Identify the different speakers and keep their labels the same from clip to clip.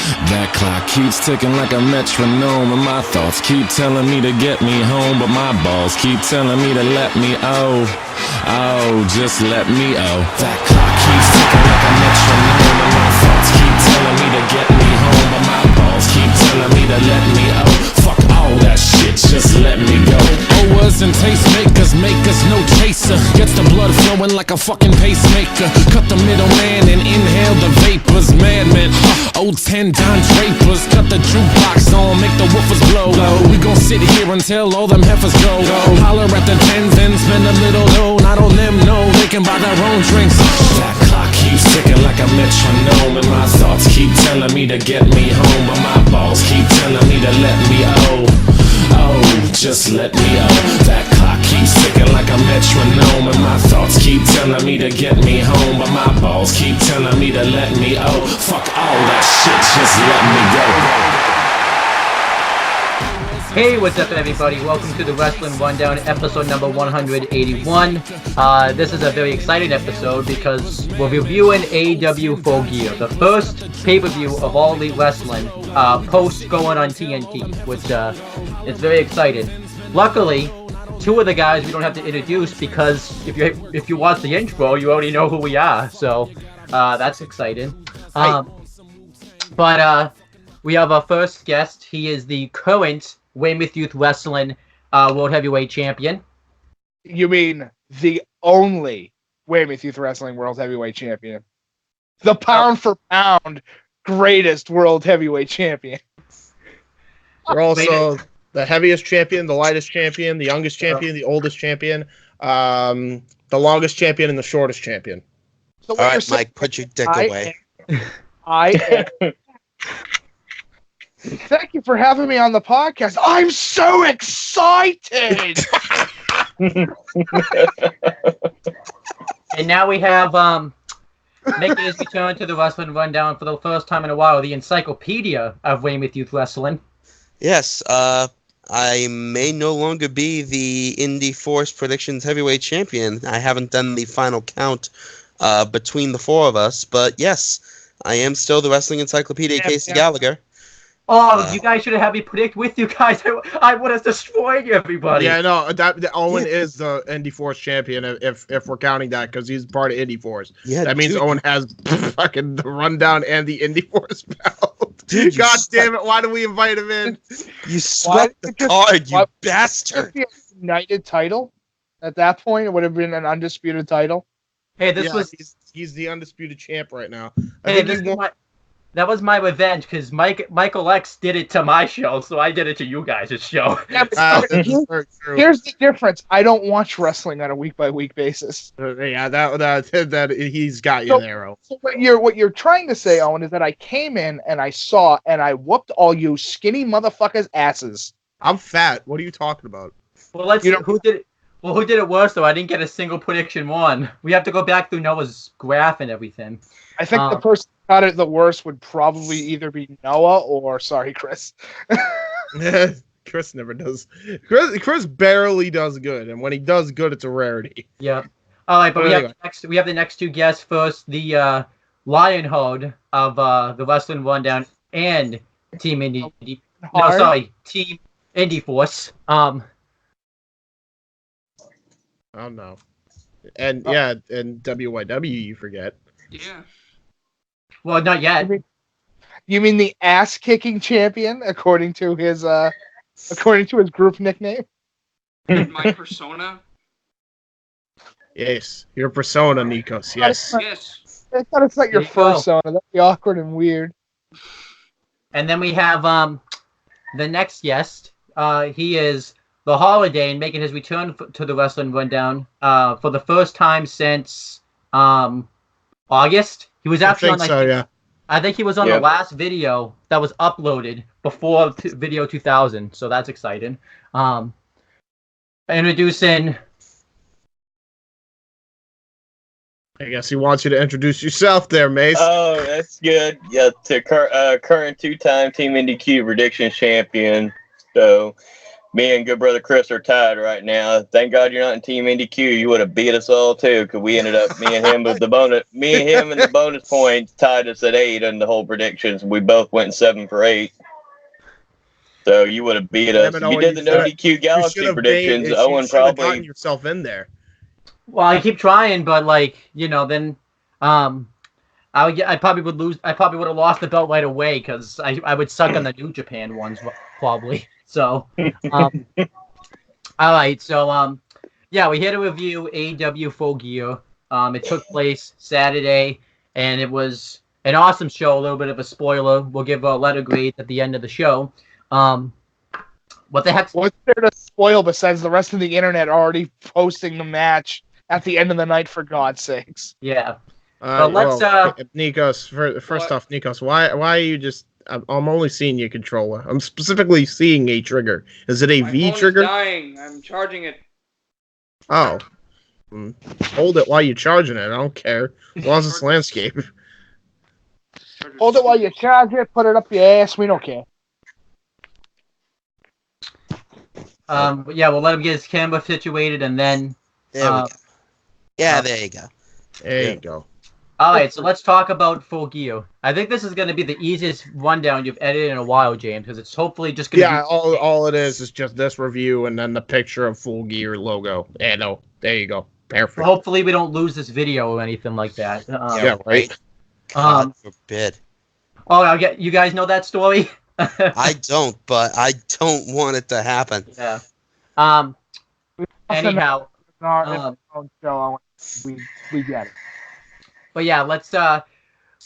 Speaker 1: That clock keeps ticking like a metronome, and my thoughts keep telling me to get me home, but my balls keep telling me to let me just let me That clock keeps ticking like a metronome, and my thoughts keep telling me to get me home, but my balls keep telling me to let me Fuck all that shit, just let me go. Owers and tastemakers make us no chaser. Gets the blood flowing like a fucking pacemaker. Cut the middleman and inhale the vapors. Madman, old 10 Don Drapers. Cut the jukebox on, make the woofers blow. We gon' sit here until all them heifers go. Holler at the tens and spend a little dough. Not on them, no, they can buy their own drinks. That clock keeps ticking like a metronome, and my thoughts keep telling me to get me home, but my balls keep telling me to let me just let me That clock keeps ticking like a metronome, and my thoughts keep telling me to get me home, but my balls keep telling me to let me fuck all that shit, just let me go.
Speaker 2: Hey, what's up everybody? Welcome to the Wrestling Rundown, episode number 181. This is a very exciting episode because we're reviewing AEW Full Gear, the first pay-per-view of All Elite Wrestling, post going on TNT, which is very exciting. Luckily, two of the guys we don't have to introduce because if you watch the intro, you already know who we are, so that's exciting. But we have our first guest. He is the current Weymouth Youth Wrestling World Heavyweight Champion.
Speaker 3: You mean the only Weymouth Youth Wrestling World Heavyweight Champion? The pound for pound greatest World Heavyweight Champion.
Speaker 4: We're also the heaviest champion, the lightest champion, the youngest champion, the oldest champion, the longest champion, and the shortest champion.
Speaker 3: So
Speaker 5: all right, Mike, put your dick away.
Speaker 3: Thank you for having me on the podcast. I'm so excited!
Speaker 2: And now we have making his return to the Wrestling Rundown for the first time in a while, the encyclopedia of Weymouth Youth Wrestling.
Speaker 5: Yes, I may no longer be the Indy Force Predictions Heavyweight Champion. I haven't done the final count between the four of us, but yes, I am still the Wrestling Encyclopedia, Casey Gallagher.
Speaker 2: Oh, you guys should have had me predict with you guys. I would have destroyed everybody.
Speaker 4: Yeah, no, Owen is the Indy Force champion if we're counting that because he's part of Indy Force. Yeah, that means Owen has fucking the Rundown and the Indy Force belt. Dude, God damn it! Why do we invite him in?
Speaker 5: You swept the card, you bastard.
Speaker 3: If a United title at that point, it would have been an undisputed title.
Speaker 2: Hey,
Speaker 4: he's the undisputed champ right now.
Speaker 3: That
Speaker 2: was my revenge because Michael X did it to my show, so I did it to you guys' show.
Speaker 3: Here's the difference. I don't watch wrestling on a week-by-week basis.
Speaker 4: Yeah, that he's got you there.
Speaker 3: So what you're trying to say, Owen, is that I came in and I saw and I whooped all you skinny motherfuckers' asses.
Speaker 4: I'm fat. What are you talking about?
Speaker 2: Well, let's see who did it. Well, who did it worse though? I didn't get a single prediction one. We have to go back through Noah's graph and everything.
Speaker 3: I think the person who got it the worst would probably either be Noah or, sorry, Chris.
Speaker 4: Chris never does. Chris barely does good, and when he does good, it's a rarity.
Speaker 2: Yeah. All right, but we have the next two guests first. The Lionheart of the Wrestling Rundown and Team Indy. Team Indy Force.
Speaker 4: Oh no. And and WYW, you forget.
Speaker 6: Yeah.
Speaker 2: Well, not yet.
Speaker 3: You mean the ass-kicking champion, according to his group nickname?
Speaker 6: My persona?
Speaker 4: Yes, your persona, Nikos, yes.
Speaker 6: Yes.
Speaker 3: I thought it's not your persona. That'd be awkward and weird.
Speaker 2: And then we have the next guest. He is The Holiday and making his return to the Wrestling Rundown for the first time since August. He was actually I think he was on the last video that was uploaded before video 2000, so that's exciting. Introducing.
Speaker 4: I guess he wants you to introduce yourself there, Mace.
Speaker 7: Oh, that's good. Yeah, to current two-time Team Indy Q prediction champion. So, me and good brother Chris are tied right now. Thank God you're not in Team IndyQ. You would have beat us all too, because we ended up me and him and the bonus points tied us at 8 in the whole predictions. We both went 7 for 8. So you would have beat us. If you did the no DQ Galaxy predictions, Owen
Speaker 4: probably gotten
Speaker 7: probably
Speaker 4: yourself in there.
Speaker 2: Well, I keep trying, but then I probably would lose. I probably would have lost the belt right away because I would suck on the New Japan ones probably. So, all right. So, yeah, we here to review AEW Full Gear. It took place Saturday, and it was an awesome show. A little bit of a spoiler. We'll give a letter grade at the end of the show. What the heck?
Speaker 3: What's there to spoil besides the rest of the internet already posting the match at the end of the night? For God's sakes!
Speaker 2: Yeah. But let's
Speaker 4: Nikos. First off, Nikos, why are you just? I'm only seeing your controller. I'm specifically seeing a trigger. Is it a
Speaker 6: My
Speaker 4: V
Speaker 6: phone
Speaker 4: trigger?
Speaker 6: is dying. I'm charging it.
Speaker 4: Oh. Hold it while you're charging it. I don't care. As long as it's landscape.
Speaker 3: Hold it while you charge it. Put it up your ass. We don't care.
Speaker 2: Yeah, we'll let him get his camera situated, and then.
Speaker 5: There we go. Yeah, there you go.
Speaker 4: There you go.
Speaker 2: All right, so let's talk about Full Gear. I think this is going to be the easiest rundown you've edited in a while, James, because it's hopefully just going to
Speaker 4: be... all it is just this review and then the picture of Full Gear logo. Yeah, no, there you go. Perfect.
Speaker 2: Hopefully we don't lose this video or anything like that.
Speaker 4: Yeah, right.
Speaker 5: God forbid.
Speaker 2: Oh, you guys know that story?
Speaker 5: I don't, but I don't want it to happen.
Speaker 2: Yeah. Anyhow.
Speaker 3: We get it.
Speaker 2: But yeah, let's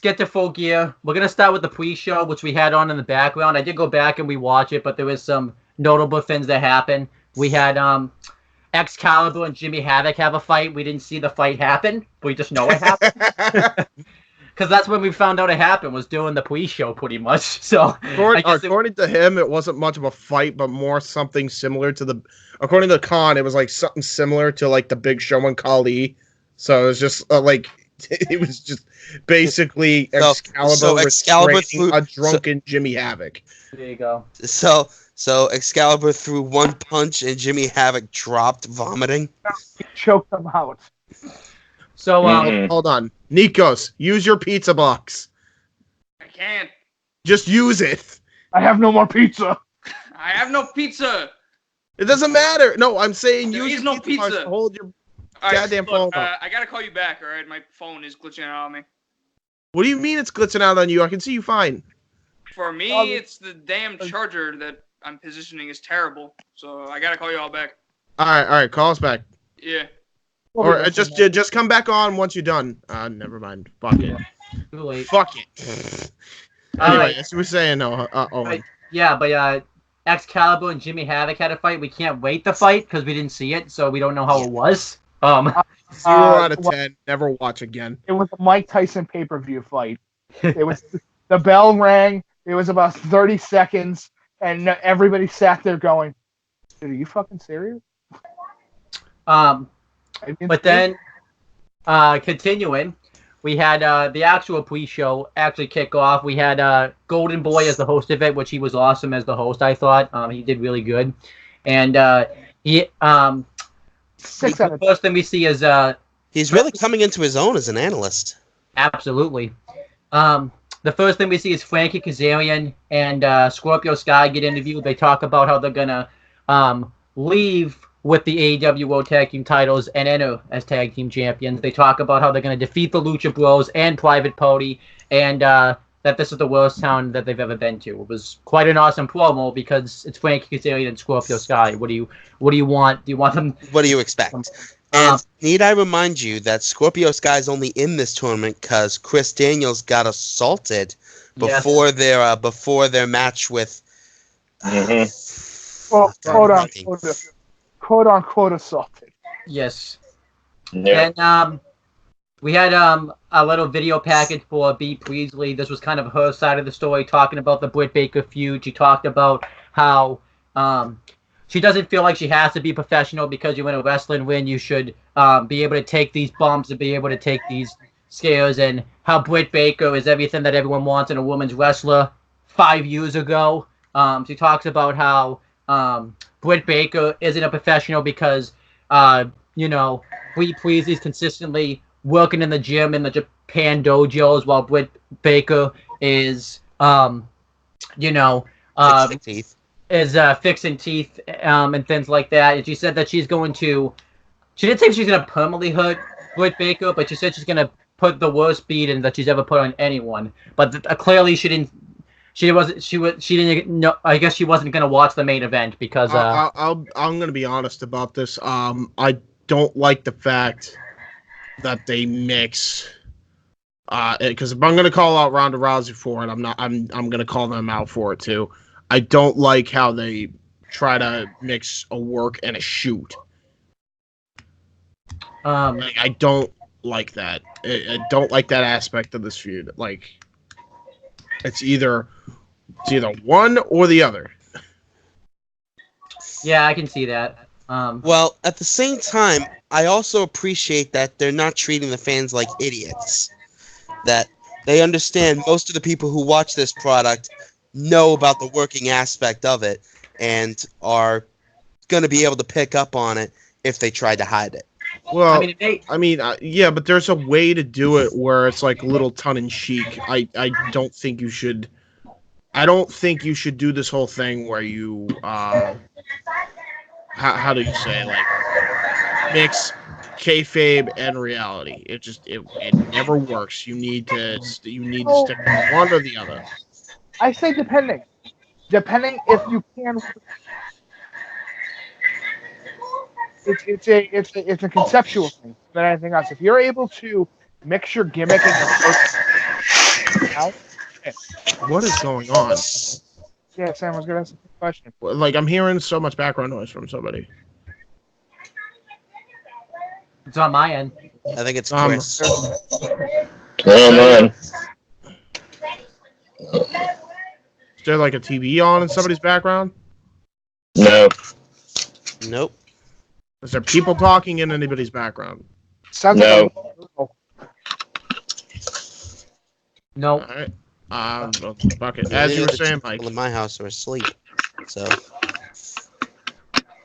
Speaker 2: get to Full Gear. We're gonna start with the pre-show, which we had on in the background. I did go back and rewatch it, but there was some notable things that happened. We had Excalibur and Jimmy Havoc have a fight. We didn't see the fight happen. We just know it happened. Because that's when we found out it happened, was doing the pre-show pretty much. So
Speaker 4: according to him, it wasn't much of a fight, but more something similar to the. According to Khan, it was like something similar to like the Big Show and Khali. So it was just it was just basically Excalibur threw a drunken Jimmy Havoc.
Speaker 2: There you go.
Speaker 5: So Excalibur threw one punch and Jimmy Havoc dropped, vomiting.
Speaker 3: He choked them out.
Speaker 2: So
Speaker 4: hold on, Nikos, use your pizza box.
Speaker 6: I can't.
Speaker 4: Just use it.
Speaker 3: I have no more pizza.
Speaker 6: I have no pizza.
Speaker 4: It doesn't matter. No, I'm saying
Speaker 6: there
Speaker 4: use
Speaker 6: is
Speaker 4: your
Speaker 6: no
Speaker 4: pizza box
Speaker 6: pizza.
Speaker 4: to hold your
Speaker 6: all
Speaker 4: goddamn
Speaker 6: right, look,
Speaker 4: phone up.
Speaker 6: I gotta call you back. All right, my phone is glitching out on me.
Speaker 4: What do you mean it's glitching out on you? I can see you fine.
Speaker 6: For me, it's the damn charger that I'm positioning is terrible. So I gotta call you all back.
Speaker 4: All right. Call us back.
Speaker 6: Yeah.
Speaker 4: Or just come back on once you're done. Never mind. Fuck it.
Speaker 2: Too late.
Speaker 4: Fuck it. Anyway, as you were saying, Owen.
Speaker 2: Yeah, but Excalibur and Jimmy Havoc had a fight. We can't wait to fight because we didn't see it, so we don't know how it was.
Speaker 4: 0 out of 10. Never watch again.
Speaker 3: It was a Mike Tyson pay-per-view fight. It was the bell rang. It was about 30 seconds, and everybody sat there going, "Dude, are you fucking serious?"
Speaker 2: But then, continuing, we had the actual pre-show actually kick off. We had Golden Boy as the host of it, which he was awesome as the host. I thought he did really good, and he
Speaker 3: 6 out of 10.
Speaker 2: The first thing we see is
Speaker 5: he's really coming into his own as an analyst.
Speaker 2: Absolutely. The first thing we see is Frankie Kazarian and Scorpio Sky get interviewed. They talk about how they're gonna leave with the AEW World Tag Team titles and enter as tag team champions. They talk about how they're going to defeat the Lucha Bros and Private Party, and that this is the worst town that they've ever been to. It was quite an awesome promo because it's Frankie Kazarian and Scorpio Sky. What do you want? Do you want them?
Speaker 5: What do you expect? And need I remind you that Scorpio Sky's only in this tournament because Chris Daniels got assaulted before their match with.
Speaker 3: Well, quote unquote assaulted.
Speaker 2: Yes.
Speaker 7: Yeah.
Speaker 2: And we had a little video package for B. Priestley. This was kind of her side of the story, talking about the Britt Baker feud. She talked about how she doesn't feel like she has to be professional because you win a wrestling win. You should be able to take these bumps and be able to take these scares, and how Britt Baker is everything that everyone wants in a women's wrestler 5 years ago. She talks about how Britt Baker isn't a professional because, Bree Priestley's consistently working in the gym in the Japan dojos while Britt Baker is,
Speaker 5: Fixing teeth.
Speaker 2: is fixing teeth and things like that. And she said that she's going to. She didn't say she's going to permanently hurt Britt Baker, but she said she's going to put the worst beating that she's ever put on anyone. But clearly, she didn't. She didn't know. I guess she wasn't going to watch the main event because.
Speaker 4: I'm going to be honest about this. I don't like the fact that they mix. Because if I'm going to call out Ronda Rousey for it, I'm going to call them out for it too. I don't like how they try to mix a work and a shoot. I don't like that. I don't like that aspect of this feud. Like, it's either one or the other.
Speaker 2: Yeah, I can see that.
Speaker 5: Well, at the same time, I also appreciate that they're not treating the fans like idiots. That they understand most of the people who watch this product know about the working aspect of it and are going to be able to pick up on it if they tried to hide it.
Speaker 4: Well, yeah, but there's a way to do it where it's like a little tongue-in-cheek. I don't think you should. I don't think you should do this whole thing where you how do you say, like, mix kayfabe and reality. It never works. You need to stick with one or the other.
Speaker 3: I say depending if you can. It's a conceptual thing than anything else. If you're able to mix your gimmick and your
Speaker 4: what is going on?
Speaker 3: Yeah, Sam was gonna ask a question.
Speaker 4: Like, I'm hearing so much background noise from somebody.
Speaker 2: It's on my end.
Speaker 5: I think it's Chris.
Speaker 7: Man.
Speaker 4: Is there like a TV on in somebody's background?
Speaker 7: No.
Speaker 5: Nope.
Speaker 4: Is there people talking in anybody's background?
Speaker 3: Sounds
Speaker 7: No.
Speaker 2: No.
Speaker 4: All right. Fuck it. As you were saying, Mike.
Speaker 5: People in my house are asleep. So.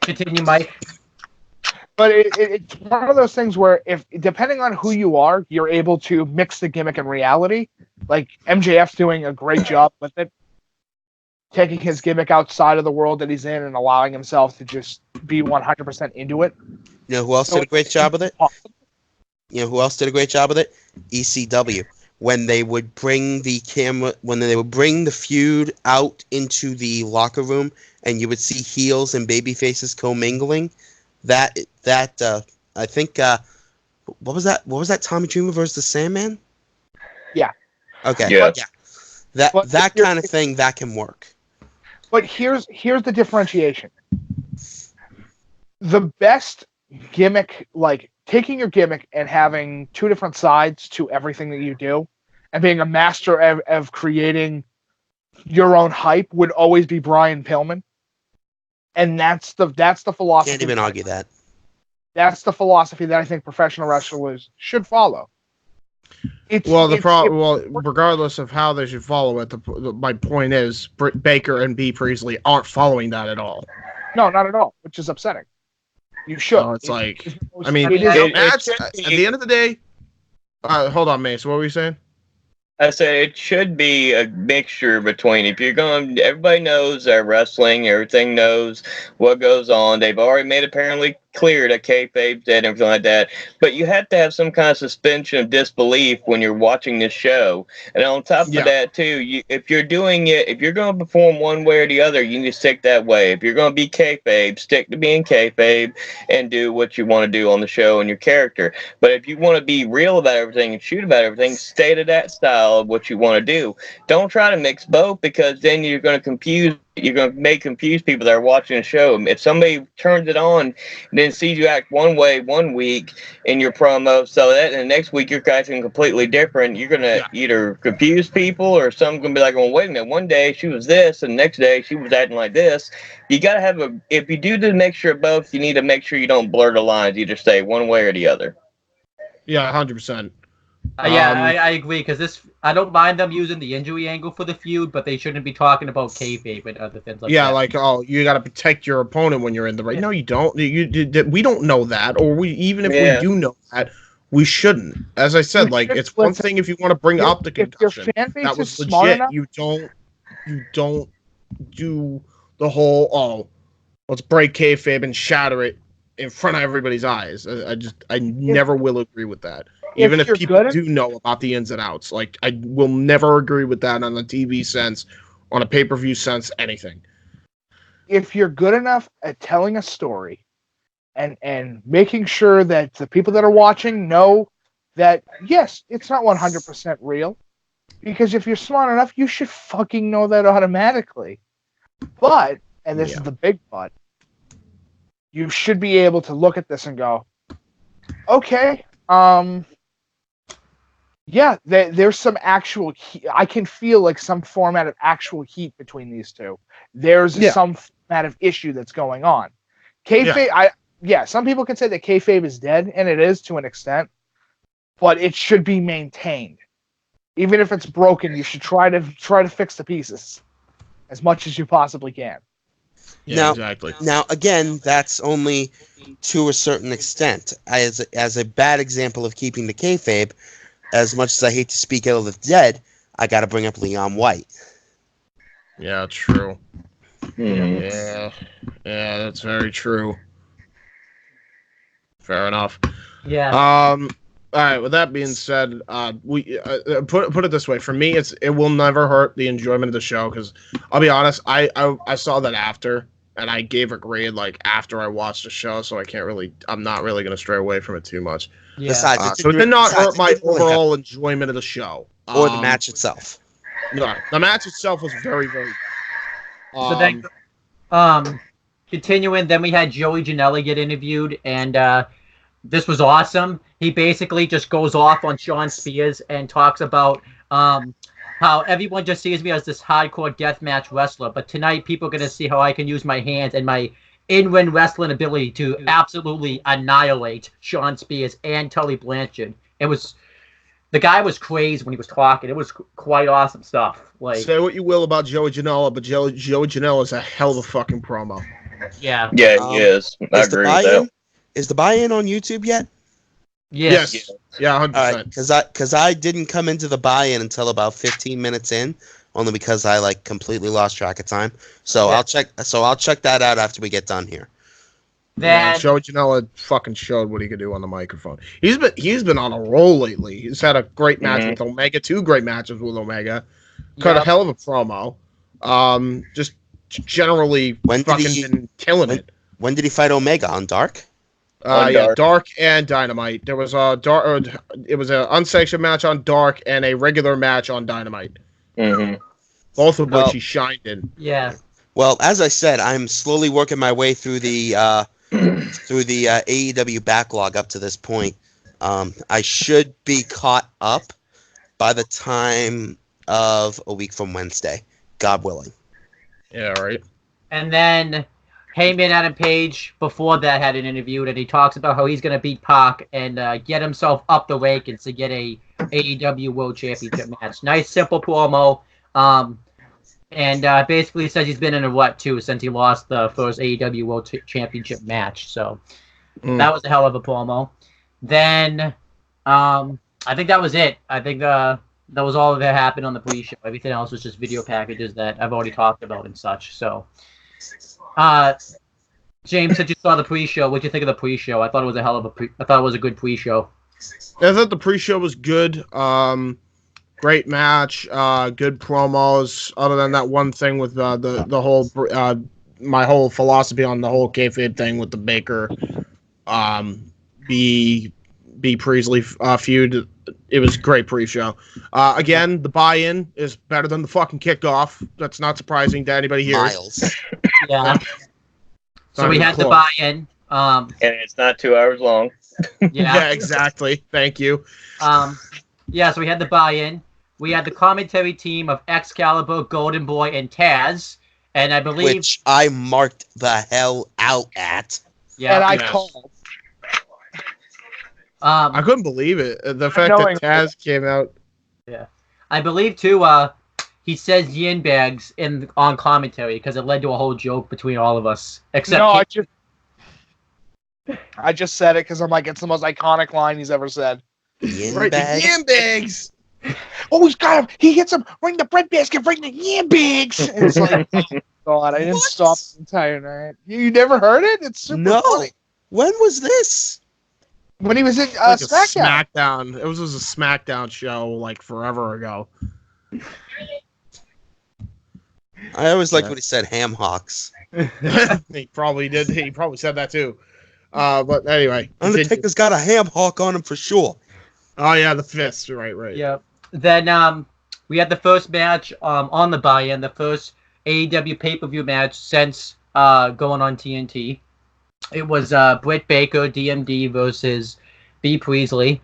Speaker 2: Continue, Mike.
Speaker 3: But it's one of those things where, if depending on who you are, you're able to mix the gimmick and reality. Like, MJF's doing a great job with it, taking his gimmick outside of the world that he's in and allowing himself to just be 100% into it.
Speaker 5: You know who else did a great job with it? You know who else did a great job with it? ECW. When they would bring the feud out into the locker room, and you would see heels and baby faces commingling, that I think what was that Tommy Dreamer versus the Sandman?
Speaker 3: Yeah.
Speaker 5: Okay.
Speaker 7: Yeah.
Speaker 5: That kind of thing that can work.
Speaker 3: But here's the differentiation. The best gimmick, like taking your gimmick and having two different sides to everything that you do, and being a master of creating your own hype, would always be Brian Pillman. And that's the philosophy.
Speaker 5: Can't even argue that.
Speaker 3: That's the philosophy that I think professional wrestlers should follow.
Speaker 4: Regardless of how they should follow it, my point is Britt Baker and B. Priestley aren't following that at all.
Speaker 3: No, not at all, which is upsetting. You should.
Speaker 4: So it's like, I mean, at the end of the day, hold on, Mace, what were you saying?
Speaker 7: I say it should be a mixture between, if you're going, everybody knows wrestling, everything knows what goes on. They've already made apparently clear that kayfabe's dead and everything like that. But you have to have some kind of suspension of disbelief when you're watching this show. And on top of that, too, if you're doing it, if you're going to perform one way or the other, you need to stick that way. If you're going to be kayfabe, stick to being kayfabe and do what you want to do on the show and your character. But if you want to be real about everything and shoot about everything, stay to that style of what you want to do. Don't try to mix both, because then you're going to confuse people that are watching the show. If somebody turns it on and then sees you act one way one week in your promo, so that in the next week you're acting completely different, you're going to either confuse people, or someone's going to be like, well, wait a minute, one day she was this and the next day she was acting like this. You got to have if you do the mixture of both, you need to make sure you don't blur the lines, either stay one way or the other.
Speaker 4: Yeah, 100%.
Speaker 2: I agree, because this I don't mind them using the injury angle for the feud, but they shouldn't be talking about kayfabe and other things like that.
Speaker 4: Yeah, like, oh, you got to protect your opponent when you're in the ring. No, you don't. We don't know that, or even if we do know that, we shouldn't. As I said, like, it's one thing if you want to bring up the concussion. That was legit. You don't do the whole, let's break kayfabe and shatter it in front of everybody's eyes. I never will agree with that. Even if people do know about the ins and outs, like, I will never agree with that on the TV sense, on a pay-per-view sense, anything.
Speaker 3: If you're good enough at telling a story and making sure that the people that are watching know that, yes, it's not 100% real, because if you're smart enough, you should fucking know that automatically. But, and this is the big but, you should be able to look at this and go, okay, yeah, there's some actual heat. I can feel like some format of actual heat between these two. There's some format of issue that's going on. Kayfabe, some people can say that kayfabe is dead, and it is to an extent, but it should be maintained. Even if it's broken, you should try to fix the pieces as much as you possibly can.
Speaker 5: Yeah, exactly. Now, again, that's only to a certain extent. As a bad example of keeping the kayfabe, as much as I hate to speak ill of the dead, I got to bring up Leon White.
Speaker 4: Yeah, true. Yeah, that's very true. Fair enough.
Speaker 2: Yeah.
Speaker 4: All right. With that being said, we put it this way. For me, it will never hurt the enjoyment of the show, because I'll be honest, I saw that after, and I gave a grade like after I watched the show, so I'm not really gonna stray away from it too much.
Speaker 2: Yeah.
Speaker 4: So it did not hurt my overall enjoyment of the show
Speaker 5: or the match itself.
Speaker 4: No, the match itself was very, very.
Speaker 2: So then, continuing, then we had Joey Janela get interviewed, and this was awesome. He basically just goes off on Sean Spears and talks about how everyone just sees me as this hardcore deathmatch wrestler, but tonight people are going to see how I can use my hands and my in-ring wrestling ability to absolutely annihilate Sean Spears and Tully Blanchard. The guy was crazy when he was talking. It was quite awesome stuff. Like,
Speaker 4: say what you will about Joey Janela, but Joey Janela is a hell of a fucking promo.
Speaker 2: Yeah.
Speaker 7: Yeah, he is. I agree with that.
Speaker 5: Is the buy-in on YouTube yet?
Speaker 4: Yes. Yeah, 100%.
Speaker 5: All right, because I didn't come into the buy-in until about 15 minutes in, only because I completely lost track of time. So I'll check that out after we get done here.
Speaker 2: Then
Speaker 4: Joey Janela fucking showed what he could do on the microphone. He's been on a roll lately. He's had a great match with Omega, 2 great matches with Omega. Cut a hell of a promo. Just generally been killing it.
Speaker 5: When did he fight Omega? On Dark?
Speaker 4: Dark and Dynamite. There was it was an unsanctioned match on Dark and a regular match on Dynamite.
Speaker 7: Mm-hmm.
Speaker 4: Both of which he shined in.
Speaker 2: Yeah.
Speaker 5: Well, as I said, I'm slowly working my way through the AEW backlog up to this point. I should be caught up by the time of a week from Wednesday, God willing.
Speaker 4: Yeah, right.
Speaker 2: And then Heyman, Adam Page, before that, had an interview, and he talks about how he's going to beat Pac and get himself up the rankings to get a AEW World Championship match. Nice, simple promo. And basically says he's been in a rut, too, since he lost the first AEW World Championship match. So that was a hell of a promo. Then I think that was it. I think that was all that happened on the pre-show. Everything else was just video packages that I've already talked about and such. So, James, since you saw the pre-show, what did you think of the pre-show? I thought it was I thought it was a good pre-show.
Speaker 4: I thought the pre-show was good. Great match. Good promos. Other than that one thing with the whole my whole philosophy on the whole kayfabe thing with the Baker, B Priestley feud. It was a great pre-show. Again, the buy-in is better than the fucking kickoff. That's not surprising to anybody here.
Speaker 5: Miles.
Speaker 2: Yeah. So we had the buy-in.
Speaker 7: And it's not 2 hours long.
Speaker 2: Yeah,
Speaker 4: exactly. Thank you.
Speaker 2: Yeah, so we had the buy-in. We had the commentary team of Excalibur, Golden Boy, and Taz. And I believe...
Speaker 5: Which I marked the hell out at.
Speaker 2: Yeah,
Speaker 3: and I called.
Speaker 4: I couldn't believe it. The fact that Taz came out.
Speaker 2: Yeah. I believe too. He says yin bags on commentary because it led to a whole joke between all of us. Except
Speaker 3: No, I just said it because I'm like, it's the most iconic line he's ever said.
Speaker 5: Yin
Speaker 4: Right, the
Speaker 5: bag.
Speaker 4: yam bags.
Speaker 3: Oh, he's got him. He hits him right in the bread basket, right in the yam bags. And it's like, oh, God, I didn't stop the entire night. You never heard it? It's super funny.
Speaker 5: When was this?
Speaker 3: When he was in
Speaker 4: Like
Speaker 3: SmackDown.
Speaker 4: a SmackDown. It was a SmackDown show like forever ago.
Speaker 5: I always liked when he said ham hocks.
Speaker 4: He probably did. He probably said that too. But anyway,
Speaker 5: Undertaker's got a ham hock on him for sure.
Speaker 4: Oh yeah, the fists. Right.
Speaker 2: Yeah. Then we had the first match on the buy-in, the first AEW pay-per-view match since going on TNT. It was Britt Baker, DMD versus B. Priestley.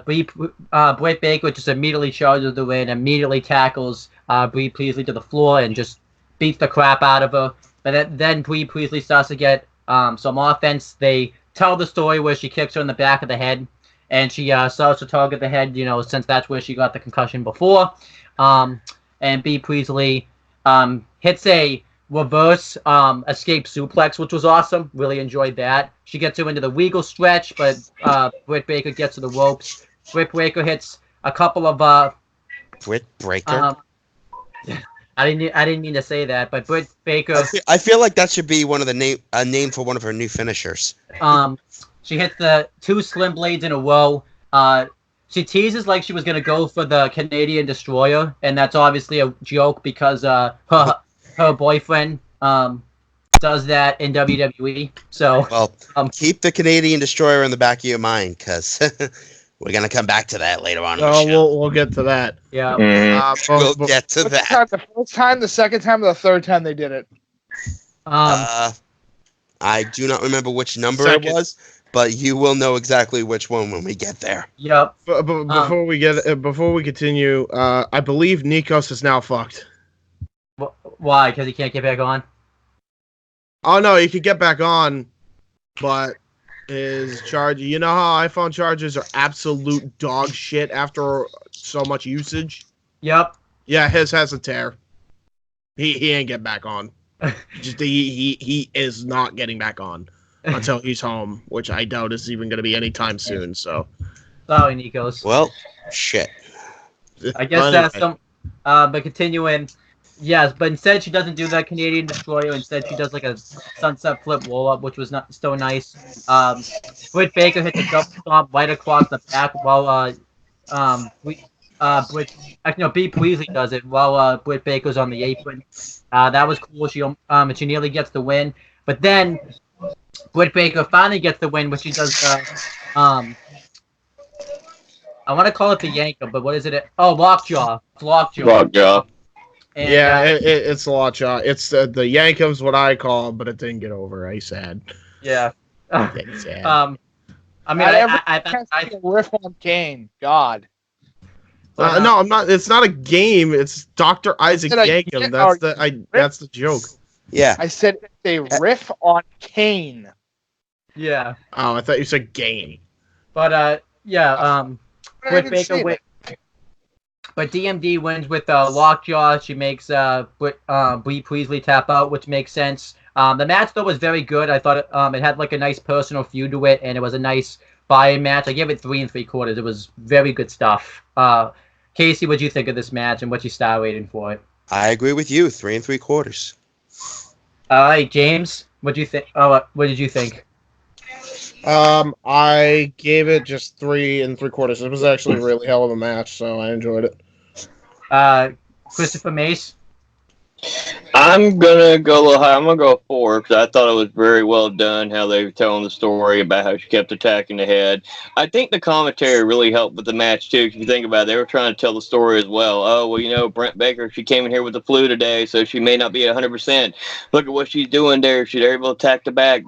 Speaker 2: Britt Baker just immediately charges the win, immediately tackles Bree Priestley to the floor and just beats the crap out of her. But then Bree Priestley starts to get some offense. They tell the story where she kicks her in the back of the head, and she starts to target the head, since that's where she got the concussion before. And Bree Priestley hits a reverse escape suplex, which was awesome. Really enjoyed that. She gets her into the Weagle stretch, but Britt Baker gets to the ropes. Britt Baker hits a couple of
Speaker 5: Britt Breaker.
Speaker 2: I didn't mean to say that, but Britt Baker.
Speaker 5: I feel like that should be one of the name for one of her new finishers.
Speaker 2: She hits the 2 slim blades in a row. She teases like she was gonna go for the Canadian Destroyer, and that's obviously a joke because her boyfriend does that in WWE. So
Speaker 5: keep the Canadian Destroyer in the back of your mind, because we're gonna come back to that later on.
Speaker 4: We'll get to that.
Speaker 2: Yeah,
Speaker 5: we'll get to that.
Speaker 3: The first time, the second time, or the third time they did it.
Speaker 5: I do not remember which number it was, but you will know exactly which one when we get there.
Speaker 2: Yep.
Speaker 4: But before we continue, I believe Nikos is now fucked.
Speaker 2: Why? Because he can't get back on?
Speaker 4: Oh no, he could get back on, but his charge. You know how iPhone chargers are absolute dog shit after so much usage.
Speaker 2: Yep.
Speaker 4: Yeah, his has a tear. He ain't get back on. He is not getting back on until he's home, which I doubt is even going to be anytime soon. So,
Speaker 2: sorry, Nikos.
Speaker 5: Well, shit.
Speaker 2: I guess that's some. But continuing. Yes, but instead she doesn't do that Canadian Destroyer. Instead, she does like a sunset flip roll up, which was not so nice. Britt Baker hits a double stomp right across the back while B. Priestley does it while Britt Baker's on the apron. That was cool. She nearly gets the win, but then Britt Baker finally gets the win, which she does. I want to call it the Yanker, but what is it? Oh, Lockjaw. It's Lockjaw.
Speaker 7: Lockjaw.
Speaker 2: And,
Speaker 4: it's Lockjaw. It's the Yankum's what I call it, but it didn't get over. I sad.
Speaker 2: Yeah.
Speaker 4: Sad.
Speaker 2: I mean, I
Speaker 3: riff on Kane. God.
Speaker 4: No, I'm not. It's not a game. It's Dr. Isaac Yankum. That's the joke.
Speaker 5: Yeah.
Speaker 3: I said they riff on Kane.
Speaker 2: Yeah.
Speaker 4: Oh, I thought you said game.
Speaker 2: But Britt Baker wins. But DMD wins with Lockjaw. She makes Bree Priestley tap out, which makes sense. The match though was very good. I thought it had like a nice personal feud to it, and it was a nice buy-in match. I gave it 3 3/4. It was very good stuff. Casey, what'd you think of this match, and what's your star rating for it?
Speaker 5: I agree with you. 3 3/4.
Speaker 2: All right, James, what'd you think? What did you think?
Speaker 4: I gave it just 3 3/4. It was actually a really hell of a match, so I enjoyed it.
Speaker 2: Christopher Mace?
Speaker 7: I'm gonna go a little high. I'm gonna go 4 because I thought it was very well done. How they were telling the story about how she kept attacking the head. I think the commentary really helped with the match too. If you think about it, they were trying to tell the story as well. Oh well, Brent Baker, she came in here with the flu today, so she may not be 100%. Look at what she's doing there. She's able to attack the back.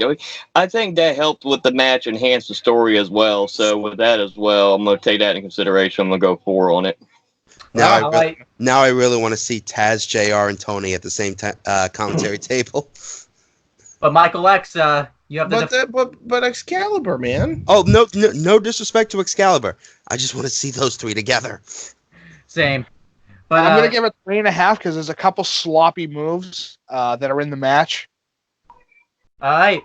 Speaker 7: I think that helped with the match, enhance the story as well. So with that as well, I'm gonna take that into consideration. I'm gonna go 4 on it.
Speaker 5: Now I really want to see Taz, JR, and Tony at the same commentary table.
Speaker 2: But Michael X, you have
Speaker 4: but Excalibur, man.
Speaker 5: Oh no disrespect to Excalibur. I just want to see those 3 together.
Speaker 2: Same. But
Speaker 3: I'm gonna give it 3.5 because there's a couple sloppy moves that are in the match.
Speaker 2: All right.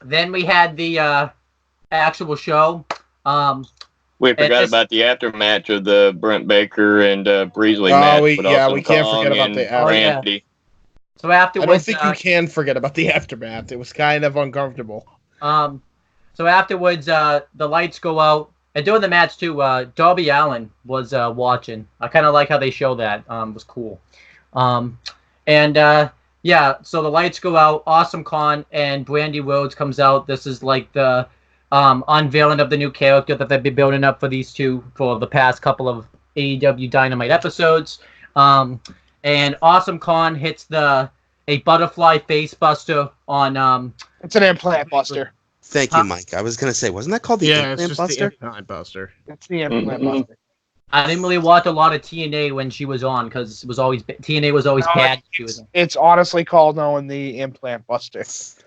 Speaker 2: Then we had the actual show.
Speaker 7: We forgot about the aftermatch of the Brent Baker and Breezley match.
Speaker 4: we
Speaker 7: Awesome
Speaker 4: can't
Speaker 7: Kong
Speaker 4: forget about
Speaker 7: and
Speaker 4: the aftermath.
Speaker 7: Randy.
Speaker 2: So afterwards,
Speaker 4: I don't think you can forget about the aftermath. It was kind of uncomfortable.
Speaker 2: So afterwards, the lights go out. And during the match, too, Darby Allin was watching. I kind of like how they show that. It was cool. Yeah, so the lights go out. Awesome Kong and Brandy Rhodes comes out. This is like the unveiling of the new character that they've been building up for these two for the past couple of AEW Dynamite episodes. And Awesome Kong hits a butterfly face buster on...
Speaker 3: It's an implant buster.
Speaker 5: Thank you, Mike. I was going to say, wasn't that called the Implant Buster?
Speaker 4: The Implant Buster.
Speaker 3: It's the implant buster.
Speaker 2: I didn't really watch a lot of TNA when she was on because TNA was always bad when she was on.
Speaker 3: It's honestly called Owen the Implant Buster. It's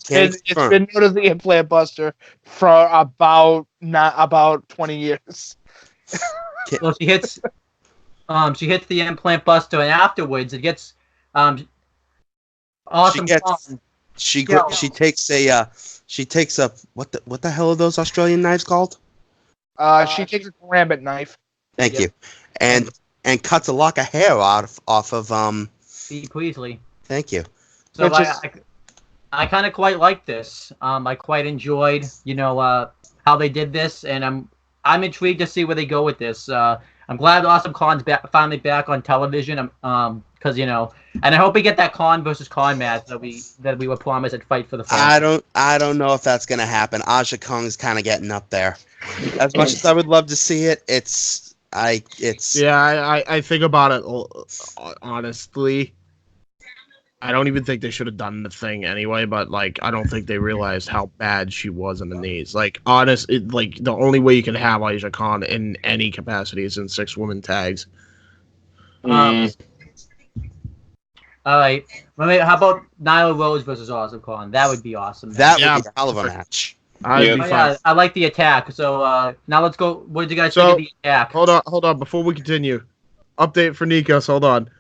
Speaker 3: been known as the Implant Buster for about 20 years.
Speaker 2: Well, she hits the Implant Buster, and afterwards it gets Awesome Kong.
Speaker 5: She takes a what the hell are those Australian knives called?
Speaker 3: She takes a karambit knife.
Speaker 5: Thank you, and cuts a lock of hair off of
Speaker 2: Steve Priestley.
Speaker 5: Thank you.
Speaker 2: So I kind of quite like this. I quite enjoyed how they did this, and I'm intrigued to see where they go with this. I'm glad Awesome Kong's finally back on television. Because and I hope we get that Kong versus Kong match that we were promised at Fight for the Fans.
Speaker 5: I don't know if that's gonna happen. Aja Kong's kind of getting up there. As much as I would love to see it, I
Speaker 4: think about it honestly. I don't even think they should have done the thing anyway, but I don't think they realized how bad she was in the knees. The only way you can have Aja Kong in any capacity is in 6-woman tags.
Speaker 2: All right. How about Nyla Rose versus Awesome Kong? That would be awesome.
Speaker 5: That would be a hell of a match.
Speaker 2: I like the attack. So now let's go. What did you guys think of the attack?
Speaker 4: Hold on. Before we continue, update for Nikos. Hold on.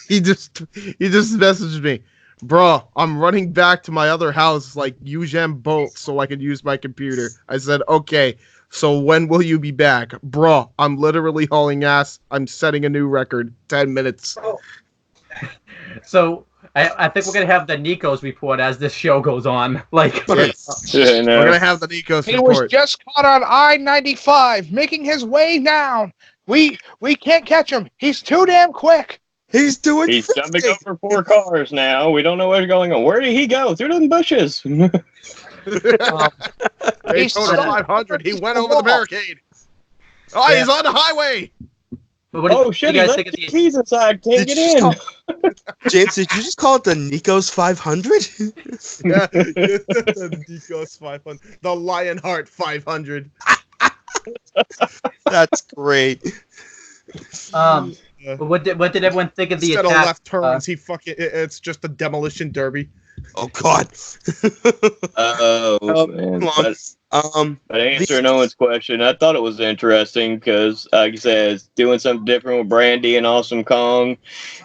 Speaker 4: He just messaged me, bro. I'm running back to my other house, use them both so I can use my computer. I said, okay. So when will you be back, bro? I'm literally hauling ass. I'm setting a new record. 10 minutes.
Speaker 2: So I think we're gonna have the Nikos report as this show goes on.
Speaker 4: We're gonna have the Nikos report.
Speaker 3: He was just caught on I-95, making his way down. We can't catch him. He's too damn quick.
Speaker 5: He's
Speaker 7: jumping over 4 cars now. We don't know what's going on. Where did he go? Through the bushes.
Speaker 4: He's 500. He went over the barricade. Oh, he's on the highway.
Speaker 7: Shit! He left the keys inside. Can't get in.
Speaker 5: James, did you just call it the Nikos 500?
Speaker 4: Yeah, the Nikos 500. The Lionheart 500.
Speaker 5: That's great.
Speaker 2: What did everyone think of the
Speaker 4: attack? Instead of left turns, it's just a demolition derby.
Speaker 5: Oh God.
Speaker 7: Man. But answering Owen's question, I thought it was interesting because, like you said, it's doing something different with Brandy and Awesome Kong,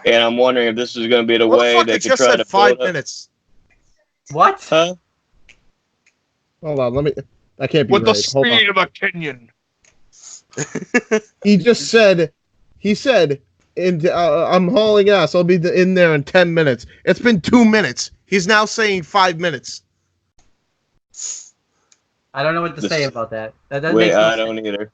Speaker 7: and I'm wondering if this is going to be the way they could try to
Speaker 4: 5 minutes.
Speaker 2: What?
Speaker 7: Huh?
Speaker 4: Hold on, I can't be
Speaker 3: with
Speaker 4: right.
Speaker 3: the speed of a Kenyan.
Speaker 4: He said, I'm hauling ass. I'll be in there in 10 minutes. It's been 2 minutes. He's now saying 5 minutes.
Speaker 2: I don't know what to say about that.
Speaker 7: I don't either.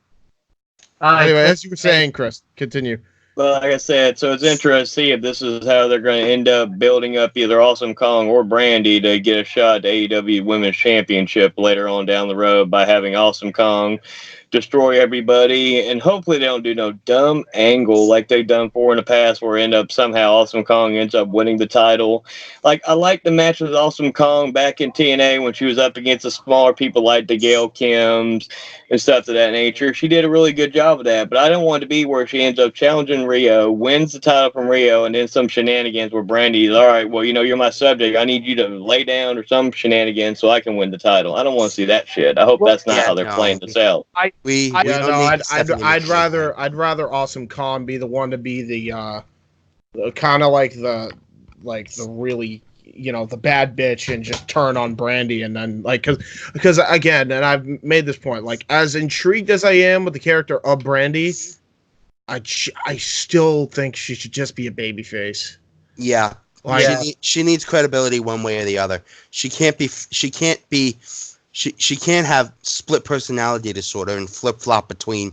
Speaker 4: Anyway, as you were saying, Chris, continue.
Speaker 7: Well, like I said, so it's interesting to see if this is how they're going to end up building up either Awesome Kong or Brandy to get a shot at the AEW Women's Championship later on down the road by having Awesome Kong destroy everybody, and hopefully they don't do no dumb angle like they've done in the past where end up somehow Awesome Kong ends up winning the title. I like the match with Awesome Kong back in TNA when she was up against the smaller people like the Gail Kims and stuff of that nature. She did a really good job of that, but I don't want it to be where she ends up challenging Rio, wins the title from Rio, and then some shenanigans where Brandy's, all right, well, you're my subject. I need you to lay down or some shenanigans so I can win the title. I don't want to see that shit. I hope that's not how they're playing this out.
Speaker 4: I'd rather Awesome Khan be the one to be the kind of like the really, the bad bitch and just turn on Brandy, and then because again, and I've made this point, like, as intrigued as I am with the character of Brandy, I still think she should just be a babyface.
Speaker 5: Yeah. She needs credibility one way or the other. She can't have split personality disorder and flip flop between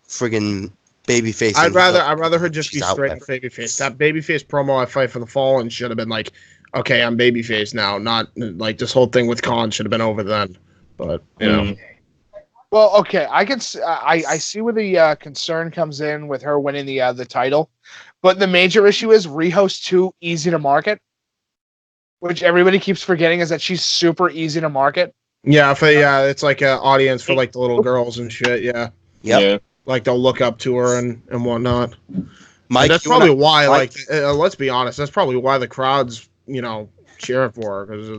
Speaker 5: friggin' babyface.
Speaker 4: I'd rather her just be straight up babyface. That babyface promo I Fight for the Fallen should have been like, okay, I'm babyface now, not like this whole thing with Khan should have been over then. But
Speaker 3: Well, okay, I see where the concern comes in with her winning the title, but the major issue is Riho's too easy to market, which everybody keeps forgetting is that she's super easy to market.
Speaker 4: Yeah, it's like an audience for like the little girls and shit. Yeah.
Speaker 5: Yeah.
Speaker 4: Like they'll look up to her and whatnot.
Speaker 5: Mike,
Speaker 4: that's probably why. Let's be honest. That's probably why the crowd's cheering for her, because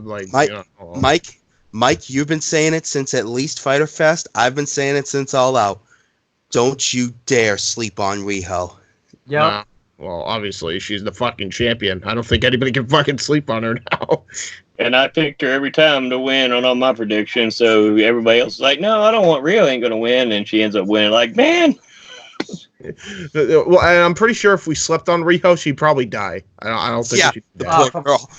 Speaker 5: Mike, you've been saying it since at least Fyter Fest. I've been saying it since All Out. Don't you dare sleep on Riho.
Speaker 2: Yeah.
Speaker 4: Nah. Well, obviously she's the fucking champion. I don't think anybody can fucking sleep on her now.
Speaker 7: And I picked her every time to win on all my predictions, so everybody else is like, no, I don't want Rio ain't going to win, and she ends up winning. Like, man.
Speaker 4: Well, and I'm pretty sure if we slept on Riho, she'd probably die. I don't think she'd die.
Speaker 5: Poor girl.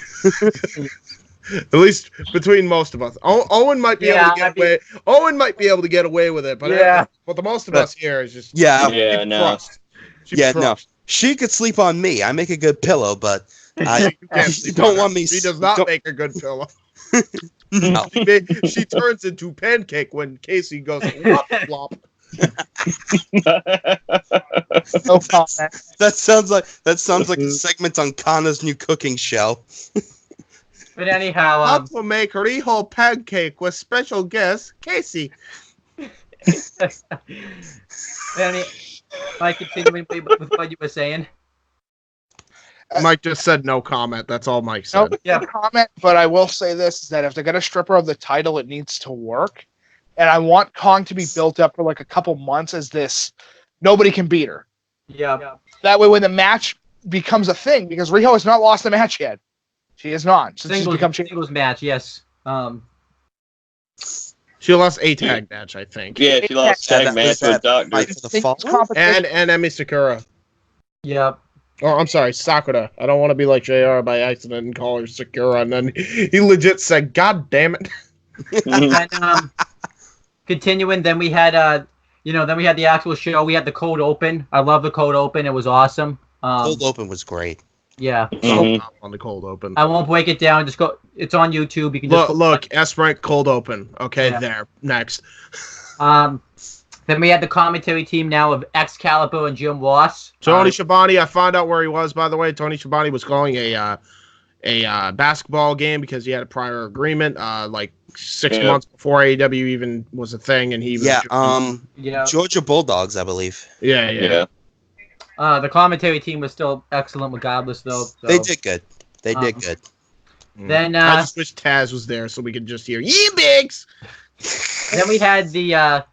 Speaker 4: At least between most of us. Owen might be able to get away. Owen might be able to get away with it, but the most of us here is just
Speaker 5: no. She could sleep on me. I make a good pillow, but I don't want me.
Speaker 4: She does not make a good pillow.
Speaker 5: No.
Speaker 4: She turns into pancake when Casey goes flop flop.
Speaker 3: No comment.
Speaker 5: That sounds like a segment on Kanna's new cooking show.
Speaker 2: But anyhow,
Speaker 4: How to make Riho pancake with special guest Casey.
Speaker 2: Mike, continuing with what you were saying.
Speaker 4: Mike just said no comment. That's all Mike said.
Speaker 3: No comment, but I will say this, is that if they're going to strip her of the title, it needs to work. And I want Kong to be built up for like a couple months as this, nobody can beat her.
Speaker 2: Yeah.
Speaker 3: That way when the match becomes a thing, because Riho has not lost a match yet. She has not.
Speaker 2: Singles match, yes.
Speaker 4: She lost a tag match, I think.
Speaker 7: Yeah, she lost tag match with Doctor.
Speaker 4: And Emi Sakura.
Speaker 2: Yep.
Speaker 4: Oh, I'm sorry, Sakura. I don't want to be like JR by accident and call her Sakura, and then he legit said, "God damn it."
Speaker 2: And continuing, then we had the actual show. We had the cold open. I love the cold open. It was awesome.
Speaker 5: Cold open was great.
Speaker 2: Yeah.
Speaker 4: On the cold open.
Speaker 2: I won't break it down. Just go. It's on YouTube. You can
Speaker 4: just look. S-rank cold open. Okay, there. Next.
Speaker 2: Then we had the commentary team now of Excalibur and Jim Ross.
Speaker 4: Tony Schiavone. I found out where he was. By the way, Tony Schiavone was calling a basketball game because he had a prior agreement. Like 6 months before AEW even was a thing, and he was
Speaker 5: Georgia Bulldogs, I believe.
Speaker 4: Yeah.
Speaker 2: The commentary team was still excellent regardless, though. So.
Speaker 5: They did good. They did good.
Speaker 2: Then
Speaker 4: I just wish Taz was there so we could just hear "Yee Bigs."
Speaker 2: Then we had the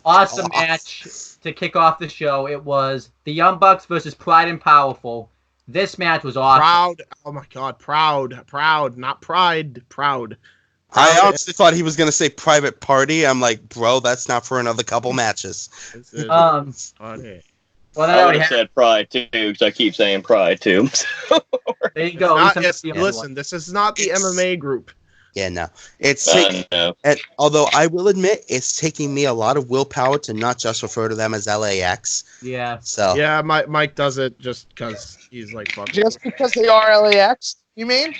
Speaker 2: awesome match to kick off the show. It was the Young Bucks versus Pride and Powerful. This match was awesome.
Speaker 4: Proud. Oh my God, proud, not pride, proud.
Speaker 5: I honestly thought he was gonna say Private Party. I'm like, bro, that's not for another couple matches.
Speaker 2: Well,
Speaker 7: I would have said Pride too, because I keep saying Pride too.
Speaker 2: There you go.
Speaker 4: Listen, this is not the MMA group.
Speaker 5: Yeah, no. Although I will admit, it's taking me a lot of willpower to not just refer to them as LAX.
Speaker 2: Yeah.
Speaker 5: So.
Speaker 4: Yeah, Mike does it just because he's like, fuck.
Speaker 3: Just because they are LAX, you mean?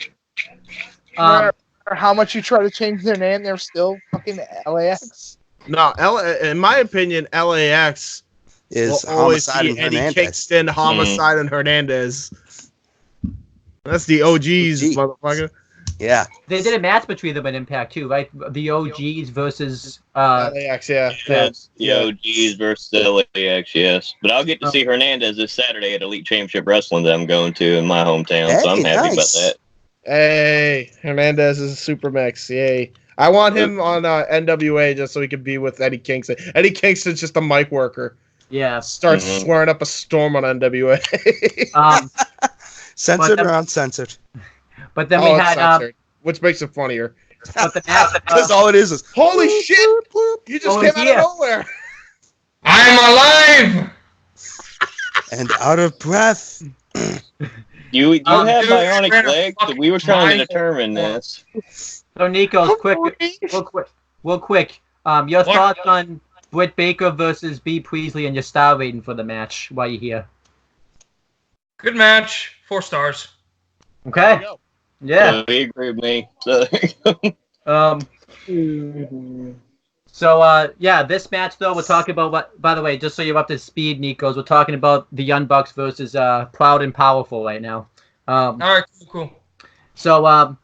Speaker 3: No matter how much you try to change their name, they're still fucking LAX.
Speaker 4: No, in my opinion, LAX
Speaker 5: is Homicide and Hernandez.
Speaker 4: Eddie Kingston, Homicide and Hernandez. That's the OGs, motherfucker.
Speaker 5: Yeah.
Speaker 2: They did a match between them in Impact too, right? The OGs versus
Speaker 4: LAX,
Speaker 7: the OGs versus the LAX, yes. But I'll get to see Hernandez this Saturday at Elite Championship Wrestling that I'm going to in my hometown, so I'm happy about that.
Speaker 4: Hey, Hernandez is a super mix. Yay. I want him on NWA just so he can be with Eddie Kingston. Eddie Kingston's just a mic worker.
Speaker 2: Yeah.
Speaker 4: Starts swearing up a storm on NWA.
Speaker 5: Censored or uncensored?
Speaker 2: But then we had
Speaker 4: which makes it funnier.
Speaker 2: But the match,
Speaker 5: because all it is
Speaker 4: holy shit! You just came out of nowhere.
Speaker 8: I am alive
Speaker 5: and out of breath.
Speaker 7: You have bionic legs. We were trying to determine this.
Speaker 2: So Nico's real quick. Your thoughts on Britt Baker versus B. Priestley and your star rating for the match while you're here. Good
Speaker 8: match. 4 stars.
Speaker 2: Okay. Yeah.
Speaker 7: You agree with me.
Speaker 2: Yeah, this match though, we're talking about by the way, just so you're up to speed, Nikos, we're talking about the Young Bucks versus Proud and Powerful right now.
Speaker 8: Alright, cool.
Speaker 2: So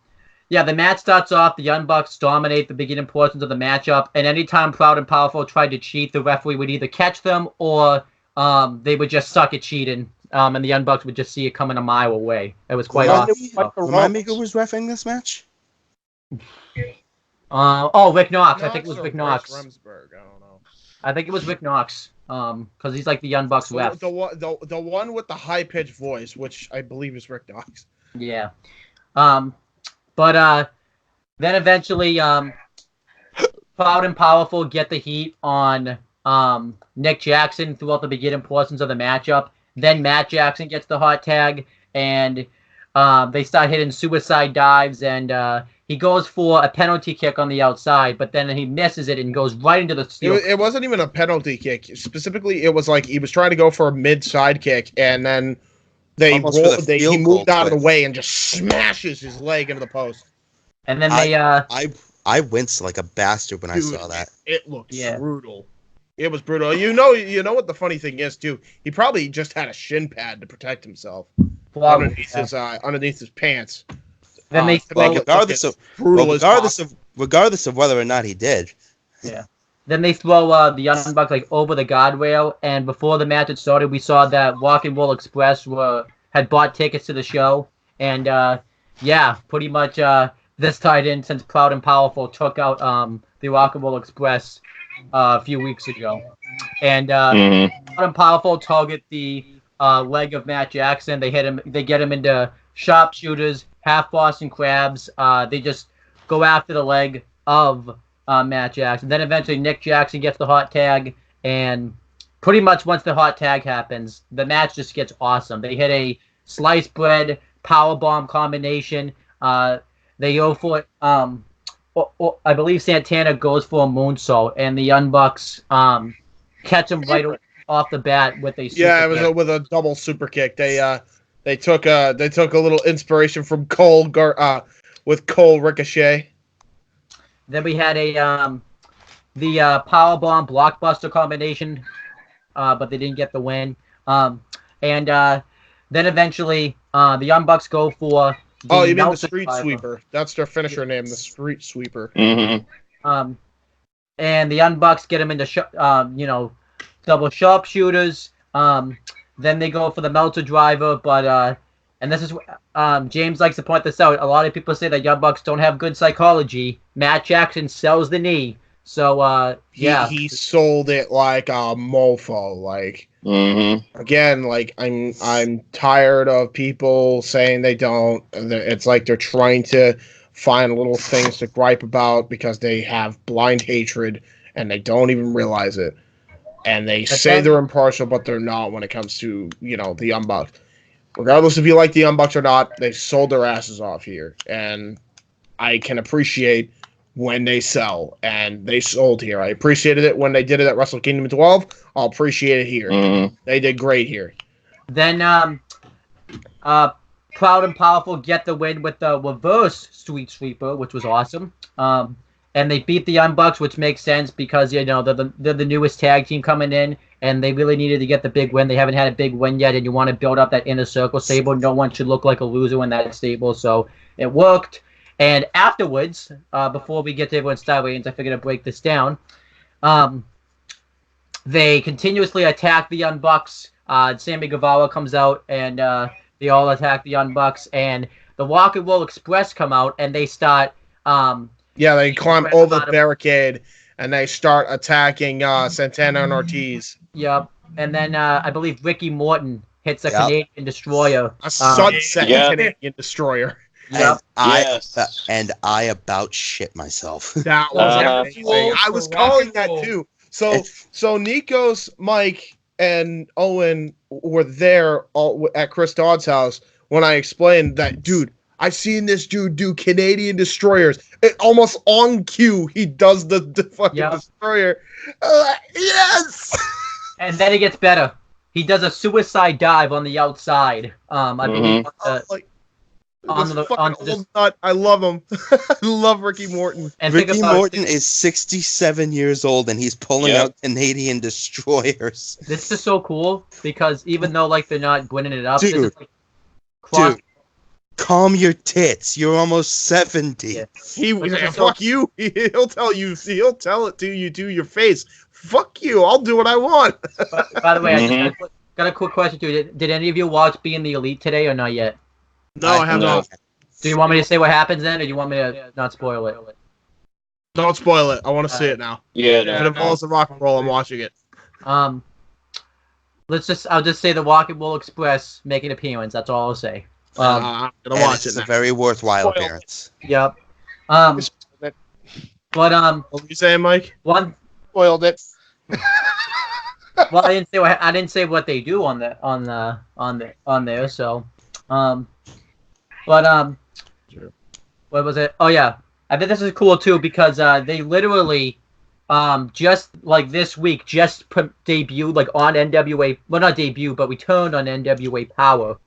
Speaker 2: yeah, the match starts off, the Young Bucks dominate the beginning portions of the matchup, and anytime Proud and Powerful tried to cheat, the referee would either catch them or they would just suck at cheating. And the Young Bucks would just see it coming a mile away. It was quite awesome.
Speaker 5: Remind me who was reffing this match?
Speaker 2: Rick Knox. I think it was Rick Knox.
Speaker 4: Remsburg. I don't know.
Speaker 2: I think it was Rick Knox. Because he's like the Young Bucks ref.
Speaker 4: The one with the high pitched voice, which I believe is Rick Knox.
Speaker 2: Yeah. But then eventually, Proud and Powerful get the heat on Nick Jackson throughout the beginning portions of the matchup. Then Matt Jackson gets the hot tag, and they start hitting suicide dives, and he goes for a penalty kick on the outside, but then he misses it and goes right into the steel.
Speaker 4: It wasn't even a penalty kick. Specifically, it was like he was trying to go for a mid-side kick, and then he moved out of the way and just smashes his leg into the post.
Speaker 2: And then
Speaker 5: I winced like a bastard when I saw that.
Speaker 4: It looked brutal. It was brutal. You know what the funny thing is too? He probably just had a shin pad to protect himself underneath his pants.
Speaker 2: Then
Speaker 5: regardless of whether or not he did.
Speaker 2: Yeah. Then they throw the Young Bucks like over the guardrail, and before the match had started, we saw that Rock and Roll Express had bought tickets to the show, and pretty much this tied in since Proud and Powerful took out the Rock and Roll Express a few weeks ago, and Proud and Powerful target the leg of Matt Jackson. They hit him. They get him into sharpshooters, half Boston crabs. They just go after the leg of Matt Jackson. Then eventually Nick Jackson gets the hot tag, and pretty much once the hot tag happens, the match just gets awesome. They hit a sliced bread powerbomb combination. They go for it. I believe Santana goes for a moonsault, and the Young Bucks catch him right off the bat with a super kick.
Speaker 4: With a double super kick. They took a little inspiration from Cole with Cole Ricochet.
Speaker 2: Then we had the powerbomb blockbuster combination, but they didn't get the win. And then eventually the Young Bucks go for
Speaker 4: you mean the Street Sweeper? That's their finisher name, the Street Sweeper.
Speaker 2: Mm-hmm. And the Young Bucks get them into double sharpshooters. Then they go for the Meltzer driver, but and this is James likes to point this out. A lot of people say that Young Bucks don't have good psychology. Matt Jackson sells the knee, so
Speaker 4: he sold it like a mofo. Like again, like I'm tired of people saying they don't. It's like they're trying to find little things to gripe about because they have blind hatred and they don't even realize it. And they say they're impartial, but they're not when it comes to, the Young Bucks. Regardless if you like the Young Bucks or not, they sold their asses off here. And I can appreciate when they sell. And they sold here. I appreciated it when they did it at Wrestle Kingdom 12. I'll appreciate it here. They did great here.
Speaker 2: Then Proud and Powerful get the win with the reverse Street Sweeper, which was awesome. And they beat the Young Bucks, which makes sense because, they're the newest tag team coming in, and they really needed to get the big win. They haven't had a big win yet, and you want to build up that inner circle stable. No one should look like a loser in that stable, so it worked. And afterwards, before we get to everyone's star ratings, I figured I'd break this down. They continuously attack the Young Bucks. Sammy Guevara comes out, and they all attack the Young Bucks. And the Rock and Roll Express come out, and they start
Speaker 4: Yeah, they climb over the barricade and they start attacking Santana and Ortiz.
Speaker 2: Yep. And then I believe Ricky Morton hits a Canadian destroyer.
Speaker 4: A sunset Canadian destroyer.
Speaker 2: Yep.
Speaker 5: And I about shit myself.
Speaker 4: That was amazing. I was calling that too. So Nikos, Mike, and Owen were there at Chris Dodd's house when I explained that, dude, I've seen this dude do Canadian destroyers. Almost on cue, he does the fucking destroyer. Yes!
Speaker 2: And then it gets better. He does a suicide dive on the outside. I believe
Speaker 4: I love him. I love Ricky Morton.
Speaker 5: And Ricky Morton is 67 years old, and he's pulling out Canadian destroyers.
Speaker 2: This is so cool because even though they're not winning it up,
Speaker 5: dude, calm your tits. You're almost 70.
Speaker 4: Yeah. Fuck you. He'll tell it to you to your face. Fuck you. I'll do what I want.
Speaker 2: By the way, I just got a quick question too. Did any of you watch Being the Elite today or not yet?
Speaker 4: No, I have not.
Speaker 2: Do you want me to say what happens then, or do you want me to not spoil it?
Speaker 4: Don't spoil it. I want to see it now.
Speaker 7: Yeah,
Speaker 4: if it involves the rock and roll, I'm watching it.
Speaker 2: I'll just say the Rock and Roll Express make an appearance. That's all I'll say.
Speaker 4: I'm gonna watch it.
Speaker 5: It's a very worthwhile appearance.
Speaker 2: Yep. But
Speaker 4: what were you saying, Mike?
Speaker 3: Spoiled it.
Speaker 2: Well, I didn't say what they do on there. So, what was it? Oh yeah, I think this is cool too because they literally just like this week just debuted on NWA. Well, not debut, but returned on NWA Power.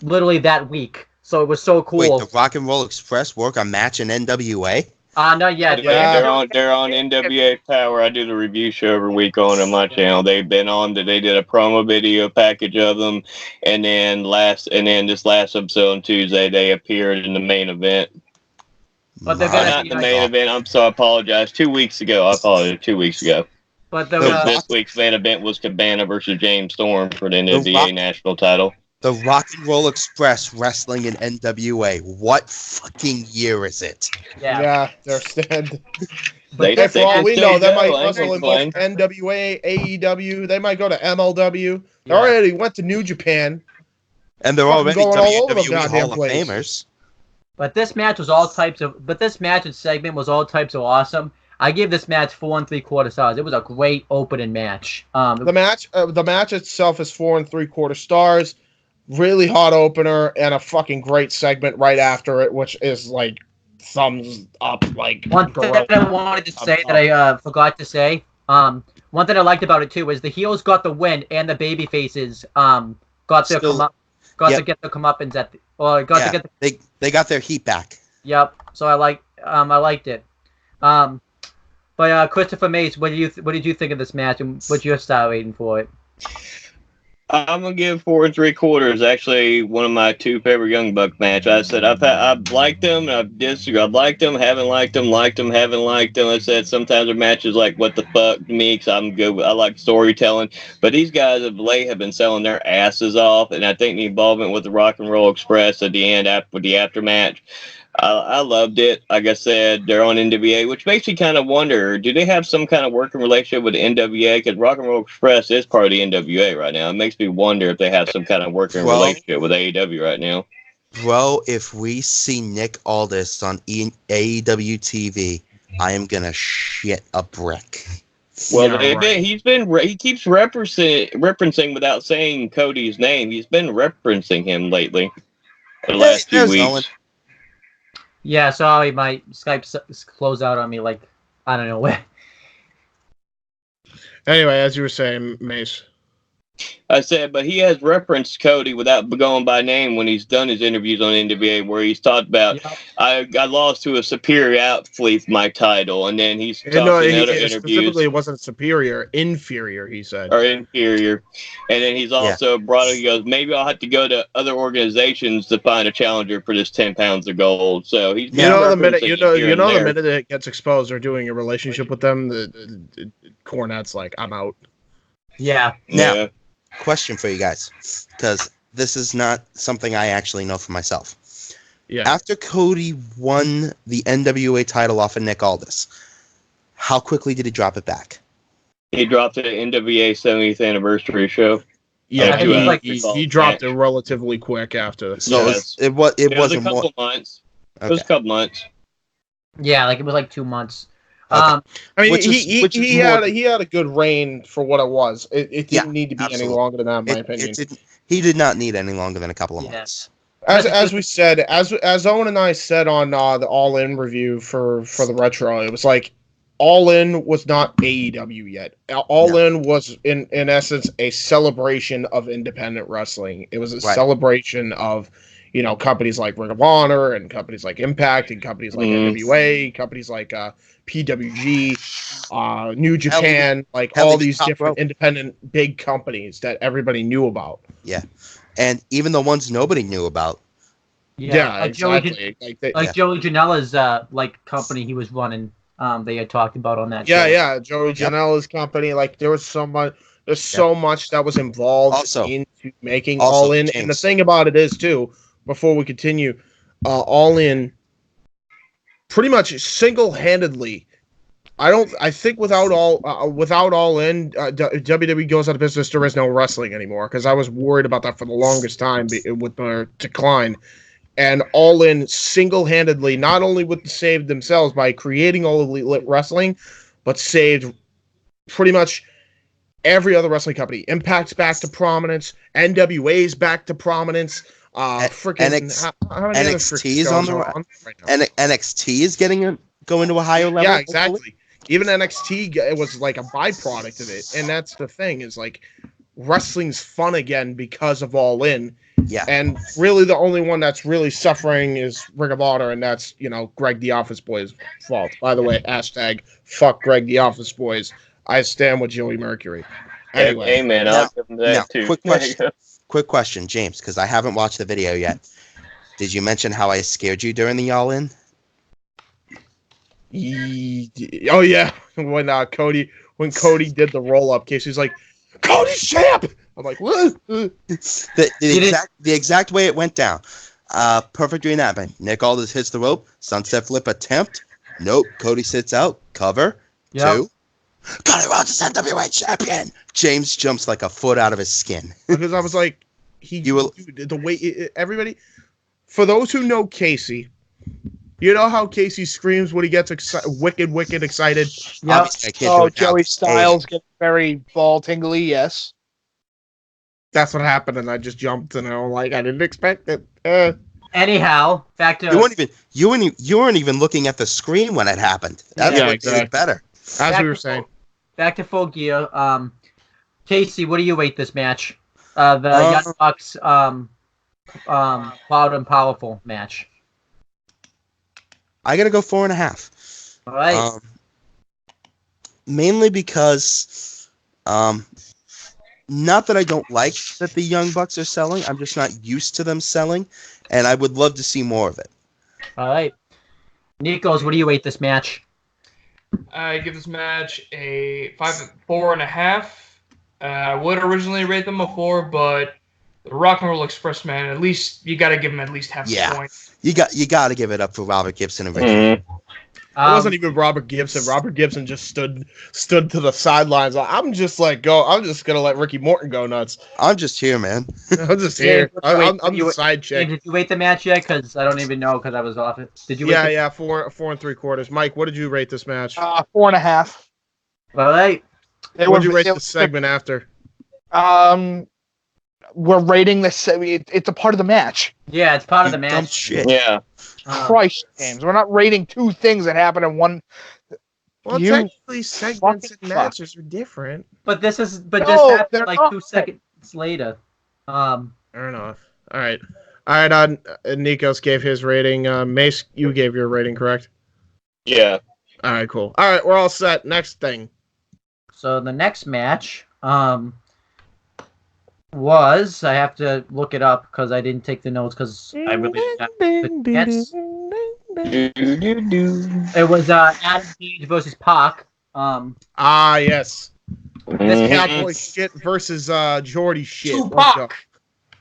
Speaker 2: Literally that week. So it was so cool.
Speaker 5: Wait, the Rock and Roll Express work a match in NWA?
Speaker 2: Not yet.
Speaker 7: Yeah, they're on NWA Power. I do the review show every week on my channel. They've been on. They did a promo video package of them, and then this last episode on Tuesday, they appeared in the main event.
Speaker 2: But they're gonna
Speaker 7: not the main event. I'm sorry, I apologize. 2 weeks ago, I apologize. 2 weeks ago.
Speaker 2: But
Speaker 7: this week's main event was Cabana versus James Storm for the NWA national title.
Speaker 5: The Rock and Roll Express wrestling in NWA. What fucking year is it?
Speaker 4: Yeah, they're stand.
Speaker 7: For
Speaker 4: all we know, they might wrestle in both NWA, AEW. They might go to MLW. They already went to New Japan.
Speaker 5: And they're already
Speaker 4: going all over the
Speaker 5: WWE
Speaker 4: goddamn
Speaker 5: Hall of
Speaker 4: place.
Speaker 5: Famers.
Speaker 2: But this match was all types of. But this match and segment was all types of awesome. I give this match 4 3/4 stars. It was a great opening match.
Speaker 4: The match itself is 4 3/4 stars. Really hot opener and a fucking great segment right after it, which is thumbs up.
Speaker 2: One thing I wanted to say that I forgot to say. One thing I liked about it too is the heels got the win and the baby faces got to get the comeuppance
Speaker 5: they got their heat back.
Speaker 2: Yep. So I liked it. But Christopher Mace, what did you think of this match and what's your star rating for it?
Speaker 7: I'm gonna give 4 3/4. Actually, one of my 2 favorite Young Buck match. I said I've liked them, I've disagreed. I've liked them, haven't liked them, haven't liked them. I said sometimes their matches what the fuck to me, 'cause I'm good. I like storytelling, but these guys of late have been selling their asses off, and I think the involvement with the Rock and Roll Express at the end with the aftermatch. I loved it. Like I said, they're on NWA, which makes me kind of wonder, do they have some kind of working relationship with the NWA? Because Rock and Roll Express is part of the NWA right now. It makes me wonder if they have some kind of working relationship with AEW right now.
Speaker 5: Bro, if we see Nick Aldis on AEW TV, I am going to shit a brick.
Speaker 7: Well, he keeps referencing without saying Cody's name. He's been referencing him lately. The last 2 weeks. Owen.
Speaker 2: Yeah, sorry, my Skype closed out on me I don't know where.
Speaker 4: Anyway, as you were saying, Mace.
Speaker 7: I said, but he has referenced Cody without going by name when he's done his interviews on NWA, where he's talked about, I lost to a superior athlete my title, and then he's talked in other interviews.
Speaker 4: Specifically, it wasn't superior, inferior, he said.
Speaker 7: Or inferior. And then he's also brought it, he goes, maybe I'll have to go to other organizations to find a challenger for this 10 pounds of gold. So he's
Speaker 4: the minute it gets exposed or doing a relationship with them, the Cornette's I'm out.
Speaker 2: Yeah.
Speaker 5: Now, question for you guys, because this is not something I actually know for myself.
Speaker 4: Yeah.
Speaker 5: After Cody won the NWA title off of Nick Aldis, how quickly did he drop it back?
Speaker 7: He dropped it at NWA 70th anniversary show.
Speaker 4: Yeah,
Speaker 7: He
Speaker 4: dropped it relatively quick after.
Speaker 5: So
Speaker 7: Yes.
Speaker 5: it
Speaker 7: was a
Speaker 5: wasn't more.
Speaker 7: couple months.
Speaker 5: Okay.
Speaker 7: It was a couple months.
Speaker 2: Yeah, like it was like 2 months.
Speaker 5: Okay.
Speaker 4: I mean,
Speaker 5: Which is
Speaker 4: he had a good reign for what it was. It didn't need to be
Speaker 5: absolutely.
Speaker 4: any longer than that, in my opinion.
Speaker 5: He did not need any longer than a couple of months.
Speaker 4: As we said, as Owen and I said on the All In review for the Retro, it was like All In was not AEW yet. All In was in essence a celebration of independent wrestling. It was a celebration of companies like Ring of Honor and companies like Impact and companies like NWA, companies like PWG, New Japan, all these different independent big companies that everybody knew about.
Speaker 5: Yeah, and even the ones nobody knew about.
Speaker 2: Yeah, like
Speaker 4: exactly.
Speaker 2: Joey Janela's company he was running. They had talked about on that.
Speaker 4: Yeah,
Speaker 2: show.
Speaker 4: yeah, Joey Janela's company. Like there was so much. There's so much that was involved into making All In. And the thing about it is too, before we continue, All In pretty much single-handedly. I think without All In, WWE goes out of business. There is no wrestling anymore because I was worried about that for the longest time with their decline. And All In single-handedly not only would save themselves by creating All Elite Wrestling, but saved pretty much every other wrestling company. Impact's back to prominence. NWA's back to prominence.
Speaker 5: NXT is on the right now. NXT is going to a higher level.
Speaker 4: Yeah, exactly. Hopefully. Even NXT, it was like a byproduct of it, and that's the thing is like wrestling's fun again because of All In.
Speaker 5: Yeah,
Speaker 4: and really the only one that's really suffering is Ring of Honor, and that's Greg the Office Boy's fault. By the way, #fuck Greg the Office Boys. I stand with Joey Mercury. Anyway,
Speaker 7: amen. I'll give him that too.
Speaker 5: Quick question, James, because I haven't watched the video yet. Did you mention how I scared you during the All In?
Speaker 4: Oh yeah, when Cody did the roll up, Casey's like, Cody's champ. I'm like, what?
Speaker 5: The exact way it went down. Perfect reenactment. Nick Aldis hits the rope. Sunset flip attempt. Nope. Cody sits out. Cover. Yep. 2. Cody Rhodes is NWA champion. James jumps like a foot out of his skin.
Speaker 4: Because I was like, the way everybody. For those who know Casey, you know how Casey screams when he gets wicked excited.
Speaker 3: Yep. Joey Styles gets very ball tingly. Yes.
Speaker 4: That's what happened, and I just jumped, and I didn't expect it.
Speaker 2: Anyhow, back to
Speaker 5: you weren't even looking at the screen when it happened. That's what made it better.
Speaker 4: As we were saying.
Speaker 2: Back to Full Gear. Casey, what do you rate this match? The Young Bucks Loud and Powerful match.
Speaker 5: I gotta go 4.5.
Speaker 2: All right.
Speaker 5: Mainly because, not that I don't like that the Young Bucks are selling. I'm just not used to them selling, and I would love to see more of it.
Speaker 2: All right. Nikos, what do you rate this match?
Speaker 8: I give this match a 4.5. I would originally rate them a 4, but the Rock and Roll Express man, at least you got to give him at least half a point.
Speaker 5: You got to give it up for Robert Gibson and Richard.
Speaker 4: It wasn't even Robert Gibson. Robert Gibson just stood to the sidelines. I'm just gonna let Ricky Morton go nuts.
Speaker 5: I'm just here, man.
Speaker 4: I'm just here. I'm the side chick.
Speaker 2: Did you rate the match yet? Because I don't even know because I was off it. Did you?
Speaker 4: Yeah, 4 3/4. Mike, what did you rate this match?
Speaker 3: 4.5.
Speaker 2: All right.
Speaker 4: What did you rate the segment after?
Speaker 3: We're rating this. It's a part of the match.
Speaker 2: Yeah, it's part of the match.
Speaker 5: Shit.
Speaker 7: Yeah.
Speaker 3: Christ, James, we're not rating 2 things that happen in one.
Speaker 4: Well, technically, segments and matches are different.
Speaker 2: But this happened like 2 seconds later.
Speaker 4: Fair enough. All right. Nikos gave his rating. Mace, you gave your rating, correct?
Speaker 7: Yeah.
Speaker 4: All right, cool. All right, we're all set. Next thing.
Speaker 2: So the next match, was, I have to look it up because I didn't take the notes because I really didn't have It was Adam Page versus Pac.
Speaker 4: Yes.
Speaker 2: This
Speaker 4: Cowboy shit versus Jordy shit.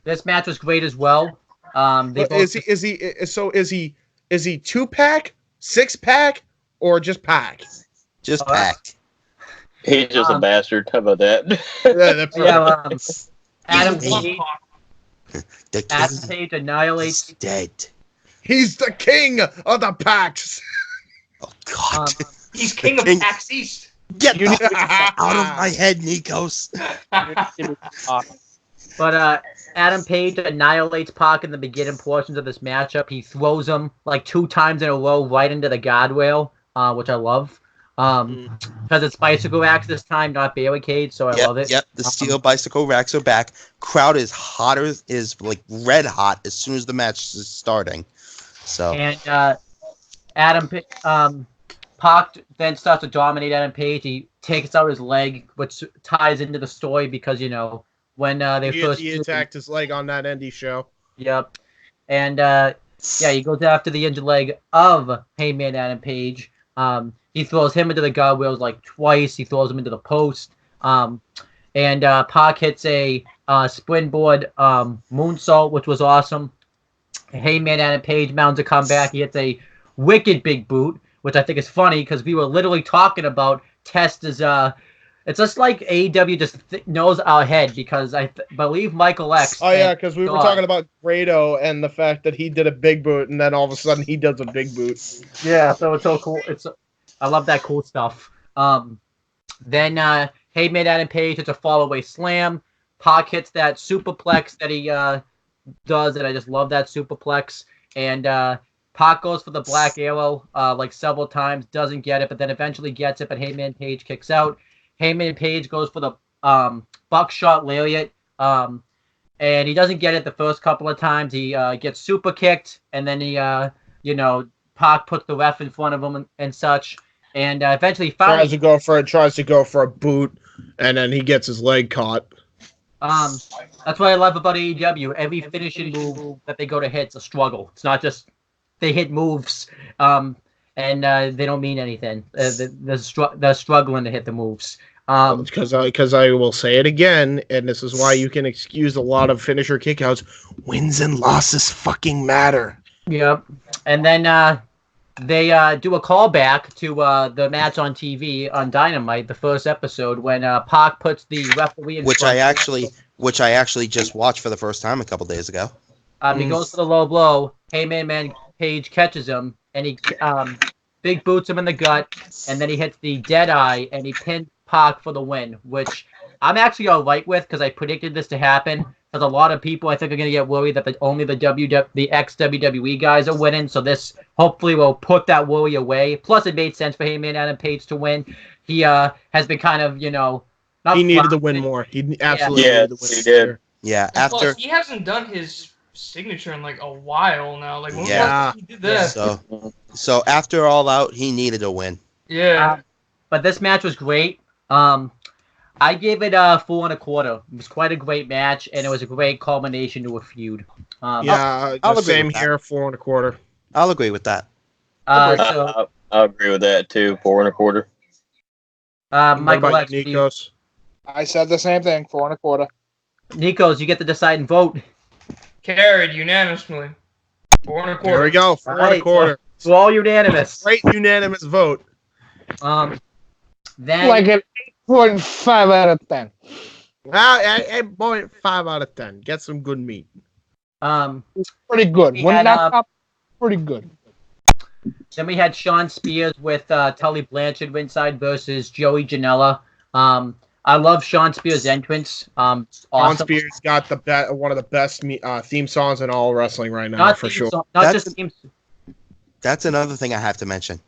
Speaker 2: This match was great as well.
Speaker 4: Is he 2-pack, 6-pack, or just pack?
Speaker 5: Just pack.
Speaker 7: He's just a bastard. How about that?
Speaker 4: Yeah, that's right.
Speaker 2: Adam
Speaker 8: He's a
Speaker 2: Page.
Speaker 5: The
Speaker 2: Adam
Speaker 5: king
Speaker 2: Page annihilates.
Speaker 5: is dead.
Speaker 4: He's the king of the packs.
Speaker 5: Oh God!
Speaker 8: He's king of PAX East.
Speaker 5: Get the fuck out of my head, Nikos.
Speaker 2: But Adam Page annihilates Pac in the beginning portions of this matchup. He throws him like 2 times in a row right into the guardrail, which I love. Because it's bicycle racks this time, not barricades, so I love it.
Speaker 5: Yep, the steel bicycle racks are back. Crowd is like red hot as soon as the match is starting. So
Speaker 2: And Pac then starts to dominate Adam Page. He takes out his leg, which ties into the story because, when they
Speaker 4: he attacked his leg on that Indy show.
Speaker 2: Yep. And he goes after the injured leg of Heyman Adam Page. He throws him into the guardrails like twice. He throws him into the post. And Pac hits a springboard moonsault, which was awesome. Heyman Adam Page mounts a comeback. He hits a wicked big boot, which I think is funny because we were literally talking about Test as it's just like AEW just knows our head because I believe Michael X.
Speaker 4: Oh yeah, because we were talking about Grado and the fact that he did a big boot, and then all of a sudden he does a big boot.
Speaker 2: Yeah, so it's so cool. I love that cool stuff. Then Heyman Adam Page hits a fallaway slam. Pac hits that superplex that he does, and I just love that superplex. And Pac goes for the Black Arrow like several times, doesn't get it, but then eventually gets it. But Heyman Page kicks out. Heyman Page goes for the buckshot lariat, and he doesn't get it the first couple of times. He gets super kicked, and then he, Pac puts the ref in front of him and such, and eventually finally
Speaker 4: tries to go for a boot, and then he gets his leg caught.
Speaker 2: That's what I love about AEW. Every finishing move that they go to hit's a struggle. It's not just they hit moves, and they don't mean anything. They're struggling to hit the moves.
Speaker 4: Because I will say it again, and this is why you can excuse a lot of finisher kickouts. Wins and losses fucking matter.
Speaker 2: Yep. And then they do a callback to the match on TV on Dynamite, the first episode, when Pac puts the referee in
Speaker 5: which I actually just watched for the first time a couple days ago.
Speaker 2: He goes for the low blow. Heyman Page catches him, and he big boots him in the gut, and then he hits the dead eye, and he pins Pac for the win, which I'm actually all right with because I predicted this to happen. Because a lot of people, I think, are going to get worried that only the ex-WWE guys are winning. So this hopefully will put that worry away. Plus, it made sense for Heyman Adam Page to win. He has been kind of, not
Speaker 4: he needed to win more. He absolutely needed to win.
Speaker 7: He did.
Speaker 5: Yeah,
Speaker 8: Plus, he hasn't done his signature in like a while now. Like when was the last time he did that?
Speaker 5: So after All Out, he needed a win.
Speaker 8: Yeah.
Speaker 2: But this match was great. I gave it 4 1/4. It was quite a great match, and it was a great culmination to a feud.
Speaker 4: I'll same here, 4 1/4.
Speaker 5: I'll agree with that.
Speaker 7: I'll agree with that too, 4 1/4.
Speaker 2: Michael X,
Speaker 4: Nikos?
Speaker 3: I said the same thing, 4 1/4.
Speaker 2: Nikos, you get to decide and vote.
Speaker 8: Carried unanimously. 4 1/4.
Speaker 4: There we go, 4 1/4.
Speaker 2: So all unanimous.
Speaker 4: Great unanimous vote.
Speaker 2: Then
Speaker 3: Like an 8.5 out of 10.
Speaker 4: 8.5 out of 10. Get some good meat.
Speaker 3: Pretty good.
Speaker 2: We
Speaker 3: When
Speaker 2: had,
Speaker 3: not top, pretty good.
Speaker 2: Then we had Sean Spears with Tully Blanchard ringside versus Joey Janela. I love Sean Spears' entrance. Awesome.
Speaker 4: Sean Spears got one of the best theme songs in all wrestling right now,
Speaker 2: Not
Speaker 4: for
Speaker 2: theme
Speaker 4: sure.
Speaker 2: song- not just theme.
Speaker 5: That's another thing I have to mention.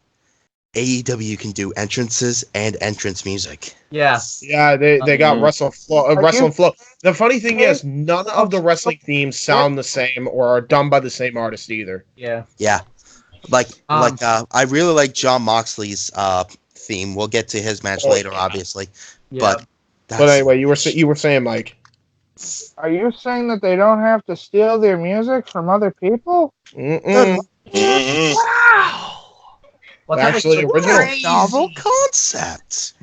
Speaker 5: AEW can do entrances and entrance music.
Speaker 2: Yeah.
Speaker 4: Yeah, they got wrestling flow. The funny thing is, none of the wrestling themes sound the same or are done by the same artist either.
Speaker 2: Yeah.
Speaker 5: Yeah. I really like John Moxley's theme. We'll get to his match later, obviously.
Speaker 2: Yeah.
Speaker 5: But
Speaker 4: anyway, you were saying, Mike.
Speaker 3: Are you saying that they don't have to steal their music from other people?
Speaker 4: Mm-mm.
Speaker 8: Wow.
Speaker 2: Well,
Speaker 4: Actually, original
Speaker 5: novel concept.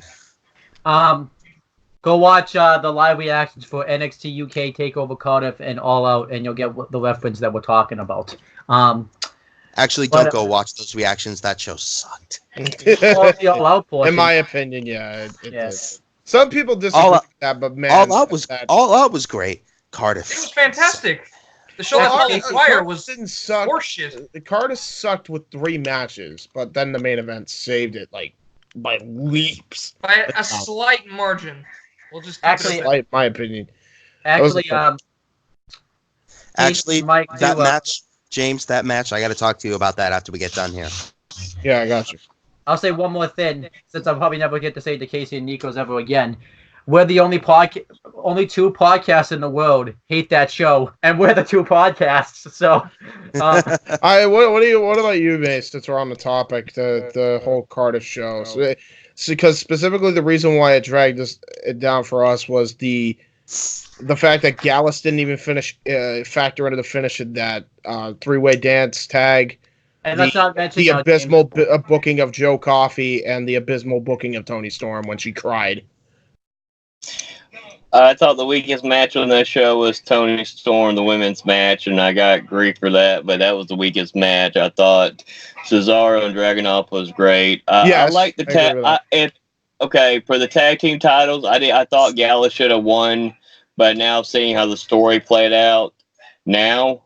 Speaker 2: Go watch the live reactions for NXT UK Takeover Cardiff and All Out, and you'll get the reference that we're talking about.
Speaker 9: Actually, don't go watch those reactions. That show sucked.
Speaker 2: The All Out portion.
Speaker 4: In my opinion, yeah. It
Speaker 2: Yes.
Speaker 4: did. Some people disagree with that, but man,
Speaker 9: All Out was great. Cardiff.
Speaker 8: It was fantastic. The show that called Fire was
Speaker 4: didn't suck.
Speaker 8: Horseshit.
Speaker 4: Cardiff sucked with 3 matches, but then the main event saved it by leaps.
Speaker 8: By a slight margin. We'll just
Speaker 2: actually,
Speaker 4: my opinion.
Speaker 2: Actually,
Speaker 9: that match, James, that match, I got to talk to you about that after we get done here.
Speaker 4: Yeah, I got you.
Speaker 2: I'll say one more thing, since I'll probably never get to say it to Casey and Nico's ever again. We're the only 2 podcasts in the world hate that show, and we're the 2 podcasts. So,
Speaker 4: what about you, Mace? Since we're on the topic, the whole Cardiff show. So, because specifically the reason why it dragged it down for us was the fact that Gallus didn't even factor into the finish of that 3-way dance tag.
Speaker 2: And let's not mention
Speaker 4: the abysmal booking of Joe Coffey and the abysmal booking of Toni Storm when she cried.
Speaker 7: I thought the weakest match on that show was Toni Storm, the women's match, and I got grief for that, but that was the weakest match. I thought Cesaro and Dragunov was great. I like the tag. Okay, for the tag team titles, I thought Gallus should have won, but now seeing how the story played out, now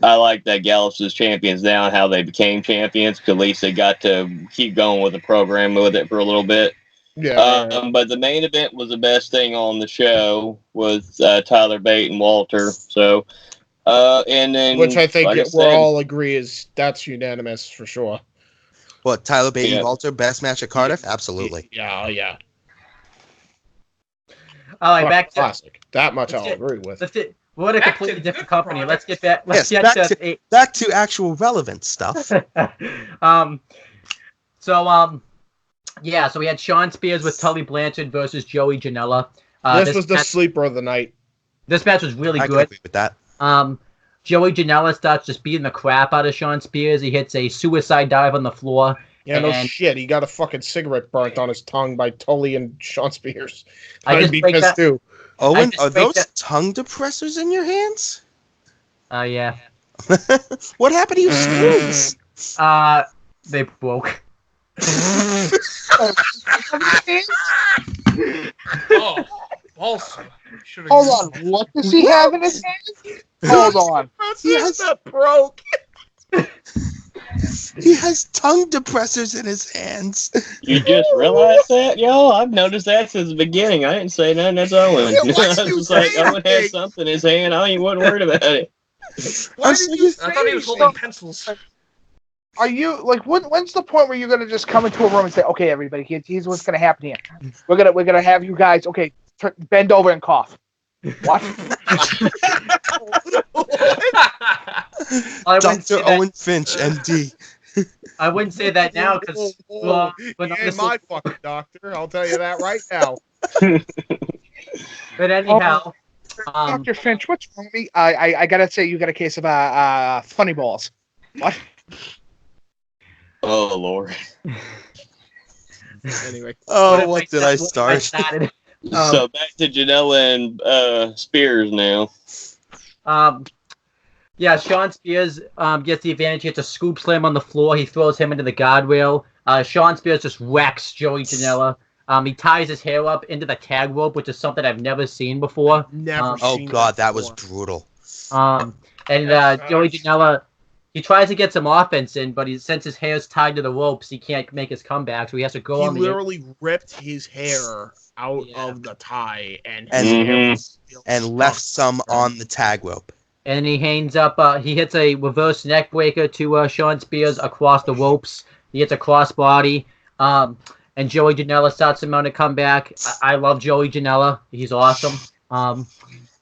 Speaker 7: I like that Gallus is champions now and how they became champions, because at least they got to keep going with the program with it for a little bit.
Speaker 4: Yeah.
Speaker 7: But the main event was the best thing on the show was Tyler Bate and Walter. So, and then
Speaker 4: which I think we'll all agree is that's unanimous for sure.
Speaker 9: What, Tyler Bate and Walter, best match at Cardiff? Absolutely.
Speaker 4: Yeah.
Speaker 2: All right, back to
Speaker 4: classic. That much I'll agree with.
Speaker 2: We're in a completely different company. Let's get back.
Speaker 9: Back to actual relevant stuff.
Speaker 2: So we had Sean Spears with Tully Blanchard versus Joey Janela.
Speaker 4: This was the sleeper of the night.
Speaker 2: This match was really good.
Speaker 9: I agree with that.
Speaker 2: Joey Janela starts just beating the crap out of Sean Spears. He hits a suicide dive on the floor.
Speaker 4: Yeah, no shit. He got a fucking cigarette burnt on his tongue by Tully and Sean Spears.
Speaker 2: I'd
Speaker 4: be pissed too.
Speaker 9: Owen, are those tongue depressors in your hands?
Speaker 2: Oh, yeah.
Speaker 9: What happened to your screws?
Speaker 2: They broke.
Speaker 8: Also.
Speaker 3: Hold on, what does he have in his hand? Hold on.
Speaker 4: He has that broke.
Speaker 9: He has tongue depressors in his hands.
Speaker 7: You just realized that, yo? I've noticed that since the beginning. I didn't say nothing. That's Owen. I was just like, Owen has something in his hand. I ain't wasn't worried about it.
Speaker 8: I thought he was holding pencils.
Speaker 3: Are you when's the point where you're gonna just come into a room and say, "Okay, everybody, here's what's gonna happen here. We're gonna have you guys, okay, bend over and cough." What?
Speaker 9: Dr. Owen Finch, MD.
Speaker 2: I wouldn't say that now because
Speaker 4: he ain't my fucking doctor. I'll tell you that right now.
Speaker 2: But anyhow,
Speaker 3: Dr. Finch, what's wrong with me? I gotta say, you got a case of funny balls. What?
Speaker 7: Oh Lord.
Speaker 4: Anyway.
Speaker 9: Oh, what did I start?
Speaker 7: So back to Janela and Spears now.
Speaker 2: Yeah, Sean Spears gets the advantage. He hits a scoop slam on the floor. He throws him into the guardrail. Sean Spears just wrecks Joey Janela. He ties his hair up into the tag rope, which is something I've never seen before.
Speaker 9: Oh God, that was brutal.
Speaker 2: And Joey Janela, he tries to get some offense in, but since his hair's tied to the ropes, he can't make his comeback, so he has to go on the...
Speaker 4: He literally ripped his hair out of the tie and
Speaker 9: left some on the tag rope.
Speaker 2: And he hangs up, he hits a reverse neck breaker to Sean Spears across the ropes. He hits a crossbody. And Joey Janela starts him on a comeback. I love Joey Janela. He's awesome.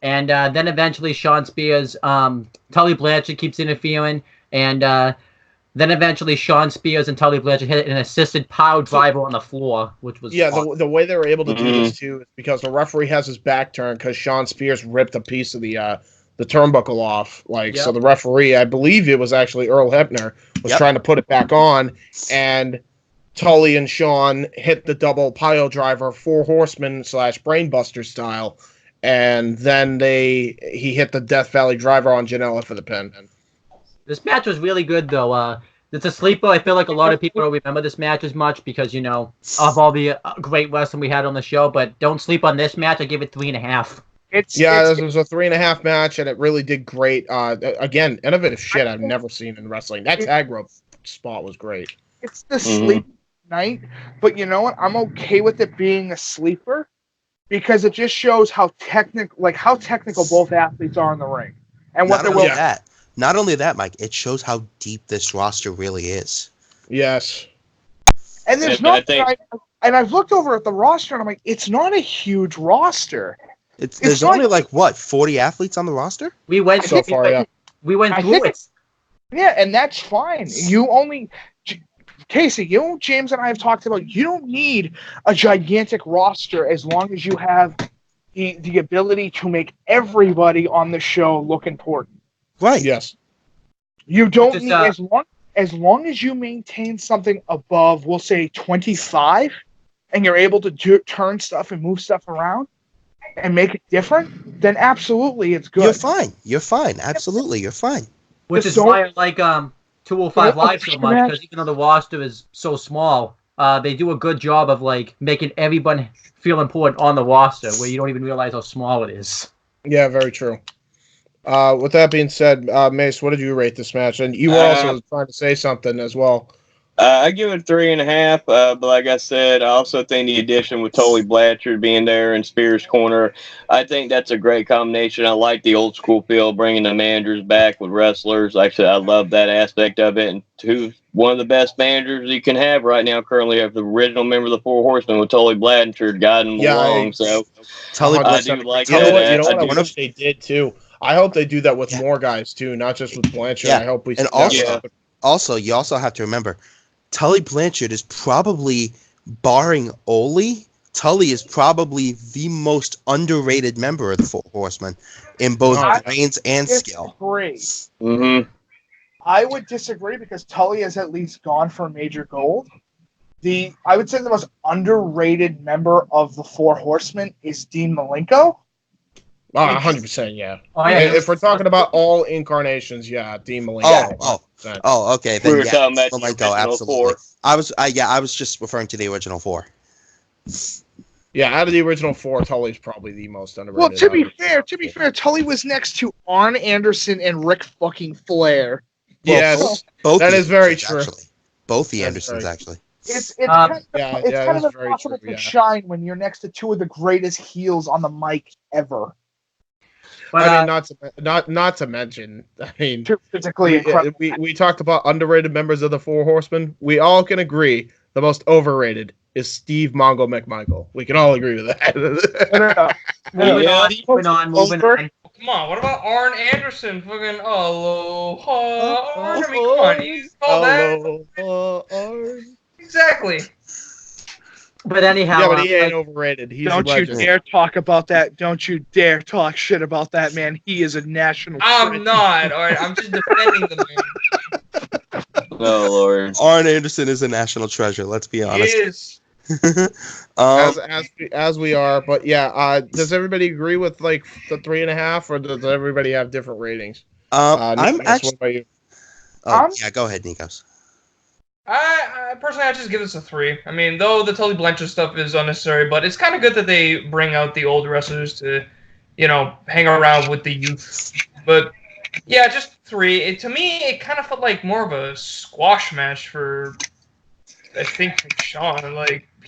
Speaker 2: And then eventually Sean Spears, Tully Blanchard keeps interfering. And then eventually Sean Spears and Tully Blanchard hit an assisted power driver on the floor, which was
Speaker 4: the way they were able to do this too is because the referee has his back turned because Sean Spears ripped a piece of the turnbuckle off. So the referee, I believe it was actually Earl Hebner, was trying to put it back on, and Tully and Sean hit the double pile driver, Four Horsemen / Brainbuster style, and then he hit the Death Valley driver on Janela for the pin.
Speaker 2: This match was really good, though. It's a sleeper. I feel like a lot of people don't remember this match as much because, of all the great wrestling we had on the show, but don't sleep on this match. I give it 3.5.
Speaker 4: This was a 3.5 match, and it really did great. Again, innovative shit I've never seen in wrestling. That tag rope spot was great.
Speaker 3: It's the sleep night, but you know what? I'm okay with it being a sleeper because it just shows how technical both athletes are in the ring and what they're willing.
Speaker 9: Not only that, Mike, it shows how deep this roster really is.
Speaker 4: Yes.
Speaker 3: And there's I've looked over at the roster and I'm like, it's not a huge roster.
Speaker 9: There's only 40 athletes on the roster?
Speaker 2: We went
Speaker 4: so far, yeah.
Speaker 2: We went through it.
Speaker 3: Yeah, and that's fine. Casey, James and I have talked about, you don't need a gigantic roster as long as you have the ability to make everybody on the show look important.
Speaker 9: Right.
Speaker 4: Yes.
Speaker 3: You don't need as long as you maintain something above, we'll say 25, and you're able to turn stuff and move stuff around and make it different, then absolutely it's good.
Speaker 9: You're fine. Absolutely, you're fine.
Speaker 2: Which is why I like 205 Live so much, because even though the roster is so small, they do a good job of making everyone feel important on the roster, where you don't even realize how small it is.
Speaker 4: Yeah, very true. With that being said, Mace, what did you rate this match? And you were also trying to say something as well.
Speaker 7: I give it 3.5, but like I said, I also think the addition with Tully Blanchard being there in Spears' corner, I think that's a great combination. I like the old school feel, bringing the managers back with wrestlers. Like I said, I love that aspect of it. And one of the best managers you can have right now currently have the original member of the Four Horsemen with Tully Blanchard guiding them along. So I do like that.
Speaker 4: You know what I wish they did too? I hope they do that with more guys too, not just with Blanchard.
Speaker 9: Yeah.
Speaker 4: I hope we
Speaker 9: and also you also have to remember, Tully Blanchard is probably, barring Ole, Tully is probably the most underrated member of the Four Horsemen in both brains and skill.
Speaker 7: Mm-hmm.
Speaker 3: I would disagree because Tully has at least gone for major gold. I would say the most underrated member of the Four Horsemen is Dean Malenko.
Speaker 4: 100%, yeah. If we're talking about all incarnations, yeah, Dean Malenko.
Speaker 9: Okay. Then
Speaker 7: we were talking about
Speaker 9: Malenko,
Speaker 7: the
Speaker 9: absolutely.
Speaker 7: 4.
Speaker 9: I was just referring to the original 4.
Speaker 4: Yeah, out of the original 4, Tully's probably the most underrated.
Speaker 3: Well, to be fair, Tully was next to Arn Anderson and Ric fucking Flair.
Speaker 4: Yes,
Speaker 9: both
Speaker 4: that is very true.
Speaker 9: Actually. Both the Andersons, actually.
Speaker 3: It's kind of impossible to shine when you're next to two of the greatest heels on the mic ever.
Speaker 4: But, I mean, not to mention, I mean,
Speaker 3: physically
Speaker 4: we talked about underrated members of the Four Horsemen. We all can agree the most overrated is Steve Mongo McMichael. We can all agree with that.
Speaker 2: Moving on.
Speaker 8: Come on, what about Arn Anderson? Fucking aloha, Arn. I mean, come on, you call that?
Speaker 4: Arn.
Speaker 8: Exactly.
Speaker 2: But anyhow,
Speaker 4: yeah, but he ain't overrated. He's
Speaker 3: don't you dare talk about that. Don't you dare talk shit about that man. He is a national.
Speaker 8: I'm not. All right, I'm just defending the man.
Speaker 7: Oh Lord,
Speaker 9: Arn Anderson is a national treasure. Let's be honest.
Speaker 8: He is.
Speaker 4: As we are, but yeah. Does everybody agree with the 3.5, or does everybody have different ratings?
Speaker 9: I'm actually.
Speaker 4: What about you?
Speaker 9: Yeah, go ahead, Nikos.
Speaker 8: I personally, I just give this a 3. I mean, though the Tully Blanchard stuff is unnecessary, but it's kind of good that they bring out the old wrestlers to, hang around with the youth. But yeah, just 3. To me, it kind of felt like more of a squash match for, I think, Sean.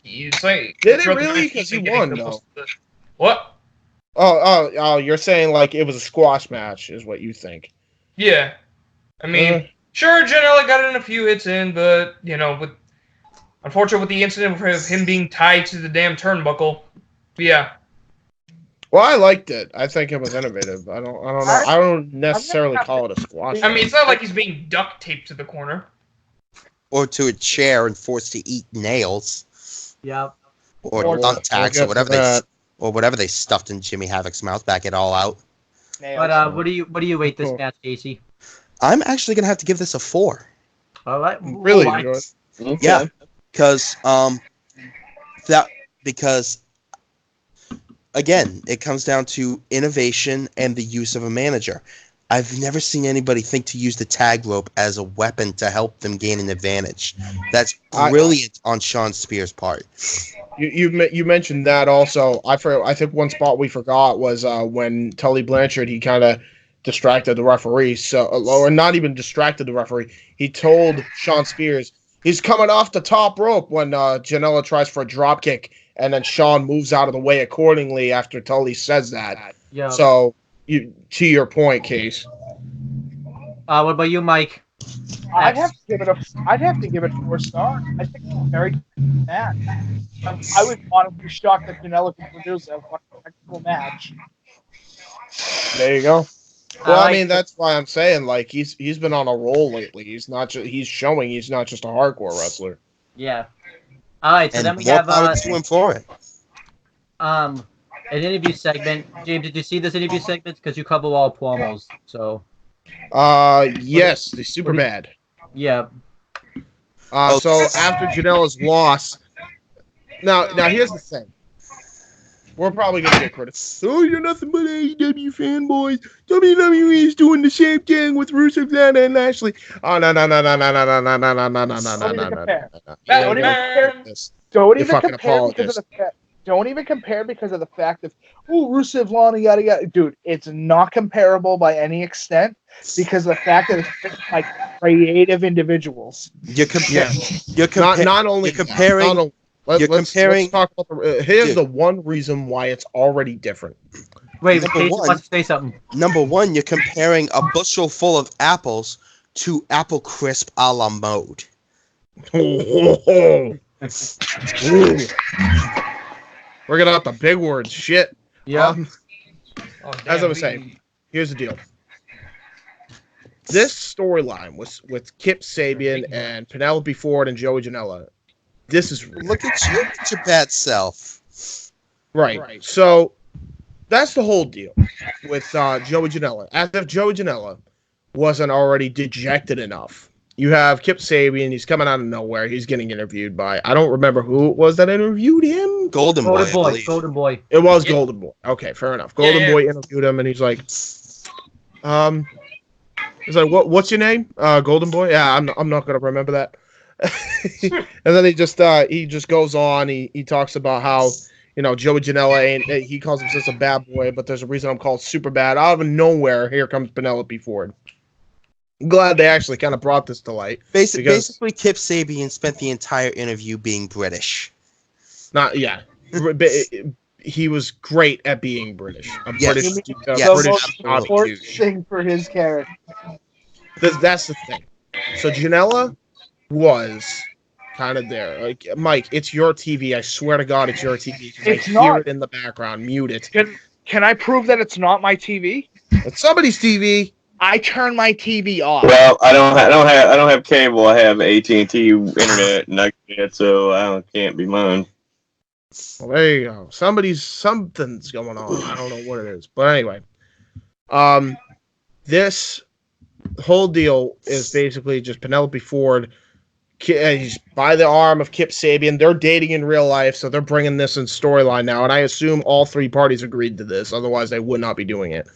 Speaker 8: He's like,
Speaker 4: did it really? Because he won, though.
Speaker 8: What?
Speaker 4: Oh! You're saying it was a squash match, is what you think?
Speaker 8: Yeah, I mean. Sure, Janela got in a few hits in, but, unfortunately with the incident of him being tied to the damn turnbuckle, yeah.
Speaker 4: Well, I liked it. I think it was innovative. I don't know. I don't necessarily call it a squash.
Speaker 8: I mean, it's not like he's being duct taped to the corner.
Speaker 9: Or to a chair and forced to eat nails.
Speaker 2: Yeah.
Speaker 9: Or thumbtacks, or whatever they stuffed in Jimmy Havoc's mouth. Back it all out.
Speaker 2: But what do you rate this match, Casey?
Speaker 9: I'm actually gonna have to give this a 4.
Speaker 2: All right.
Speaker 4: Really?
Speaker 7: Okay.
Speaker 9: Yeah. because because again, it comes down to innovation and the use of a manager. I've never seen anybody think to use the tag rope as a weapon to help them gain an advantage. That's brilliant on Sean Spears' part.
Speaker 4: You mentioned that also. I think one spot we forgot was when Tully Blanchard, he kind of distracted the referee. So, or not even distracted the referee. He told Sean Spears he's coming off the top rope when Janela tries for a drop kick, and then Sean moves out of the way accordingly after Tully says that.
Speaker 2: Yeah.
Speaker 4: So, to your point, Case.
Speaker 2: What about you, Mike?
Speaker 3: I'd have to give it 4 stars. I think it's a very good match. I was honestly shocked that Janela could produce a technical match.
Speaker 4: There you go. Well, I mean, that's why I'm saying, like, he's been on a roll lately. He's showing he's not just a hardcore wrestler.
Speaker 2: Yeah. All right, so
Speaker 9: And
Speaker 2: then we
Speaker 9: more
Speaker 2: have
Speaker 9: power to him for it.
Speaker 2: an interview segment. James, did you see this interview segment? Because you cover all promos, so.
Speaker 4: Yes, the super bad.
Speaker 2: Yeah.
Speaker 4: So after Janela's loss, now here's the thing. We're probably gonna get criticized. Oh, you're nothing but AEW fanboys. WWE is doing the same thing with Rusev, Lana, and Lashley. Oh no.
Speaker 3: Don't even compare because of the fact that Rusev, Lana, yada yada. Dude, it's not comparable by any extent because of the fact that it's written by creative individuals.
Speaker 9: You're comparing.
Speaker 4: Let's talk about here's the one reason why it's already different.
Speaker 2: Wait, Casey wants to say something.
Speaker 9: Number one, you're comparing a bushel full of apples to apple crisp a la mode.
Speaker 4: We're gonna have the big words. Shit.
Speaker 2: Yeah.
Speaker 4: As I was saying, here's the deal. This storyline with Kip Sabian and Penelope Ford and Joey Janela. This is
Speaker 9: look at you, your bad self.
Speaker 4: Right. So that's the whole deal with Joey Janela. As if Joey Janela wasn't already dejected enough. You have Kip Sabian. He's coming out of nowhere. He's getting interviewed by, I don't remember who it was that interviewed him.
Speaker 9: Golden Boy.
Speaker 2: Golden Boy.
Speaker 4: It was Golden Boy. Okay, fair enough. Golden Boy interviewed him, and he's like, he's like, what's your name? Golden Boy. Yeah, I'm not gonna remember that. And then he just goes on. He talks about how Joey Janela he calls himself a bad boy, but there's a reason I'm called super bad. Out of nowhere, here comes Penelope Ford. I'm glad they actually kind of brought this to light.
Speaker 9: Basically, Kip Sabian spent the entire interview being British.
Speaker 4: He was great at being British.
Speaker 3: British thing for his character.
Speaker 4: That's the thing. So Janela was kind of there. Like, Mike, it's your TV. I swear to God, it's your TV.
Speaker 3: It's
Speaker 4: I
Speaker 3: not.
Speaker 4: hear it in the background. Mute it.
Speaker 3: Can I prove that it's not my TV?
Speaker 4: It's somebody's TV.
Speaker 3: I turn my TV off.
Speaker 7: Well, I don't have cable. I have AT&T internet, and I can't, so I can't be mine.
Speaker 4: Well, there you go. Something's going on. I don't know what it is, but anyway, this whole deal is basically just Penelope Ford. He's by the arm of Kip Sabian. They're dating in real life, so they're bringing this in storyline now, and I assume all three parties agreed to this. Otherwise, they would not be doing it.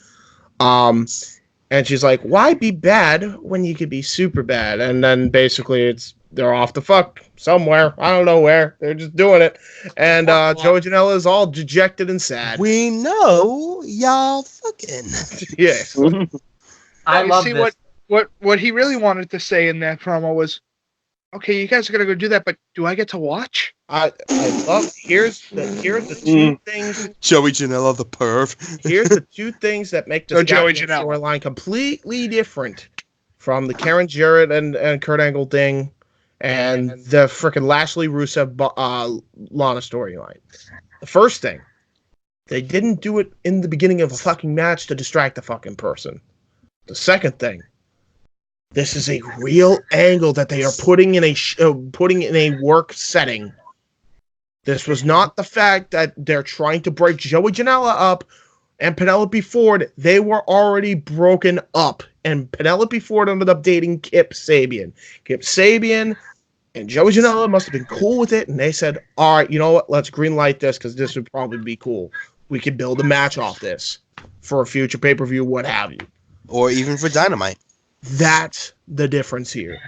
Speaker 4: And she's like, why be bad when you could be super bad? And then basically they're off to fuck somewhere. I don't know where. They're just doing it. And Joey Janela is all dejected and sad.
Speaker 9: We know y'all fucking.
Speaker 4: Yes.
Speaker 2: I love this.
Speaker 3: What he really wanted to say in that promo was, okay, you guys are gonna go do that, but do I get to watch?
Speaker 4: I love. Here's the two things.
Speaker 9: Joey Janela, the perv.
Speaker 4: Here's the two things that make this storyline completely different from the Karen Jarrett and Kurt Angle thing, and the frickin' Lashley Rusev Lana storyline. The first thing, they didn't do it in the beginning of a fucking match to distract the fucking person. The second thing. This is a real angle that they are putting in a work setting. This was not the fact that they're trying to break Joey Janela up and Penelope Ford. They were already broken up, and Penelope Ford ended up dating Kip Sabian. Kip Sabian And Joey Janela must have been cool with it, and they said, all right, you know what? Let's green light this because this would probably be cool. We could build a match off this for a future pay-per-view, what have you.
Speaker 9: Or even for Dynamite.
Speaker 4: That's the difference here.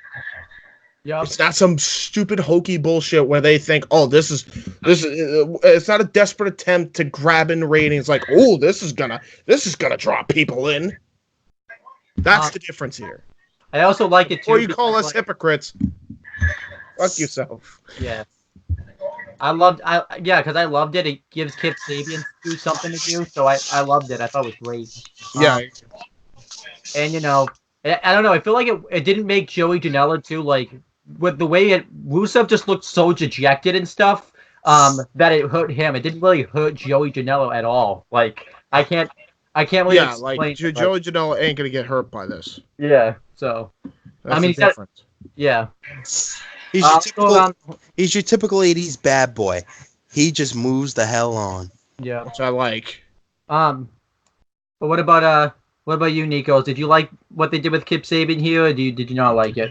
Speaker 2: Yep.
Speaker 4: It's not some stupid hokey bullshit where they think, oh, this is it's not a desperate attempt to grab in ratings like, oh, this is gonna draw people in. That's the difference here.
Speaker 2: I also like it too.
Speaker 4: Or you call us hypocrites. Fuck yourself.
Speaker 2: Yeah. Because I loved it. It gives Kip Sabian something to do, so I loved it. I thought it was great.
Speaker 4: Yeah.
Speaker 2: And I don't know. I feel like it didn't make Joey Janela too, like, with the way Rusev just looked so dejected and stuff, that it hurt him. It didn't really hurt Joey Janela at all. Like, I can't really explain.
Speaker 4: Like Joey Janela ain't gonna get hurt by this.
Speaker 2: Yeah. So
Speaker 4: That's the difference.
Speaker 2: Yeah.
Speaker 9: He's your typical 80s bad boy. He just moves the hell on.
Speaker 2: Yeah.
Speaker 4: Which I like.
Speaker 2: But what about you, Nikos? Did you like what they did with Kip Sabian here, or did you not like it?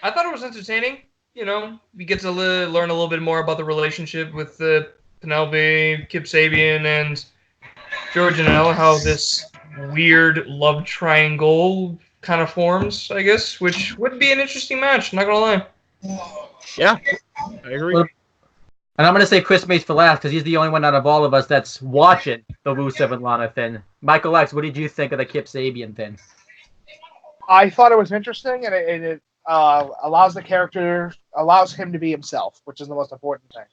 Speaker 8: I thought it was entertaining. We get to learn a little bit more about the relationship with Penelope, Kip Sabian, and Joey Janela, how this weird love triangle kind of forms, I guess, which would be an interesting match, not gonna lie.
Speaker 4: Yeah, I agree.
Speaker 2: And I'm gonna say Chris Mace for last because he's the only one out of all of us that's watching the Rusev and Lana thing. Michael X, what did you think of the Kip Sabian thing?
Speaker 3: I thought it was interesting, and it allows him to be himself, which is the most important thing.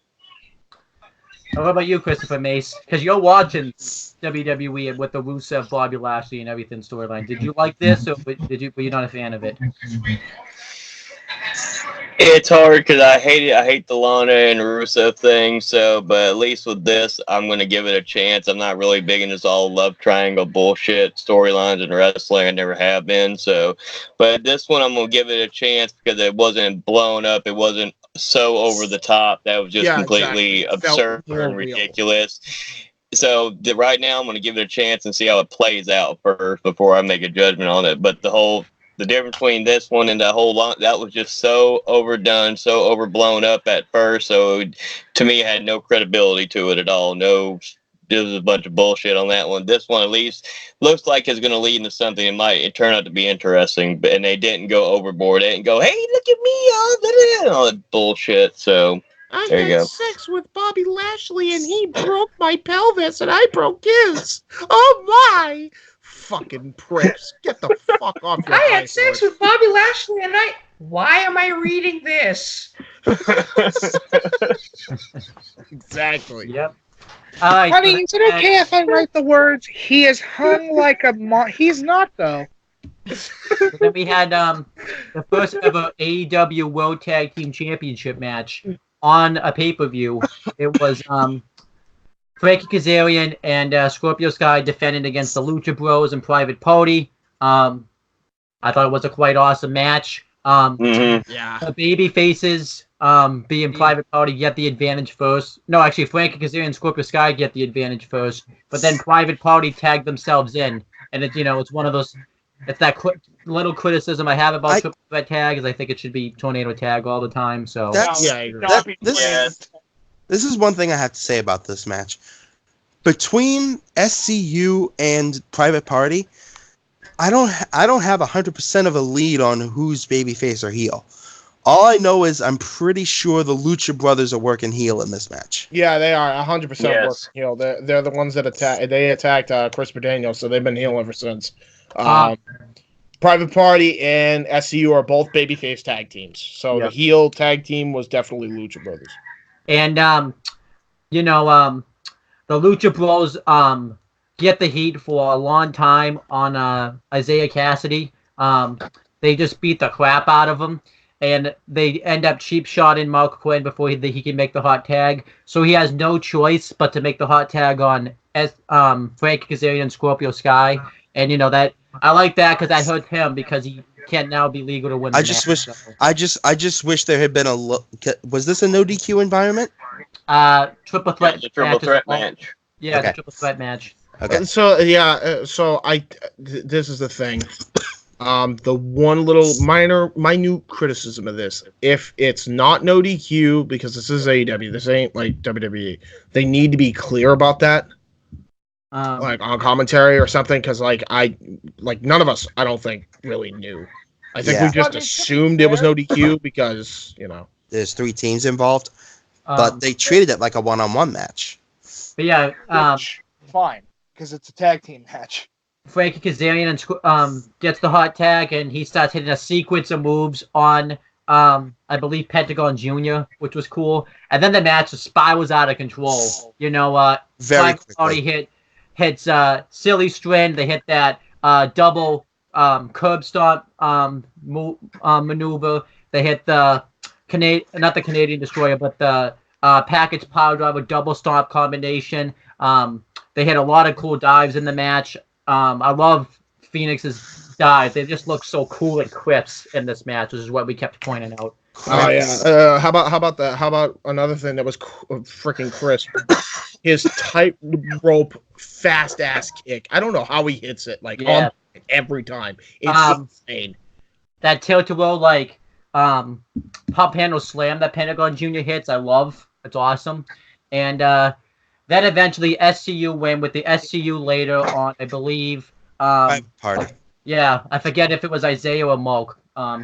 Speaker 2: What about you, Christopher Mace? Because you're watching WWE with the Rusev, Bobby Lashley, and everything storyline. Did you like this, or were you not a fan of it?
Speaker 7: It's hard because I hate it. I hate the Lana and Rusev thing. So, but at least with this, I'm going to give it a chance. I'm not really big in this all love triangle bullshit storylines in wrestling. I never have been. So, but this one, I'm going to give it a chance because it wasn't blown up. It wasn't so over the top. That was just completely absurd and ridiculous. So right now, I'm going to give it a chance and see how it plays out first before I make a judgment on it. But the difference between this one and the whole lot, that was just so overdone, so overblown up at first. So to me, it had no credibility to it at all. No, there was a bunch of bullshit on that one. This one at least looks like it's going to lead into something. It turn out to be interesting, and they didn't go overboard. They didn't go, hey, look at me, all that bullshit. So there you go.
Speaker 4: I had sex with Bobby Lashley, and he broke my pelvis, and I broke his. Oh my! Fucking pricks. Get the fuck off your
Speaker 8: I had sex with Bobby Lashley and why am I reading this?
Speaker 4: Exactly.
Speaker 2: Yep.
Speaker 3: Honey, is it okay if I write the words, he is hung like a He's not, though.
Speaker 2: Then we had the first ever AEW World Tag Team Championship match on a pay-per-view. It was Frankie Kazarian and Scorpio Sky defending against the Lucha Bros and Private Party. I thought it was a quite awesome match. The baby faces being Private Party get the advantage first. No, actually, Frankie Kazarian and Scorpio Sky get the advantage first. But then Private Party tag themselves in. And it's one of those... It's that little criticism I have about triple threat tag is I think it should be tornado tag all the time. So
Speaker 4: I agree.
Speaker 9: This is one thing I have to say about this match. Between SCU and Private Party, I don't have 100% of a lead on who's babyface or heel. All I know is I'm pretty sure the Lucha Brothers are working heel in this match.
Speaker 4: Yeah, they are 100% working heel. They're the ones that attacked Chris Daniel, so they've been heel ever since. Private Party and SCU are both babyface tag teams. So the heel tag team was definitely Lucha Brothers.
Speaker 2: And the Lucha Bros get the heat for a long time on Isaiah Cassidy. They just beat the crap out of him, and they end up cheap shotting Mark Quinn before he can make the hot tag. So he has no choice but to make the hot tag on Frankie Kazarian and Scorpio Sky. And that I like that because that hurt him because he can't now be legal to win.
Speaker 9: I just wish there had been was this a no DQ environment?
Speaker 2: Triple threat.
Speaker 7: The triple threat match.
Speaker 2: Yeah, the triple threat match.
Speaker 9: Okay.
Speaker 4: So this is the thing. The one little minute criticism of this, if it's not no DQ, because this is AEW, this ain't like WWE, they need to be clear about that. Like on commentary or something, because none of us, I don't think, really knew. I think we just assumed it was no DQ because,
Speaker 9: there's 3 teams involved, but they treated it like a one-on-one match.
Speaker 2: But yeah,
Speaker 3: fine, because it's a tag team match.
Speaker 2: Frankie Kazarian gets the hot tag, and he starts hitting a sequence of moves on, I believe, Pentagon Jr., which was cool. And then the match spirals out of control.
Speaker 9: Very quickly.
Speaker 2: Hits Silly Strand. They hit that double curb stomp maneuver. They hit the not the Canadian Destroyer, but the package power driver double stomp combination. They hit a lot of cool dives in the match. I love Phoenix's dives. They just look so cool and crisp in this match, which is what we kept pointing out.
Speaker 4: Oh yeah. How about another thing that was freaking crisp? His tightrope fast ass kick. I don't know how he hits it on every time. It's insane.
Speaker 2: That tilt-a-whirl pump handle slam that Pentagon Jr. hits, I love. It's awesome. And then eventually SCU win with the SCU later on, I believe.
Speaker 9: Pardon.
Speaker 2: Yeah, I forget if it was Isaiah or Mulk.
Speaker 9: I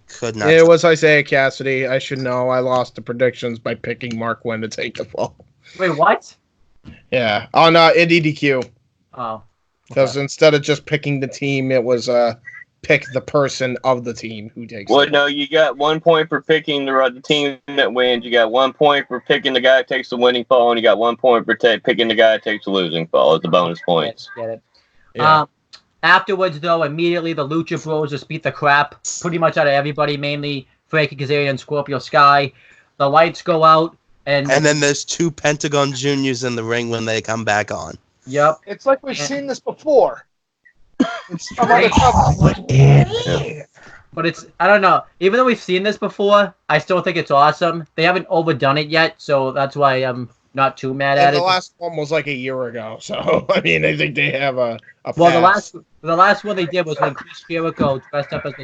Speaker 9: could not.
Speaker 4: It was Isaiah Cassidy. I should know. I lost the predictions by picking Mark Wynn to take the fall.
Speaker 2: Wait, what?
Speaker 4: Yeah. On Indy DQ.
Speaker 2: Oh.
Speaker 4: Because instead of just picking the team, it was pick the person of the team who takes.
Speaker 7: Well, no, you got 1 point for picking the team that wins. You got 1 point for picking the guy that takes the winning fall, and you got 1 point for picking the guy that takes the losing fall as the bonus points.
Speaker 2: Get it.
Speaker 4: Yeah.
Speaker 2: Afterwards, though, immediately the Lucha Bros just beat the crap pretty much out of everybody, mainly Frankie Kazarian and Scorpio Sky. The lights go out, and
Speaker 9: then there's 2 Pentagon Juniors in the ring when they come back on.
Speaker 2: Yep.
Speaker 3: It's like we've seen this before. It's
Speaker 2: But it's, I don't know. Even though we've seen this before, I still think it's awesome. They haven't overdone it yet, so that's why I'm not too mad at it.
Speaker 4: The last one was like a year ago, so I mean, I think they have a.
Speaker 2: Well, the last one they did was when Chris Jericho dressed up as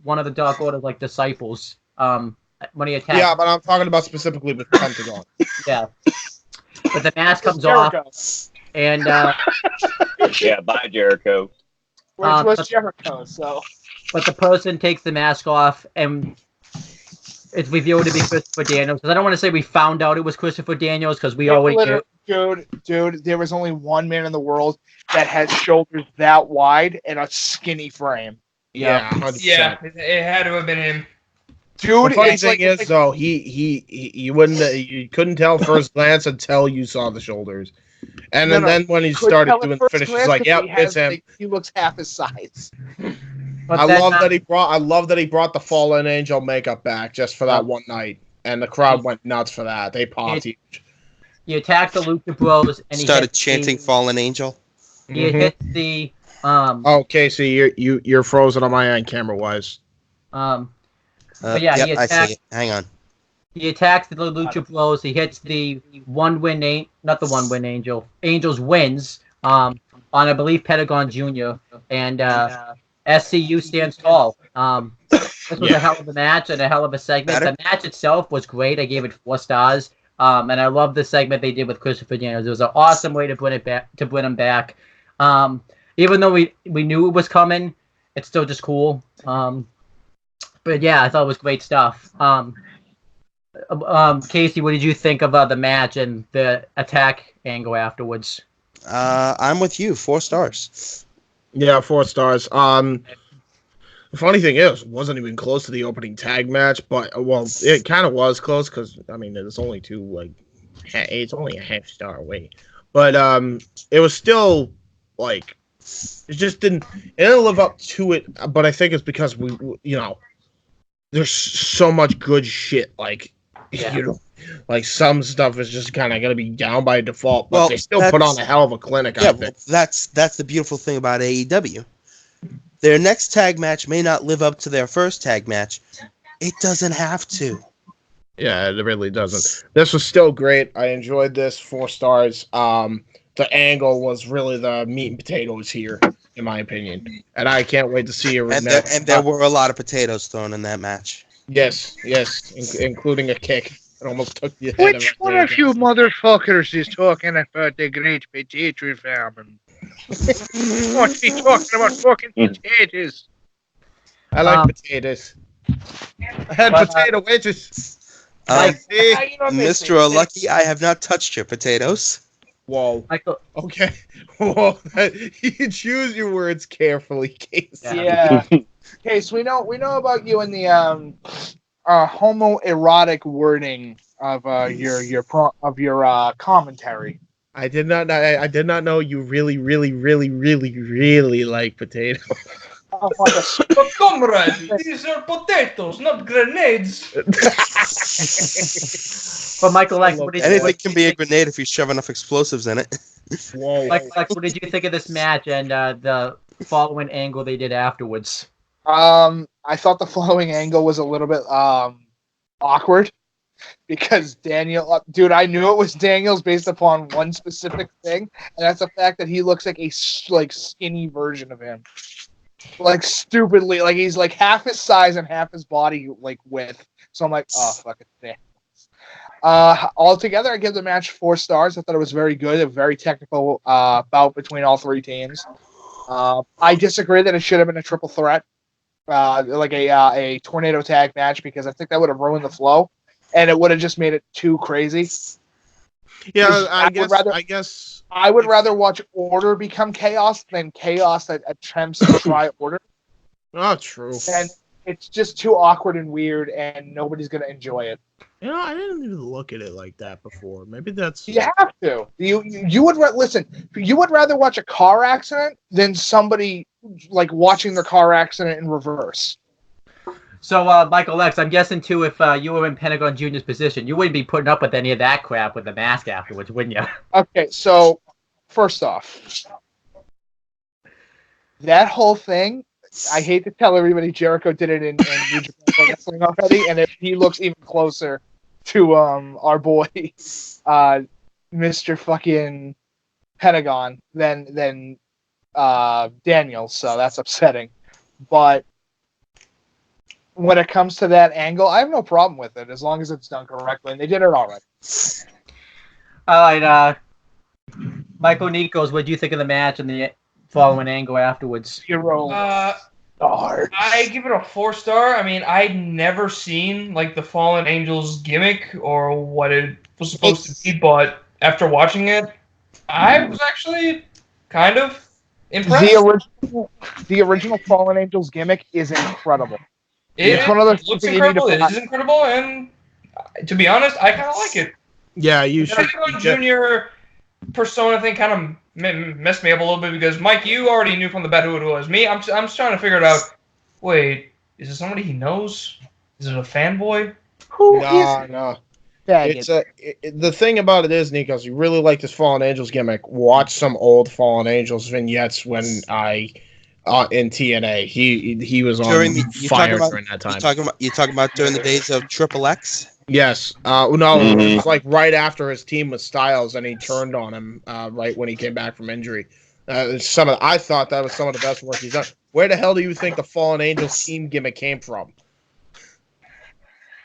Speaker 2: one of the Dark Order disciples. When he attacked.
Speaker 4: Yeah, but I'm talking about specifically with Pentagon.
Speaker 2: Yeah, but the mask comes off, and
Speaker 7: yeah, bye Jericho.
Speaker 3: Where's Jericho? So.
Speaker 2: But the person takes the mask off, and it's revealed to be Christopher Daniels. Because I don't want to say we found out it was Christopher Daniels, because we already knew.
Speaker 3: Dude, there was only one man in the world that had shoulders that wide and a skinny frame.
Speaker 4: Yeah,
Speaker 8: 100%. Yeah, it had to have been him.
Speaker 4: Dude, the funny thing is, though, you couldn't tell first glance until you saw the shoulders. And then when he started doing the finish, he's like, "Yep, it's him."
Speaker 3: He looks half his size.
Speaker 4: I love that he brought the Fallen Angel makeup back just for that one night, and the crowd went nuts for that. They popped huge.
Speaker 2: He attacked the Lucha Bros and he
Speaker 9: started chanting "Fallen Angel."
Speaker 2: He hit the
Speaker 4: Oh, Casey, you're frozen on my end, camera wise.
Speaker 2: But yeah,
Speaker 9: yep,
Speaker 2: he attacked.
Speaker 9: I see it. Hang on.
Speaker 2: He attacks the Lucha Bros. He hits the Angels wins on, I believe, Pentagon Jr. And SCU stands tall. This was a hell of a match and a hell of a segment. The match itself was great. I gave it 4 stars. And I love the segment they did with Christopher Daniels. It was an awesome way to bring him back. Even though we knew it was coming, it's still just cool. But yeah, I thought it was great stuff. Casey, what did you think of the match and the attack angle afterwards?
Speaker 9: I'm with you. 4 stars.
Speaker 4: Yeah, 4 stars. The funny thing is, it wasn't even close to the opening tag match, but it kind of was close because I mean, it's only it's only a half star away, but it was still it just didn't live up to it. But I think it's because there's so much good shit. Some stuff is just kind of going to be down by default, but they still put on a hell of a clinic.
Speaker 9: Yeah,
Speaker 4: I think.
Speaker 9: That's the beautiful thing about AEW. Their next tag match may not live up to their first tag match. It doesn't have to.
Speaker 4: Yeah, it really doesn't. This was still great. I enjoyed this. 4 stars. The angle was really the meat and potatoes here. in my opinion. And I can't wait to see a
Speaker 9: And
Speaker 4: rematch.
Speaker 9: there were a lot of potatoes thrown in that match.
Speaker 4: Yes, including a kick. It almost took the head
Speaker 3: Which
Speaker 4: of
Speaker 3: one of you motherfuckers is talking about the great potato famine? Must be talking about fucking potatoes.
Speaker 4: I like potatoes. I had potato wedges.
Speaker 9: Mr. Lucky, I have not touched your potatoes.
Speaker 4: Whoa.
Speaker 2: Michael.
Speaker 4: Okay. Whoa. You choose your words carefully, Casey.
Speaker 3: Yeah. Case, we know about you in the homoerotic wording of your commentary.
Speaker 4: I did not know you really like potatoes.
Speaker 8: But comrade, these are potatoes, not grenades.
Speaker 2: But Michael, like,
Speaker 9: anything can be a grenade if you shove enough explosives in it.
Speaker 4: Whoa.
Speaker 2: Like, what did you think of this match and the following angle they did afterwards?
Speaker 3: I thought the following angle was a little bit awkward because Daniel, dude, I knew it was Daniel's based upon one specific thing, and that's the fact that he looks like a skinny version of him. Like stupidly, like he's like half his size and half his body like width. So I'm like, oh fuck it. Altogether, I give the match 4 stars. I thought it was very good, a very technical bout between all 3 teams. I disagree that it should have been a triple threat, like a tornado tag match, because I think that would have ruined the flow, and it would have just made it too crazy.
Speaker 4: Yeah, I guess.
Speaker 3: I would rather watch order become chaos than chaos that attempts to try order.
Speaker 4: Oh, true.
Speaker 3: And it's just too awkward and weird, and nobody's gonna enjoy it.
Speaker 4: You know, I didn't even look at it like that before. Maybe that's.
Speaker 3: You have to. You would listen. You would rather watch a car accident than somebody like watching their car accident in reverse.
Speaker 2: So, Michael X, I'm guessing too, if you were in Pentagon Jr.'s position, you wouldn't be putting up with any of that crap with the mask afterwards, wouldn't you?
Speaker 3: Okay, so first off, that whole thing, I hate to tell everybody, Jericho did it in New Japan Pro Wrestling already, and he looks even closer to our boy, Mr. fucking Pentagon than Daniel, so that's upsetting. But when it comes to that angle, I have no problem with it as long as it's done correctly, and they did it all right.
Speaker 2: All right, Michael Nikos, what do you think of the match and the following angle afterwards?
Speaker 3: 0 stars.
Speaker 8: I give it a 4-star. I mean, I'd never seen like the Fallen Angels gimmick or what it was supposed to be, but after watching it, I was actually kind of impressed.
Speaker 3: The original Fallen Angels gimmick is incredible.
Speaker 8: It looks incredible. It is incredible, and to be honest, I kind of like it.
Speaker 4: Yeah, you should.
Speaker 8: The Junior persona thing kind of messed me up a little bit because Mike, you already knew from the bat who it was. Me, I'm just trying to figure it out. Wait, is it somebody he knows? Is it a fanboy?
Speaker 4: No. It's the thing about it is, Nikos, you really like this Fallen Angels gimmick. Watch some old Fallen Angels vignettes when in TNA. He was on fire during that time.
Speaker 9: You talking about during the days of Triple X?
Speaker 4: Yes. No, it was like right after his team with Styles, and he turned on him right when he came back from injury. I thought that was some of the best work he's done. Where the hell do you think the Fallen Angels team gimmick came from?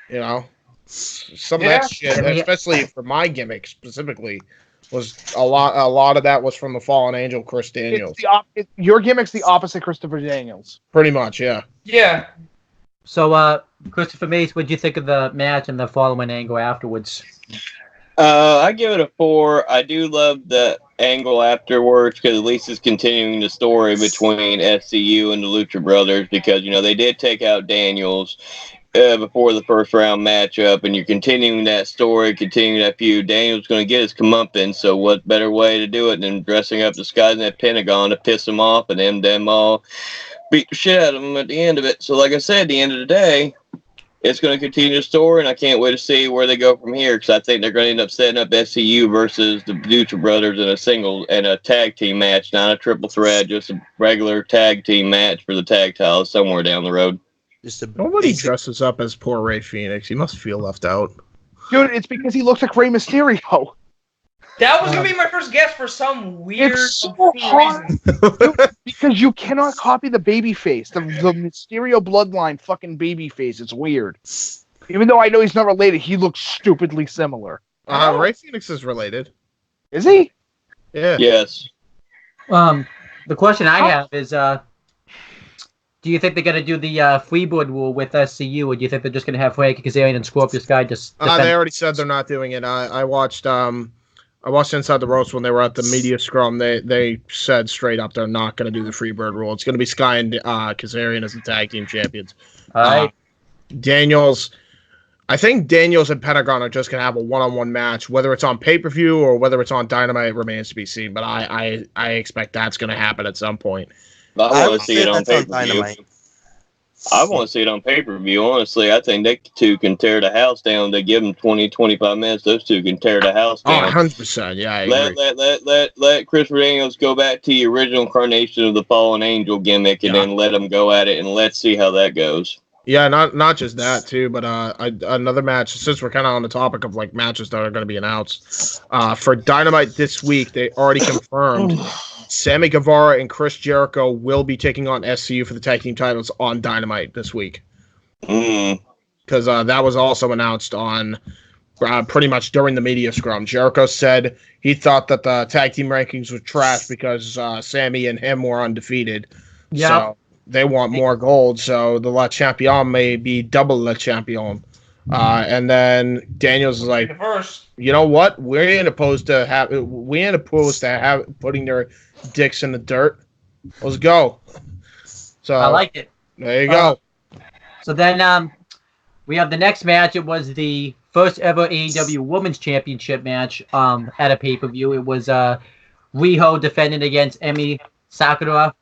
Speaker 4: You know, some of that shit, especially for my gimmick specifically, was a lot of that was from the Fallen Angel Chris Daniels.
Speaker 3: Your gimmick's the opposite Christopher Daniels.
Speaker 4: Pretty much, yeah.
Speaker 8: Yeah.
Speaker 2: So, Christopher Mace, what do you think of the match and the following angle afterwards?
Speaker 7: I give it a 4. I do love the angle afterwards because at least it's continuing the story between SCU and the Lucha Brothers because, they did take out Daniels before the first round matchup, and you're continuing that story, continuing that feud. Daniel's going to get his comeuppance, so what better way to do it than dressing up this guy in that Pentagon to piss him off and them all beat the shit out of him at the end of it. So like I said, at the end of the day, it's going to continue the story, and I can't wait to see where they go from here because I think they're going to end up setting up SCU versus the Lucha Brothers in a tag team match, not a triple threat, just a regular tag team match for the tag titles somewhere down the road.
Speaker 4: Nobody dresses up as poor Rey Fenix. He must feel left out.
Speaker 3: Dude, it's because he looks like Rey Mysterio.
Speaker 8: That was gonna be my first guess for some weird
Speaker 3: It's so hard
Speaker 8: reason.
Speaker 3: because you cannot copy the baby face, the Mysterio bloodline fucking baby face. It's weird. Even though I know he's not related, he looks stupidly similar.
Speaker 4: Ray Phoenix is related.
Speaker 3: Is he?
Speaker 4: Yeah.
Speaker 7: Yes.
Speaker 2: The question I have is, do you think they're gonna do the freeboard rule with SCU, or do you think they're just gonna have Frankie Kazarian and Scorpio Sky just?
Speaker 4: They already said they're not doing it. I watched Inside the Ropes when they were at the media scrum. They said straight up they're not going to do the Freebird rule. It's going to be Sky and Kazarian as the tag team champions.
Speaker 2: All right.
Speaker 4: I think Daniels and Pentagon are just going to have a one-on-one match. Whether it's on pay-per-view or whether it's on Dynamite remains to be seen. But I expect that's going to happen at some point.
Speaker 7: I want to see it on pay-per-view. I want to see it on pay-per-view. Honestly, I think they two can tear the house down. They give them 20, 25 minutes. Those two can tear the house down.
Speaker 4: 100%. Yeah, I agree.
Speaker 7: Let Christopher Daniels go back to the original incarnation of the Fallen Angel gimmick, and then let him go at it, and let's see how that goes.
Speaker 4: Yeah, not just that too, but another match. Since we're kind of on the topic of like matches that are going to be announced for Dynamite this week, they already confirmed Sammy Guevara and Chris Jericho will be taking on SCU for the tag team titles on Dynamite this week. Because that was also announced on pretty much during the media scrum. Jericho said he thought that the tag team rankings were trash because Sammy and him were undefeated.
Speaker 2: Yeah.
Speaker 4: So they want more gold, so the Le Champion may be double Le Champion. And then Daniels is like, you know what? We ain't opposed to putting their dicks in the dirt. Let's go. So
Speaker 2: I like it.
Speaker 4: There you go.
Speaker 2: So then we have the next match. It was the first ever AEW Women's Championship match at a pay-per-view. It was Riho defending against Emi Sakura.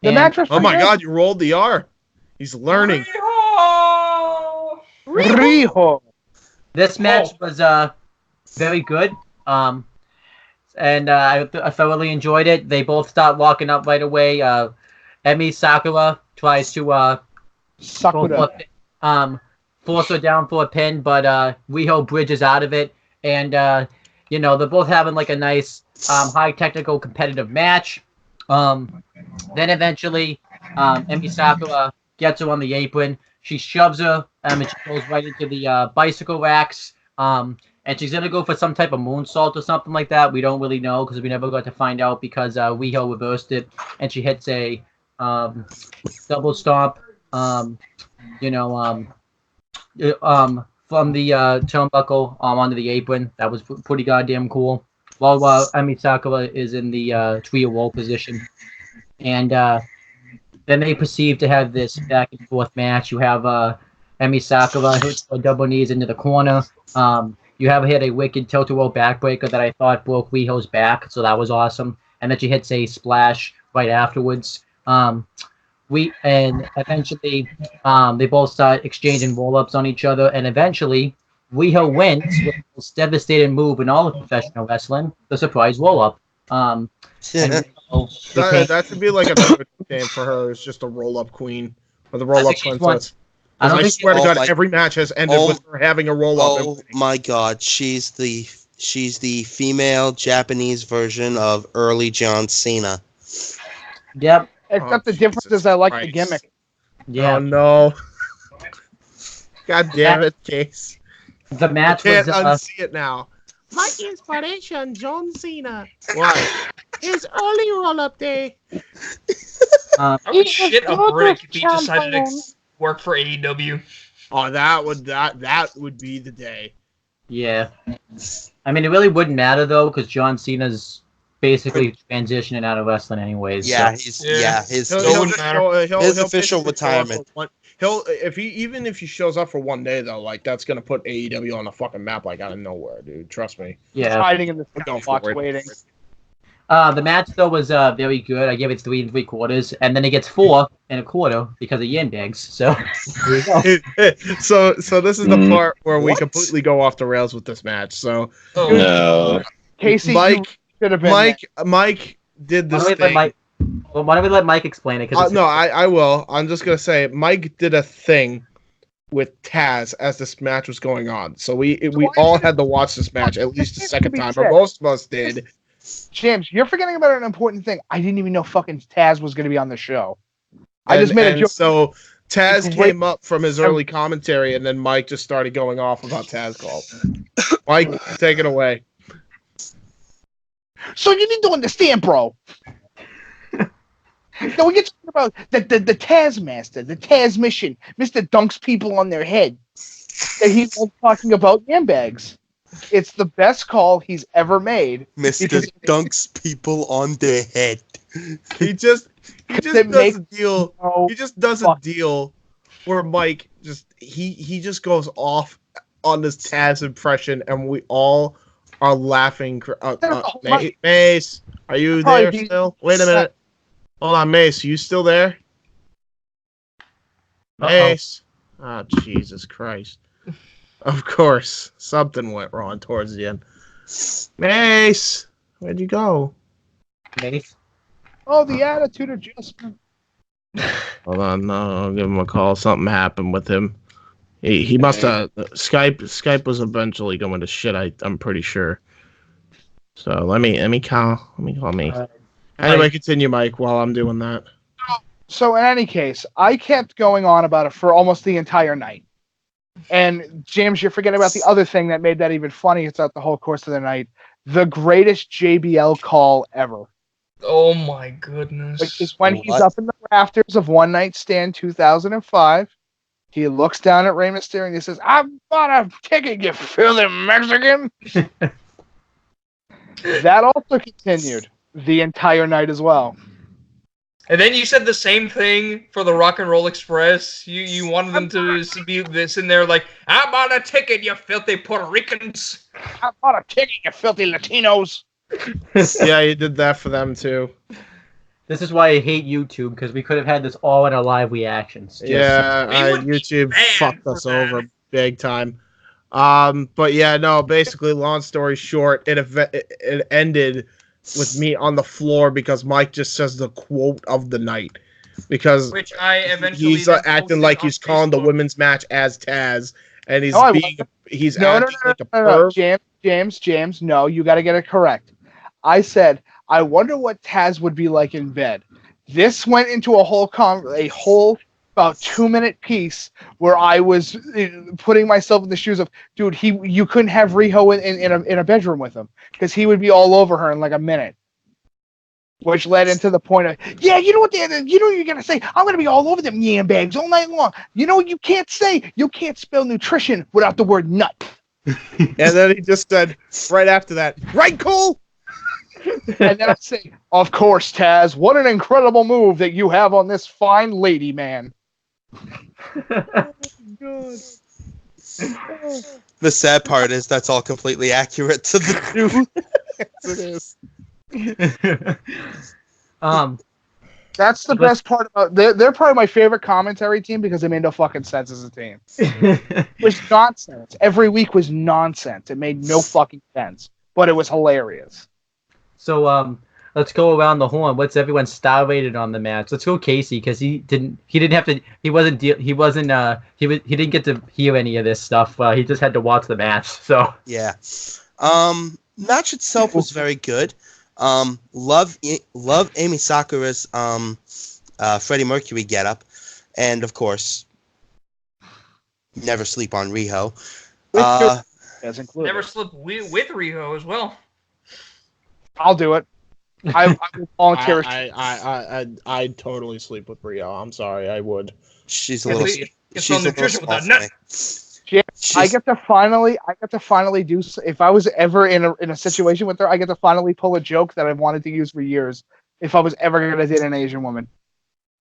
Speaker 3: The match was
Speaker 4: my God, you rolled the R. He's learning.
Speaker 3: Riho.
Speaker 2: This match was very good. And I thoroughly enjoyed it. They both start walking up right away. Emi Sakura tries to force her down for a pin, but Riho bridges out of it. And, they're both having like a nice high technical competitive match. Then eventually, Emi Sakura gets her on the apron. She shoves her, and she goes right into the bicycle racks. And she's going to go for some type of moonsault or something like that. We don't really know because we never got to find out because Riho reversed it. And she hits a double stomp, from the turnbuckle onto the apron. That was pretty goddamn cool. While Emi Sakura is in the trio roll position. And then they proceed to have this back and forth match. You have Emi Sakura hit her double knees into the corner. You have hit a wicked tilt-a-roll backbreaker that I thought broke Riho's back, so that was awesome. And then she hits a splash right afterwards. Eventually they both start exchanging roll-ups on each other, and eventually Riho wins with the most devastating move in all of professional wrestling, the surprise roll-up.
Speaker 4: That should be like a name for her. It's just a roll-up queen or the roll-up princess. I swear to God, every match has ended with her having a roll-up.
Speaker 9: Oh my God, she's the female Japanese version of early John Cena.
Speaker 2: Yep.
Speaker 3: Except the difference is I like the gimmick.
Speaker 2: Yeah.
Speaker 4: Oh no. God damn it, Case.
Speaker 2: The match
Speaker 4: I can't
Speaker 2: was
Speaker 4: unsee it now.
Speaker 10: My inspiration, John Cena.
Speaker 4: Why?
Speaker 10: His early roll-up day.
Speaker 8: I would shit a brick if he decided to work for AEW.
Speaker 4: Oh, that would be the day.
Speaker 2: Yeah. I mean, it really wouldn't matter though, because John Cena's basically transitioning out of wrestling anyways.
Speaker 9: Yeah,
Speaker 2: so.
Speaker 9: his official retirement.
Speaker 4: If he shows up for one day though, like that's gonna put AEW on the fucking map like out of nowhere, dude. Trust me.
Speaker 2: Yeah.
Speaker 3: Hiding in the box waiting.
Speaker 2: The match though was very good. I gave it 3 3/4, and then it gets 4 1/4 because of yin bags. So there you go.
Speaker 4: so this is the part where we completely go off the rails with this match. So
Speaker 7: no,
Speaker 3: Casey,
Speaker 4: Mike did this thing.
Speaker 2: Why don't we let Mike explain it?
Speaker 4: No, I will. I'm just gonna say Mike did a thing with Taz as this match was going on. So we all had to watch this match at least a second time, or most of us did.
Speaker 3: James, you're forgetting about an important thing. I didn't even know fucking Taz was going to be on the show. I just made a joke.
Speaker 4: So Taz came up from his early commentary, and then Mike just started going off about Taz call. Mike, take it away.
Speaker 3: So you need to understand, bro. Now we get talking about the Taz Master, the Taz Mission, Mr. Dunks people on their head. That he's talking about handbags. It's the best call he's ever made.
Speaker 9: Mr. Dunks people on their head.
Speaker 4: He just does a deal. He just does a deal where Mike he just goes off on this Taz impression, and we all are laughing. Mace, are you there still? Wait a minute. Hold on, Mace. You still there? Mace. Oh, Jesus Christ. Of course. Something went wrong towards the end. Mace. Where'd you go?
Speaker 2: Mace.
Speaker 3: Oh, the attitude adjustment.
Speaker 4: Hold on. No, I'll give him a call. Something happened with him. He must have... Skype was eventually going to shit, I'm pretty sure. So let me call Mace. Anyway, continue, Mike, while I'm doing that.
Speaker 3: So in any case, I kept going on about it for almost the entire night. And James, you're forgetting about the other thing that made that even funnier throughout the whole course of the night. The greatest JBL call ever.
Speaker 8: Oh my goodness.
Speaker 3: Which is when he's up in the rafters of One Night Stand 2005. He looks down at Rey Mysterio and he says, "I bought a ticket, you filthy Mexican." That also continued the entire night as well.
Speaker 8: And then you said the same thing for the Rock and Roll Express. You wanted them to be this in there like, "I bought a ticket, you filthy Puerto Ricans."
Speaker 3: "I bought a ticket, you filthy Latinos."
Speaker 4: Yeah, you did that for them too.
Speaker 2: This is why I hate YouTube, because we could have had this all in our live reactions.
Speaker 4: YouTube fucked us over big time. But yeah, no, basically, long story short, it ended with me on the floor because Mike just says the quote of the night. Because
Speaker 8: which I eventually
Speaker 4: he's acting like he's calling the women's match as Taz, and he's acting like a perv.
Speaker 3: James, no, you got to get it correct. I said, I wonder what Taz would be like in bed. This went into a whole about 2-minute piece where I was putting myself in the shoes of, dude, you couldn't have Riho in a bedroom with him because he would be all over her in like a minute. Which led into the point of, yeah, you know what you're gonna say? I'm gonna be all over them yam bags all night long. You know what you can't say? You can't spell nutrition without the word nut.
Speaker 4: And then he just said right after that, right, Cole?
Speaker 3: And then I say, of course, Taz, what an incredible move that you have on this fine lady, man.
Speaker 9: The sad part is that's all completely accurate to the truth.
Speaker 3: Yes, it is. That's the best part about they're probably my favorite commentary team because they made no fucking sense as a team. It was nonsense. Every week was nonsense. It made no fucking sense, but it was hilarious.
Speaker 2: So let's go around the horn. What's everyone's star rated on the match? Let's go Casey because he didn't get to hear any of this stuff. He just had to watch the match. So
Speaker 9: yeah, match itself was very good. Love Amy Sakura's Freddie Mercury getup, and of course, never sleep on Riho.
Speaker 8: Never sleep with Riho as well.
Speaker 3: I'll do it. I will volunteer.
Speaker 4: I'd totally sleep with Riho. I'm sorry, I would.
Speaker 9: She's a little.
Speaker 8: She's a little small for me.
Speaker 3: I get to finally do. If I was ever in a situation with her, I get to finally pull a joke that I've wanted to use for years. If I was ever gonna date an Asian woman,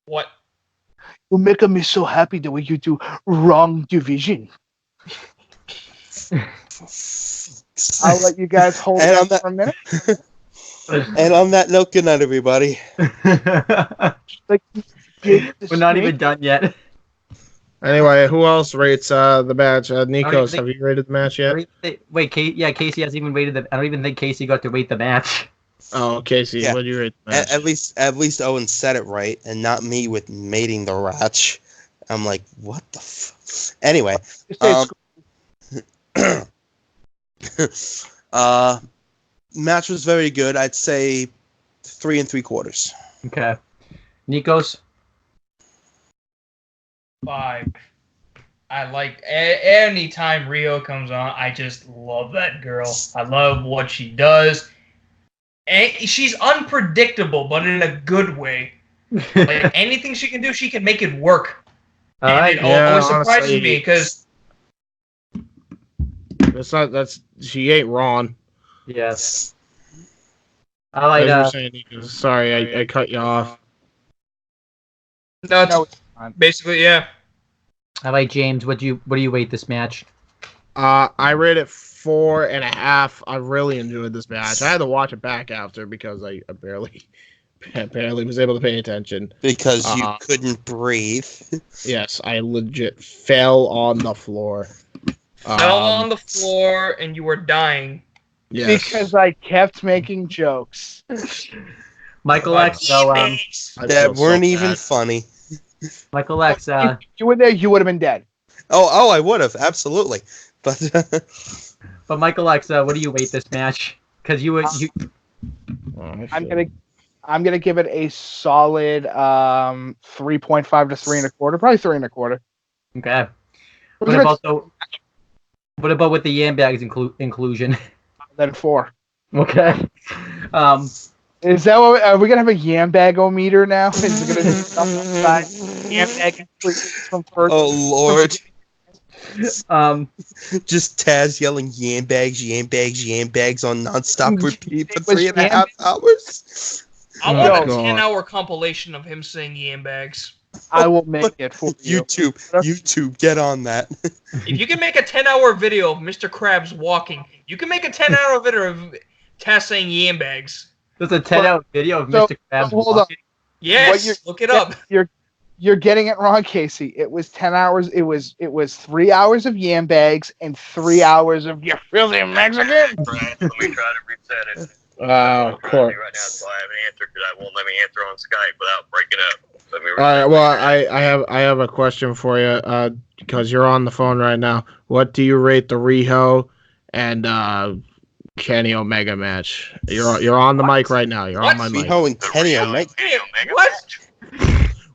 Speaker 8: what?
Speaker 3: You're making me so happy the way you do wrong division. I'll let you guys hold it for a minute.
Speaker 9: And on that note, good night, everybody.
Speaker 2: We're not even done yet.
Speaker 4: Anyway, who else rates the match? Nikos, have you rated the match yet?
Speaker 2: Wait, Casey hasn't even rated I don't even think Casey got to rate the match.
Speaker 4: Oh, Casey, what do you rate the match?
Speaker 9: At least Owen said it right, and not me with mating the ratch. I'm like, what the Anyway. Match was very good. I'd say 3 3/4.
Speaker 2: Okay. Nikos?
Speaker 8: 5. I like anytime Rio comes on. I just love that girl. I love what she does. And she's unpredictable, but in a good way. Like anything she can do, she can make it work.
Speaker 2: All right.
Speaker 8: And it always surprises me because
Speaker 4: she ain't wrong.
Speaker 2: Yes. I like
Speaker 4: As you were saying, Nico, sorry, I cut you off.
Speaker 8: No, basically, yeah.
Speaker 2: I like James. What do you rate this match?
Speaker 4: I rate it 4.5. I really enjoyed this match. I had to watch it back after because I barely was able to pay attention.
Speaker 9: Because you couldn't breathe.
Speaker 4: Yes, I legit fell on the floor.
Speaker 8: Fell on the floor and you were dying.
Speaker 4: Yes.
Speaker 3: Because I kept making jokes.
Speaker 2: Michael X. So
Speaker 9: that weren't even funny.
Speaker 2: Michael X.
Speaker 3: You were there, you would have been dead.
Speaker 9: Oh, I would have, absolutely. But
Speaker 2: Michael X. What do you rate this match? Because you.
Speaker 3: I'm gonna give it a solid 3.5 to 3 1/4, probably 3 1/4.
Speaker 2: Okay. What about with the Yambags inclusion?
Speaker 3: Then 4.
Speaker 2: Okay.
Speaker 3: Is that what are we gonna have a Yambag-o-meter now? Is it gonna be something like Yambag from first?
Speaker 9: Oh Lord. Just Taz yelling Yambags on nonstop repeat for 3.5 hours.
Speaker 8: I want a 10-hour compilation of him saying Yambags.
Speaker 3: I will make it for you.
Speaker 9: YouTube, get on that.
Speaker 8: If you can make a 10-hour video of Mr. Krabs walking, you can make a 10-hour video of Taz saying Yambags.
Speaker 2: There's a 10-hour video of Mr. Krabs walking.
Speaker 8: Yes, look it up.
Speaker 3: You're getting it wrong, Casey. It was 10 hours. It was 3 hours of Yambags and 3 hours of you filthy Mexican.
Speaker 7: Right, let me try to reset it.
Speaker 4: Of course.
Speaker 7: Right now, so I have an answer because I won't let me answer on Skype without breaking up.
Speaker 4: All right. Well, I have a question for you because you're on the phone right now. What do you rate the Riho and Kenny Omega match? You're on the mic right now. You're on my mic.
Speaker 9: Riho and Kenny Omega.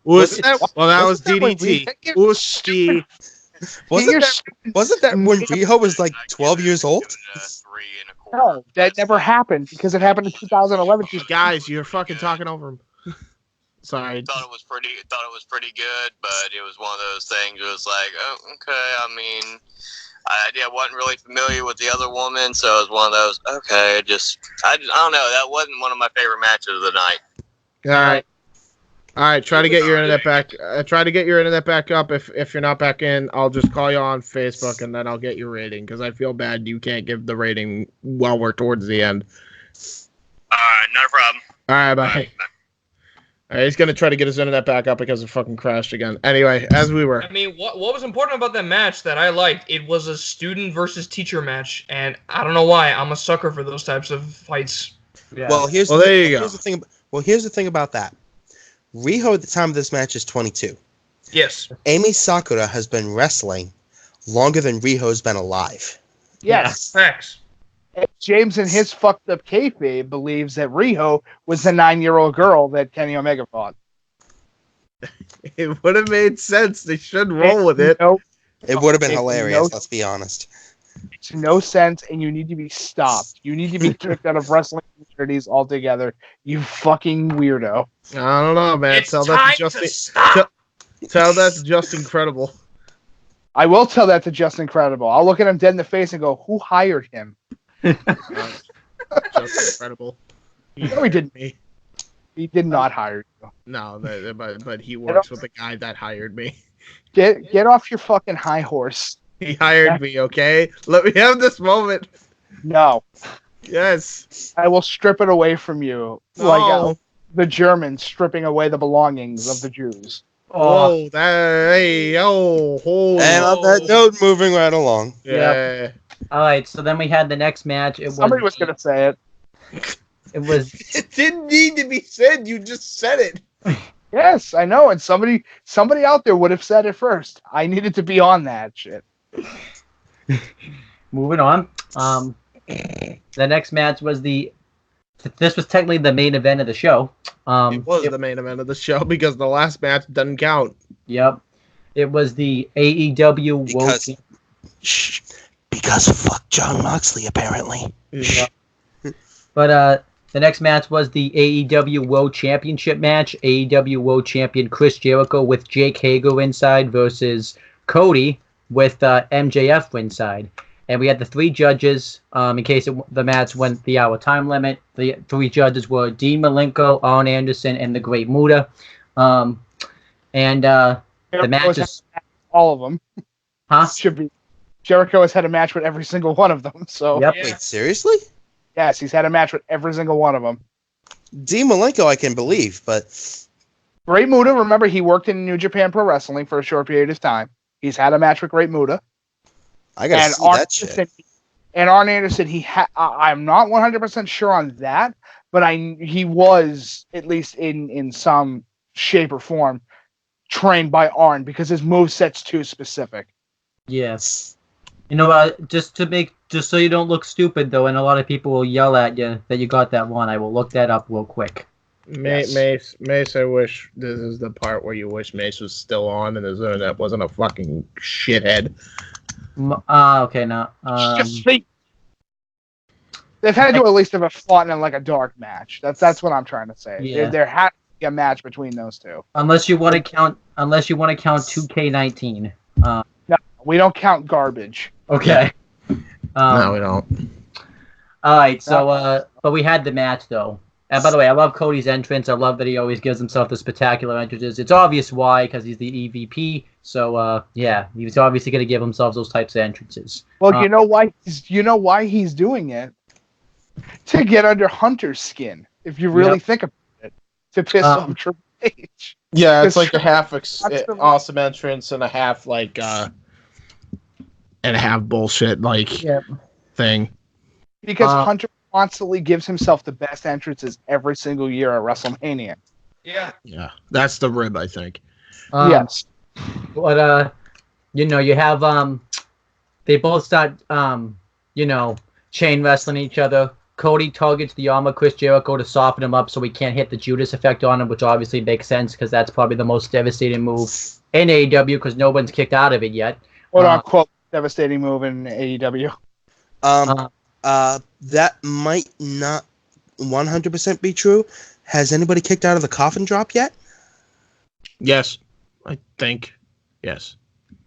Speaker 8: What?
Speaker 4: That was DDT.
Speaker 9: Wasn't that when Riho was like 12 years old?
Speaker 3: No, that never happened because it happened in 2011.
Speaker 4: Guys, you're fucking talking over him. Sorry.
Speaker 7: Thought it was pretty good, but it was one of those things. It was like, oh, okay. I mean, I wasn't really familiar with the other woman, so it was one of those. Okay, I don't know. That wasn't one of my favorite matches of the night.
Speaker 4: All right. Try to get your internet back. Try to get your internet back up. If you're not back in, I'll just call you on Facebook and then I'll get your rating because I feel bad you can't give the rating while we're towards the end.
Speaker 7: All right, no problem.
Speaker 4: All right, bye. All right, he's gonna try to get his internet back up because it fucking crashed again. Anyway, as we were.
Speaker 8: I mean, what was important about that match that I liked? It was a student versus teacher match, and I don't know why. I'm a sucker for those types of fights.
Speaker 2: Yeah.
Speaker 9: Well,
Speaker 4: there you go.
Speaker 9: Here's the thing about that. Riho at the time of this match is 22.
Speaker 8: Yes.
Speaker 9: Amy Sakura has been wrestling longer than Riho's been alive.
Speaker 3: Yes.
Speaker 8: Facts.
Speaker 3: James in his fucked up kayfabe believes that Riho was the 9-year-old girl that Kenny Omega fought.
Speaker 4: It would have made sense. They should roll with it.
Speaker 9: It would have been hilarious, let's be honest.
Speaker 3: Makes no sense, and you need to be stopped. You need to be kicked out of wrestling communities altogether. You fucking weirdo.
Speaker 4: I don't know, man.
Speaker 8: It's time to stop.
Speaker 4: Tell that to Just Incredible.
Speaker 3: I will tell that to Just Incredible. I'll look at him dead in the face and go, "Who hired him?"
Speaker 4: Just Incredible.
Speaker 3: No, he didn't. He did not hire you.
Speaker 4: No, but he works with the guy that hired me.
Speaker 3: Get off your fucking high horse.
Speaker 4: He hired me, okay? Let me have this moment.
Speaker 3: No.
Speaker 4: Yes.
Speaker 3: I will strip it away from you.
Speaker 4: No.
Speaker 3: Like the Germans stripping away the belongings of the Jews.
Speaker 4: Oh,
Speaker 9: And on that note, moving right along.
Speaker 4: Yeah.
Speaker 2: Yep. All right, so then we had the next match.
Speaker 3: Somebody was going to say it.
Speaker 2: It was.
Speaker 4: It didn't need to be said. You just said it.
Speaker 3: Yes, I know, and somebody out there would have said it first. I needed to be on that shit.
Speaker 2: Moving on. The next match was this was technically the main event of the show.
Speaker 4: It was the main event of the show because the last match doesn't count.
Speaker 2: Yep. It was the AEW
Speaker 9: Because fuck John Moxley, apparently.
Speaker 2: Yeah. But the next match was the AEW World Championship match. AEW World Champion Chris Jericho with Jake Hager ringside versus Cody with MJF ringside. And we had the three judges, in case the match went the hour time limit. The three judges were Dean Malenko, Arn Anderson, and the Great Muta. The match is...
Speaker 3: all of them.
Speaker 2: Huh?
Speaker 3: Should be. Jericho has had a match with every single one of them. So.
Speaker 2: Yep.
Speaker 9: Wait, seriously?
Speaker 3: Yes, he's had a match with every single one of them.
Speaker 9: Dean Malenko, I can believe, but...
Speaker 3: Great Muta, remember, he worked in New Japan Pro Wrestling for a short period of time. He's had a match with Great Muta.
Speaker 9: I gotta see that shit.
Speaker 3: And Arn Anderson, I'm not 100% sure on that, but he was, at least in some shape or form, trained by Arn because his moveset's too specific.
Speaker 2: Yes. You know, just so you don't look stupid, though, and a lot of people will yell at you that you got that one, I will look that up real quick.
Speaker 4: Mace, I wish this is the part where you wish Mace was still on and his internet wasn't a fucking shithead.
Speaker 2: Okay, now.
Speaker 3: They've had to at least have a fought in like a dark match. That's what I'm trying to say.
Speaker 2: Yeah.
Speaker 3: There has to be a match between those two.
Speaker 2: Unless you want to count 2K19.
Speaker 3: No, we don't count garbage.
Speaker 2: Okay.
Speaker 4: No, we don't.
Speaker 2: All right, so but we had the match though. And by the way, I love Cody's entrance. I love that he always gives himself the spectacular entrances. It's obvious why, because he's the EVP. So yeah, he's obviously going to give himself those types of entrances.
Speaker 3: Well, you know why? You know why he's doing it? To get under Hunter's skin. If you really think about it, to piss off Triple H.
Speaker 4: Yeah, it's like a half awesome entrance and a half like and a half bullshit thing.
Speaker 3: Because Hunter constantly gives himself the best entrances every single year at WrestleMania.
Speaker 8: Yeah.
Speaker 4: Yeah, that's the rib, I think.
Speaker 3: Yes.
Speaker 2: But you have they both start chain wrestling each other. Cody targets the arm of Chris Jericho to soften him up so he can't hit the Judas effect on him, which obviously makes sense because that's probably the most devastating move in AEW because no one's kicked out of it yet.
Speaker 3: Quote unquote devastating move in AEW.
Speaker 9: That might not 100% be true. Has anybody kicked out of the coffin drop yet?
Speaker 4: Yes, I think. Yes.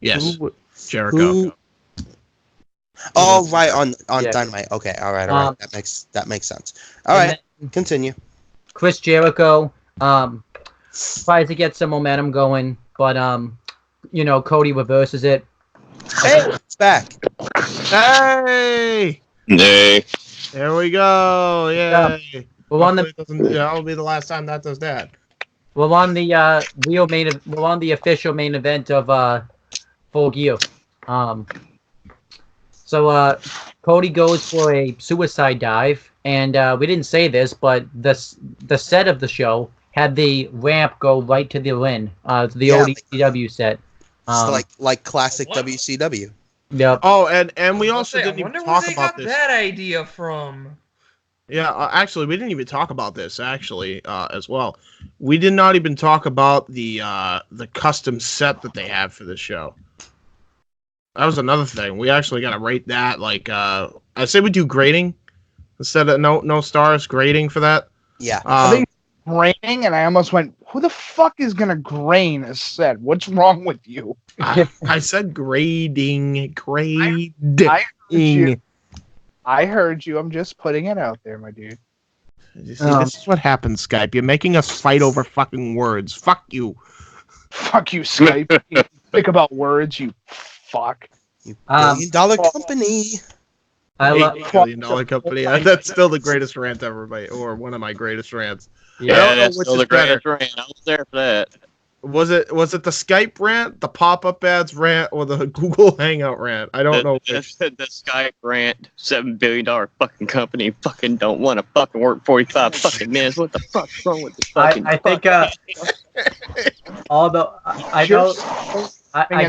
Speaker 4: Jericho.
Speaker 9: Oh, right, on
Speaker 2: Yeah.
Speaker 9: Dynamite. Okay, all right. That makes sense. All right, continue.
Speaker 2: Chris Jericho tries to get some momentum going, but Cody reverses it.
Speaker 9: Hey, it's back.
Speaker 4: Hey!
Speaker 7: Nay.
Speaker 4: There we go. Yay. That'll be the last time that does that.
Speaker 2: We're on the official main event of Full Gear. So Cody goes for a suicide dive, and we didn't say this, but the set of the show had the ramp go right to the ring, to the old ECW set.
Speaker 9: Like classic WCW.
Speaker 2: Yep.
Speaker 4: Oh, and we also didn't even talk about this.
Speaker 8: That idea from.
Speaker 4: Yeah, actually, we didn't even talk about this as well. We did not even talk about the custom set that they have for this show. That was another thing. We actually got to rate that. I say we do grading instead of no stars. Grading for that.
Speaker 9: Yeah.
Speaker 3: I think graining, and I almost went, "Who the fuck is gonna grain a set? What's wrong with you?"
Speaker 4: I said grading.
Speaker 3: I heard you. I'm just putting it out there, my dude.
Speaker 4: You see, this is what happens, Skype. You're making us fight over fucking words. Fuck you.
Speaker 3: Fuck you, Skype. You think about words, you fuck.
Speaker 9: You billion-dollar company.
Speaker 4: $8 billion company. That's still the greatest rant ever, or one of my greatest rants.
Speaker 7: Yeah, that's still the greatest rant. I was there for that.
Speaker 4: Was it the Skype rant, the pop-up ads rant, or the Google Hangout rant? I don't know.
Speaker 7: The Skype rant, $7 billion fucking company, fucking don't want to fucking work 45 fucking minutes. What the fuck's wrong with this fucking?
Speaker 2: I think although I know I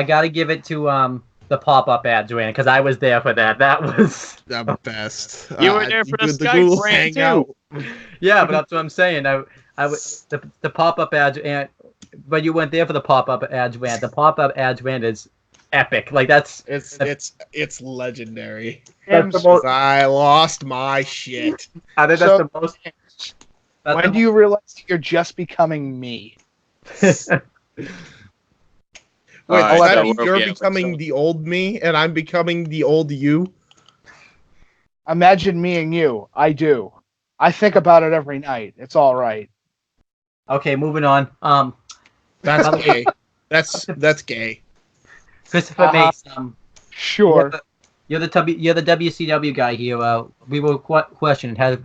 Speaker 2: gotta give it to the pop-up ads rant because I was there for that. That was
Speaker 4: the best.
Speaker 7: You were there for the Skype rant too.
Speaker 2: Yeah, but that's what I'm saying. The pop-up ads and but you went there for the pop-up ads rant. The pop-up ads rant is epic. Like
Speaker 4: it's legendary.
Speaker 3: That's the most,
Speaker 4: I lost my shit.
Speaker 2: I think that's the most.
Speaker 3: When do you realize you're just becoming me?
Speaker 4: Wait, does that mean you're becoming the old me and I'm becoming the old you?
Speaker 3: Imagine me and you. I do. I think about it every night. It's all right.
Speaker 2: Okay, moving on.
Speaker 4: That's gay. That's gay.
Speaker 2: Christopher Mace.
Speaker 3: Sure.
Speaker 2: You're the WCW guy here. We were questioning has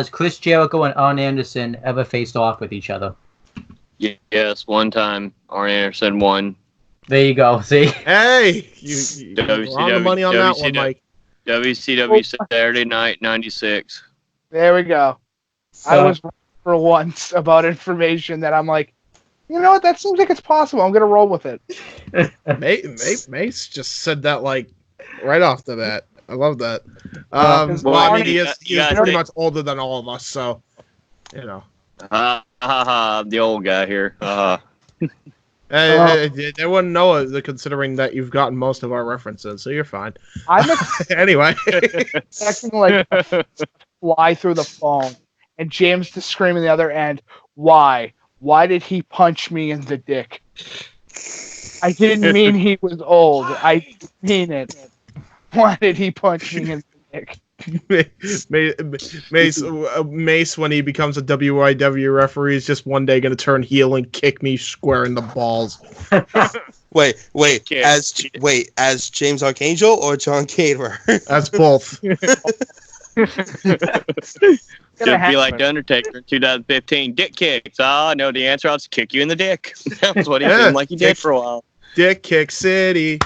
Speaker 2: Chris Jericho and Arn Anderson ever faced off with each other?
Speaker 7: Yes, one time Arn Anderson won.
Speaker 2: There you go. See?
Speaker 4: Hey, you're on the money on that one, Mike.
Speaker 7: WCW Saturday Night '96.
Speaker 3: There we go. I was for once about information that I'm like, you know what? That seems like it's possible. I'm gonna roll with it.
Speaker 4: Mace just said that like right off the bat. I love that. Well, I mean, he is pretty much older than all of us, so you know.
Speaker 7: The old guy here.
Speaker 4: They wouldn't know it, considering that you've gotten most of our references, so you're fine.
Speaker 3: I'm
Speaker 4: anyway,
Speaker 3: acting like a fly through the phone, and James to scream on the other end. Why? Why did he punch me in the dick? I didn't mean he was old. I mean it. Why did he punch me in the dick?
Speaker 4: Mace, when he becomes a WIW referee, is just one day going to turn heel and kick me square in the balls.
Speaker 9: Wait, as James Archangel or John Cater?
Speaker 4: As both.
Speaker 7: Just be like The Undertaker in 2015. Dick kicks. I know the answer. I'll just kick you in the dick. That's what he seemed like he did for a while.
Speaker 4: Dick kick city.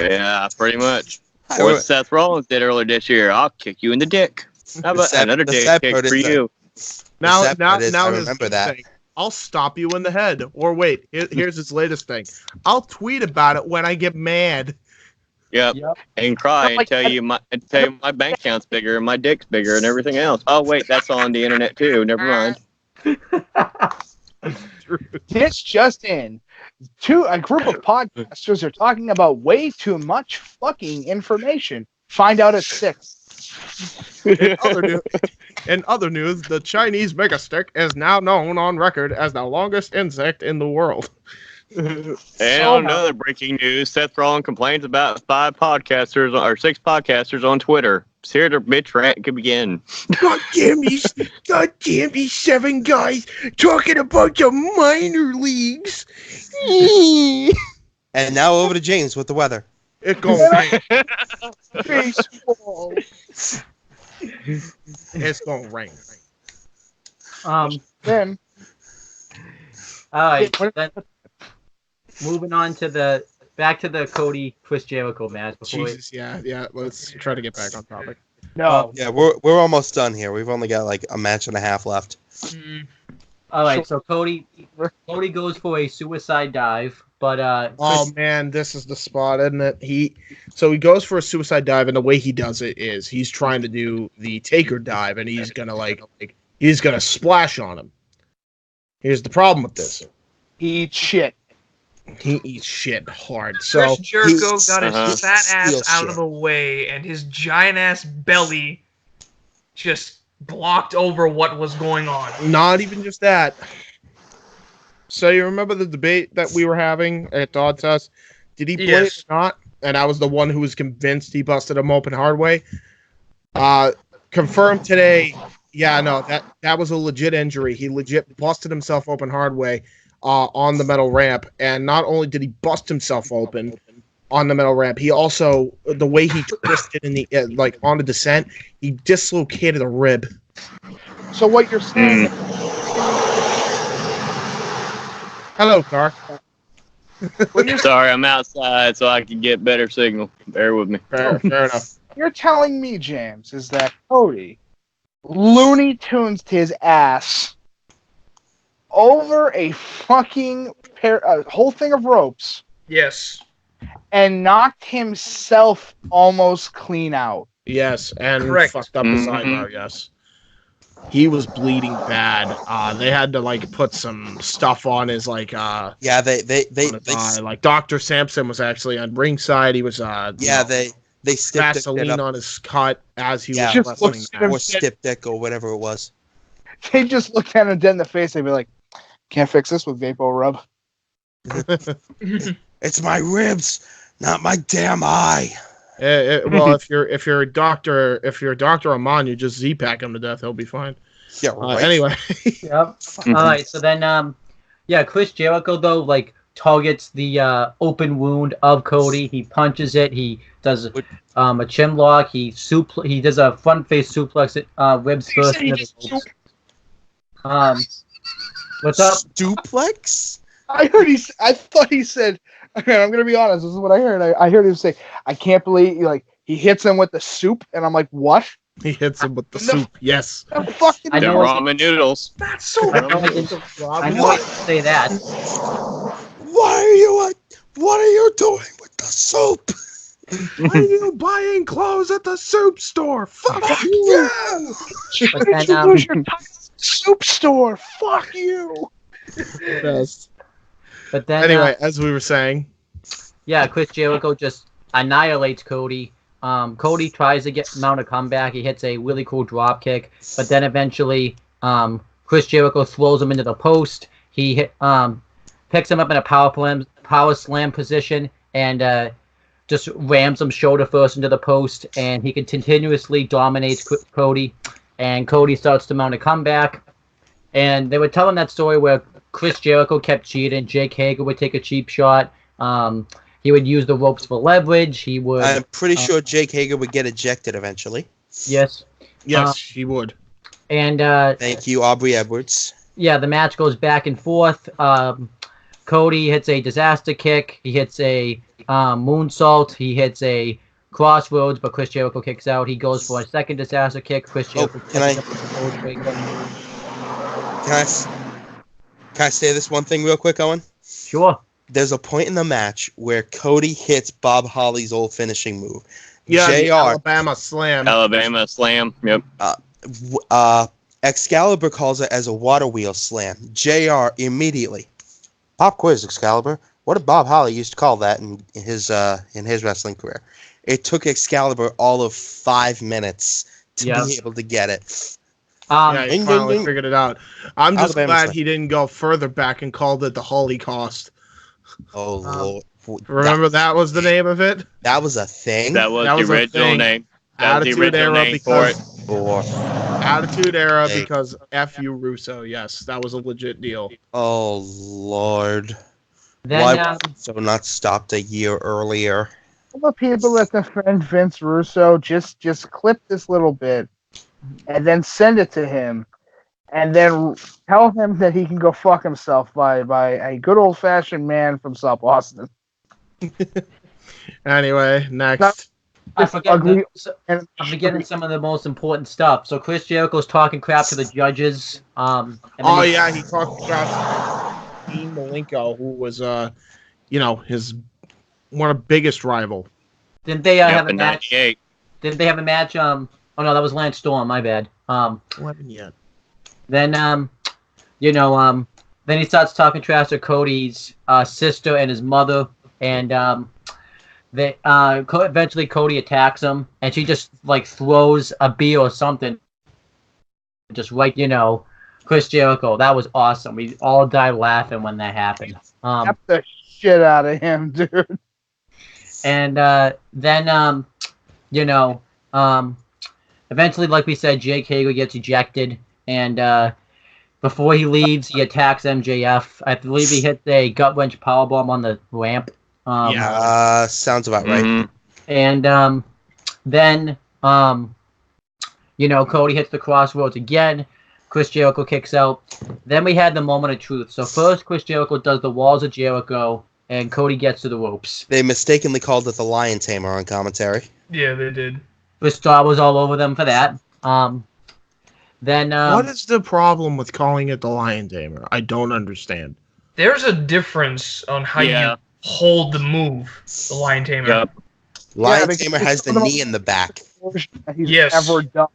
Speaker 7: Yeah, pretty much. Or what Seth Rollins did earlier this year. I'll kick you in the dick. How about another dick kick for you?
Speaker 4: Now,
Speaker 9: I remember that.
Speaker 4: Thing. I'll stop you in the head. Or wait, here's his latest thing. I'll tweet about it when I get mad.
Speaker 7: Yep. And cry and tell you my bank account's bigger and my dick's bigger and everything else. Oh wait, that's on the internet too. Never mind.
Speaker 3: This just in. A group of podcasters are talking about way too much fucking information. Find out at 6.
Speaker 4: In other news, the Chinese megastick is now known on record as the longest insect in the world.
Speaker 7: And on another breaking news, Seth Rollins complains about 6 podcasters on Twitter. So here the bitch rant can begin.
Speaker 4: God damn these 7 guys talking about the minor leagues.
Speaker 9: And now over to James with the weather.
Speaker 4: It's going rain.
Speaker 3: Baseball.
Speaker 4: It's going rain.
Speaker 3: Then.
Speaker 2: All right. Then, moving on to back to the Cody Chris Jericho match.
Speaker 4: Jesus, yeah. Let's try to get back on topic.
Speaker 3: No.
Speaker 9: Yeah, we're almost done here. We've only got like a match and a half left.
Speaker 2: All right, so Cody goes for a suicide dive, but
Speaker 4: oh man, this is the spot, isn't it? He goes for a suicide dive, and the way he does it is he's trying to do the Taker dive, and he's gonna splash on him. Here's the problem with this:
Speaker 3: he eats shit.
Speaker 4: He eats shit hard. So
Speaker 8: Chris Jericho got his fat ass out of the way, and his giant ass belly just blocked over what was going on.
Speaker 4: Not even just that. So you remember the debate that we were having at Dog Test? Did he play it or not? And I was the one who was convinced he busted him open hard way. Confirmed today. Yeah, no, that was a legit injury. He legit busted himself open hard way. On the metal ramp, and not only did he bust himself open on the metal ramp, he also, the way he twisted in the on the descent, he dislocated a rib.
Speaker 3: So what you're saying?
Speaker 4: Hello, car.
Speaker 7: Sorry, I'm outside so I can get better signal. Bear with me.
Speaker 4: Fair enough.
Speaker 3: You're telling me, James, is that Cody Looney Tunes his ass over a fucking whole thing of ropes
Speaker 8: Yes.
Speaker 3: and knocked himself almost clean out.
Speaker 4: Yes, and
Speaker 8: Correct.
Speaker 4: fucked up his eyebrow, yes. He was bleeding bad. They had to like put some stuff on his like
Speaker 9: they
Speaker 4: like Dr. Sampson was actually on ringside. He was
Speaker 9: they
Speaker 4: Vaseline on his cut as he was
Speaker 3: Just
Speaker 4: wrestling.
Speaker 9: or styptic or whatever it was.
Speaker 3: They just looked at him dead in the face. They'd be like, "Can't fix this with Vapo Rub."
Speaker 9: It's my ribs, not my damn eye.
Speaker 4: Well, if you're Dr. Amon, you just Z-pack him to death. He'll be fine.
Speaker 9: Yeah. Right.
Speaker 4: Anyway.
Speaker 2: Yep. All right. So then, Chris Jericho though targets the open wound of Cody. He punches it. He does a chin lock. He does a front face suplex. Ribs first. What's up?
Speaker 9: Duplex?
Speaker 3: I thought he said. Okay, I'm gonna be honest. This is what I heard. I heard him say, "I can't believe he hits him with the soup," and I'm like, "What?"
Speaker 4: He hits him with the soup. Yes.
Speaker 3: Fucking
Speaker 7: The ramen noodles.
Speaker 8: That's so
Speaker 2: I know I didn't say that.
Speaker 9: What are you doing with the soup?
Speaker 4: Why are you buying clothes at the soup store? Fuck you!
Speaker 2: But then,
Speaker 3: you lose your soup store. Fuck you.
Speaker 4: Best.
Speaker 2: But then,
Speaker 4: Anyway, as we were saying,
Speaker 2: Chris Jericho just annihilates Cody. Cody tries to mount a comeback. He hits a really cool drop kick, but then eventually, Chris Jericho throws him into the post. He picks him up in a power slam position and just rams him shoulder first into the post. And he continuously dominates Cody. And Cody starts to mount a comeback. And they were telling that story where Chris Jericho kept cheating. Jake Hager would take a cheap shot. He would use the ropes for leverage. He would.
Speaker 9: I'm pretty sure Jake Hager would get ejected eventually.
Speaker 2: Yes.
Speaker 4: yes, he would.
Speaker 2: And
Speaker 9: Thank you, Aubrey Edwards.
Speaker 2: Yeah, the match goes back and forth. Cody hits a disaster kick. He hits a moonsault. He hits a crossroads, but Chris Jericho kicks out. He goes for a second disaster kick. Chris Jericho.
Speaker 9: Can I say this one thing real quick, Owen?
Speaker 2: Sure.
Speaker 9: There's a point in the match where Cody hits Bob Holly's old finishing move.
Speaker 4: Yeah, the
Speaker 9: JR.
Speaker 4: Alabama Slam.
Speaker 7: Alabama Slam. Yep.
Speaker 9: Excalibur calls it as a water wheel slam. JR immediately. Pop quiz, Excalibur. What did Bob Holly used to call that in his wrestling career? It took Excalibur all of 5 minutes to be able to get it.
Speaker 4: Yeah, he finally figured it out. I'm just
Speaker 9: Alabama
Speaker 4: glad
Speaker 9: Slam.
Speaker 4: he didn't go further back and called it the Holocaust.
Speaker 9: Oh, Lord.
Speaker 4: Remember that was the name of it?
Speaker 9: That was a thing?
Speaker 7: That was the
Speaker 4: a
Speaker 7: original
Speaker 4: thing.
Speaker 7: name. That was the
Speaker 4: Attitude
Speaker 7: original
Speaker 4: Era
Speaker 7: name for it.
Speaker 4: Attitude Era
Speaker 9: Hey.
Speaker 4: because F you Russo. Yes, that was a legit deal.
Speaker 9: Oh, Lord.
Speaker 2: Then,
Speaker 9: Why was it so not stopped a year earlier?
Speaker 3: All the people that defend Vince Russo just clip this little bit and then send it to him, and then tell him that he can go fuck himself by a good old fashioned man from South Boston.
Speaker 4: Anyway, next.
Speaker 2: I'm
Speaker 3: ugly
Speaker 2: forgetting some of the most important stuff. So Chris Jericho's talking crap to the judges. And then
Speaker 4: He talked about Dean Malenko, who was his one of biggest rival.
Speaker 2: Didn't they have a
Speaker 7: in
Speaker 2: match?
Speaker 7: 98.
Speaker 2: Didn't they have a match? Oh no, that was Lance Storm. My bad.
Speaker 4: Wasn't yet.
Speaker 2: Then then he starts talking trash to Cody's sister and his mother, and eventually Cody attacks him, and she just throws a beer or something, just Chris Jericho. That was awesome. We all died laughing when that happened.
Speaker 3: Tap the shit out of him, dude.
Speaker 2: And then eventually, like we said, Jake Hager gets ejected, and before he leaves, he attacks MJF. I believe he hits a gut wrench powerbomb on the ramp.
Speaker 9: Sounds about right.
Speaker 7: Mhm.
Speaker 2: And then Cody hits the crossroads again. Chris Jericho kicks out. Then we had the moment of truth. So first, Chris Jericho does the walls of Jericho, and Cody gets to the ropes.
Speaker 9: They mistakenly called it the Lion Tamer on commentary.
Speaker 8: Yeah, they did.
Speaker 2: Chris Star was all over them for that. Then
Speaker 4: what is the problem with calling it the Lion Tamer? I don't understand.
Speaker 8: There's a difference on how you hold the move, the Lion Tamer.
Speaker 7: Yep.
Speaker 9: Lion Tamer has the knee in the back.
Speaker 3: He's ever done.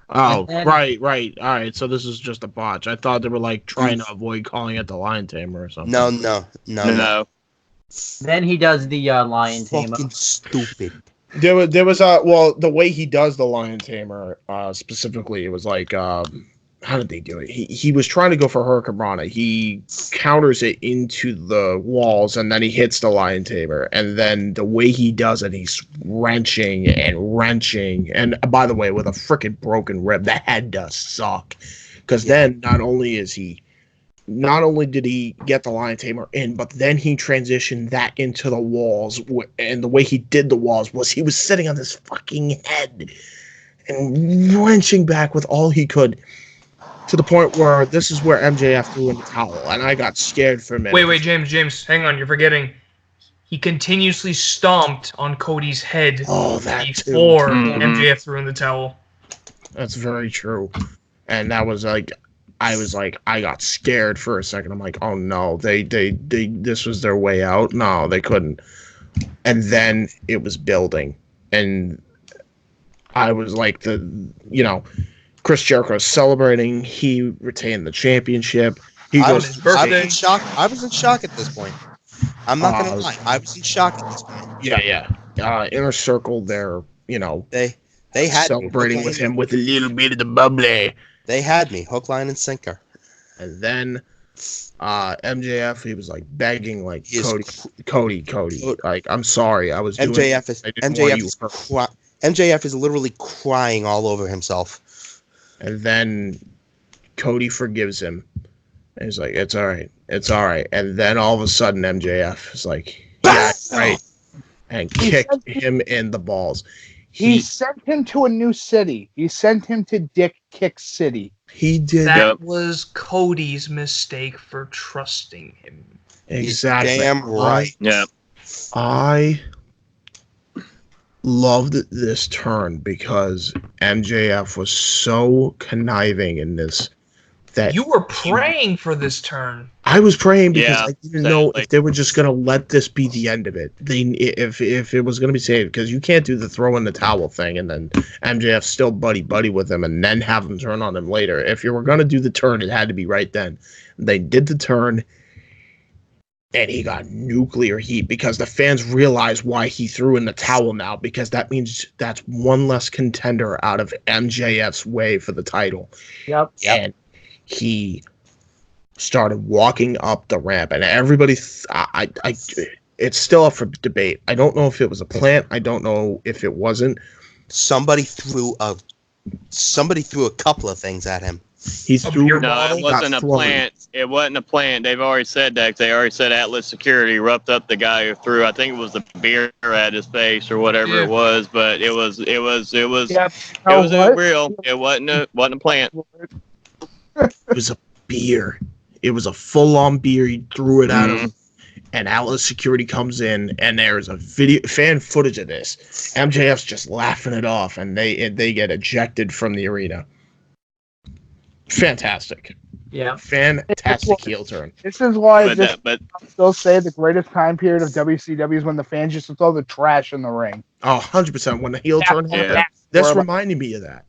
Speaker 4: Oh, right. All right, so this is just a botch. I thought they were like trying to avoid calling it the Lion Tamer or something.
Speaker 9: No.
Speaker 2: Then he does the Lion Tamer.
Speaker 9: Fucking stupid.
Speaker 4: There was the way he does the Lion Tamer specifically, it was like how did they do it? He was trying to go for Hurricanrana. He counters it into the walls and then he hits the Lion Tamer. And then the way he does it, he's wrenching. And by the way, with a freaking broken rib, that head does suck. Because then not only did he get the Lion Tamer in, but then he transitioned that into the walls. And the way he did the walls was he was sitting on his fucking head and wrenching back with all he could. To the point where this is where MJF threw in the towel, and I got scared for a minute.
Speaker 8: Wait, James, hang on, you're forgetting. He continuously stomped on Cody's head before MJF threw in the towel.
Speaker 4: That's very true. And that was like, I got scared for a second. I'm like, oh no, they this was their way out. No, they couldn't. And then it was building, and I was like, Chris Jericho celebrating. He retained the championship.
Speaker 9: I was in shock. I was in shock at this point. I'm not gonna lie. I was in shock at this point.
Speaker 4: Yeah. Inner Circle, they're
Speaker 9: they had
Speaker 4: celebrating with him with a little bit of the bubbly.
Speaker 9: They had me hook, line, and sinker.
Speaker 4: And then MJF, he was like begging, like Cody. Like, I'm sorry, I was doing
Speaker 9: MJF is literally crying all over himself.
Speaker 4: And then Cody forgives him. And he's like, it's all right. And then all of a sudden MJF is like, yeah, right. And kicked him in the balls.
Speaker 3: He sent him to a new city. He sent him to Dick Kick City.
Speaker 4: He did.
Speaker 8: That was Cody's mistake for trusting him.
Speaker 4: Exactly.
Speaker 9: Damn right.
Speaker 7: Yeah.
Speaker 4: I loved this turn because MJF was so conniving in this that
Speaker 8: you were praying for this turn.
Speaker 4: I was praying because I didn't know if they were just gonna let this be the end of it. If it was gonna be saved, because you can't do the throw in the towel thing and then MJF still buddy with him and then have him turn on him later. If you were gonna do the turn, it had to be right then. They did the turn. And he got nuclear heat because the fans realize why he threw in the towel now, because that means that's one less contender out of MJF's way for the title.
Speaker 2: Yep.
Speaker 4: And he started walking up the ramp, and everybody, it's still up for debate. I don't know if it was a plant. I don't know if it wasn't.
Speaker 9: Somebody threw a couple of things at him.
Speaker 4: He threw.
Speaker 7: No, it wasn't a plant. It wasn't a plant. They've already said that. They already said Atlas Security roughed up the guy who threw. I think it was the beer at his face or whatever it was. But it was real. It wasn't a plant.
Speaker 4: It was a beer. It was a full-on beer. He threw it at him, and Atlas Security comes in, and there's a fan footage of this. MJF's just laughing it off, and they get ejected from the arena. Fantastic.
Speaker 2: Yeah.
Speaker 4: Fantastic heel turn.
Speaker 3: This is why I still say the greatest time period of WCW is when the fans just throw the trash in the ring.
Speaker 4: Oh, 100%. When the heel turn happened, this reminded me of that.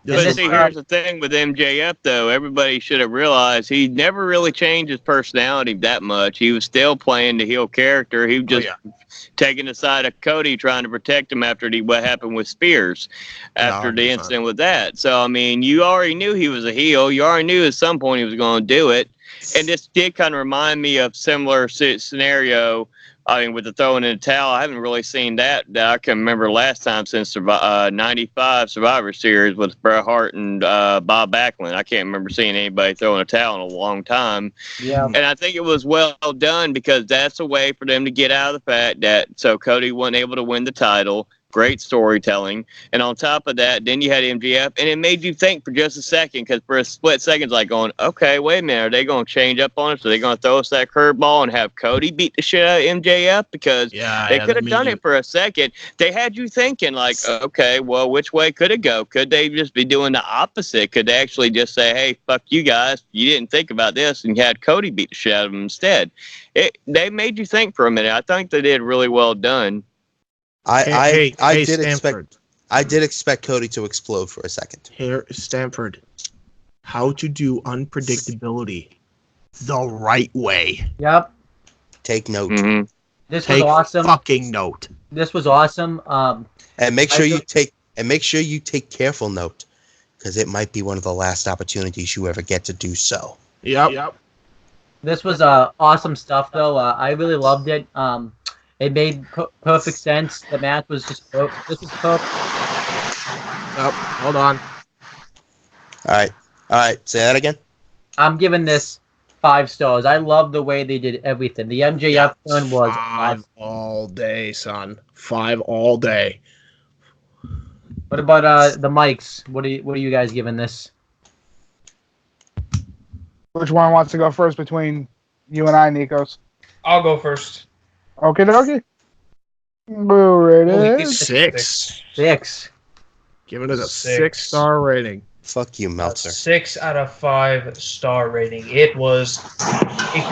Speaker 7: But see, here's the thing with MJF, though. Everybody should have realized he never really changed his personality that much. He was still playing the heel character. He was just taking the side of Cody, trying to protect him after what happened with Spears, after the incident with that. So, I mean, you already knew he was a heel. You already knew at some point he was going to do it. And this did kind of remind me of similar scenario. I mean, with the throwing in the towel, I haven't really seen that I can remember last time since 95 Survivor Series with Bret Hart and Bob Backlund. I can't remember seeing anybody throwing a towel in a long time.
Speaker 2: Yeah.
Speaker 7: And I think it was well done because that's a way for them to get out of the fact that so Cody wasn't able to win the title. great storytelling, and on top of that, then you had MJF, and it made you think for just a second, because for a split second, it's like going, okay, wait a minute, are they going to change up on us? Are they going to throw us that curveball and have Cody beat the shit out of MJF? Because they could have done it for a second. They had you thinking, like, okay, well, which way could it go? Could they just be doing the opposite? Could they actually just say, hey, fuck you guys, you didn't think about this, and you had Cody beat the shit out of them instead? They made you think for a minute. I think they did really well done.
Speaker 9: I did
Speaker 4: Stanford.
Speaker 9: expect Cody to explode for a second.
Speaker 4: Here, Stanford, how to do unpredictability the right way.
Speaker 2: Yep.
Speaker 9: Take note.
Speaker 7: Mm-hmm.
Speaker 2: This was awesome.
Speaker 4: Fucking note.
Speaker 2: This was awesome.
Speaker 9: And make sure you take careful note, because it might be one of the last opportunities you ever get to do so.
Speaker 4: Yep.
Speaker 2: This was awesome stuff, though. I really loved it. It made perfect sense. The match was just this was perfect.
Speaker 4: Oh, hold on.
Speaker 9: All right. Say that again.
Speaker 2: I'm giving this 5 stars. I love the way they did everything. The MJF turn was
Speaker 4: 5 all day, son. 5 all day.
Speaker 2: What about the mics? What are you guys giving this?
Speaker 3: Which one wants to go first between you and I, Nikos?
Speaker 8: I'll go first.
Speaker 3: Okay, dokie. Rated
Speaker 4: 6.
Speaker 2: 6.
Speaker 4: Giving it a 6-star rating.
Speaker 9: Fuck you, Meltzer.
Speaker 8: 6 out of 5 star rating. It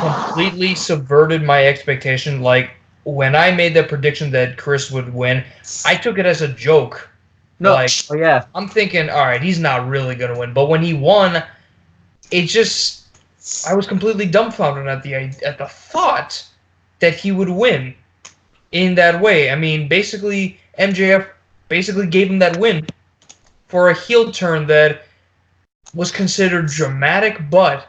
Speaker 8: completely subverted my expectation. Like, when I made the prediction that Chris would win, I took it as a joke.
Speaker 2: No,
Speaker 8: like,
Speaker 2: yeah.
Speaker 8: I'm thinking, all right, he's not really gonna win. But when he won, I was completely dumbfounded at the thought that he would win in that way. I mean, basically, MJF gave him that win for a heel turn that was considered dramatic, but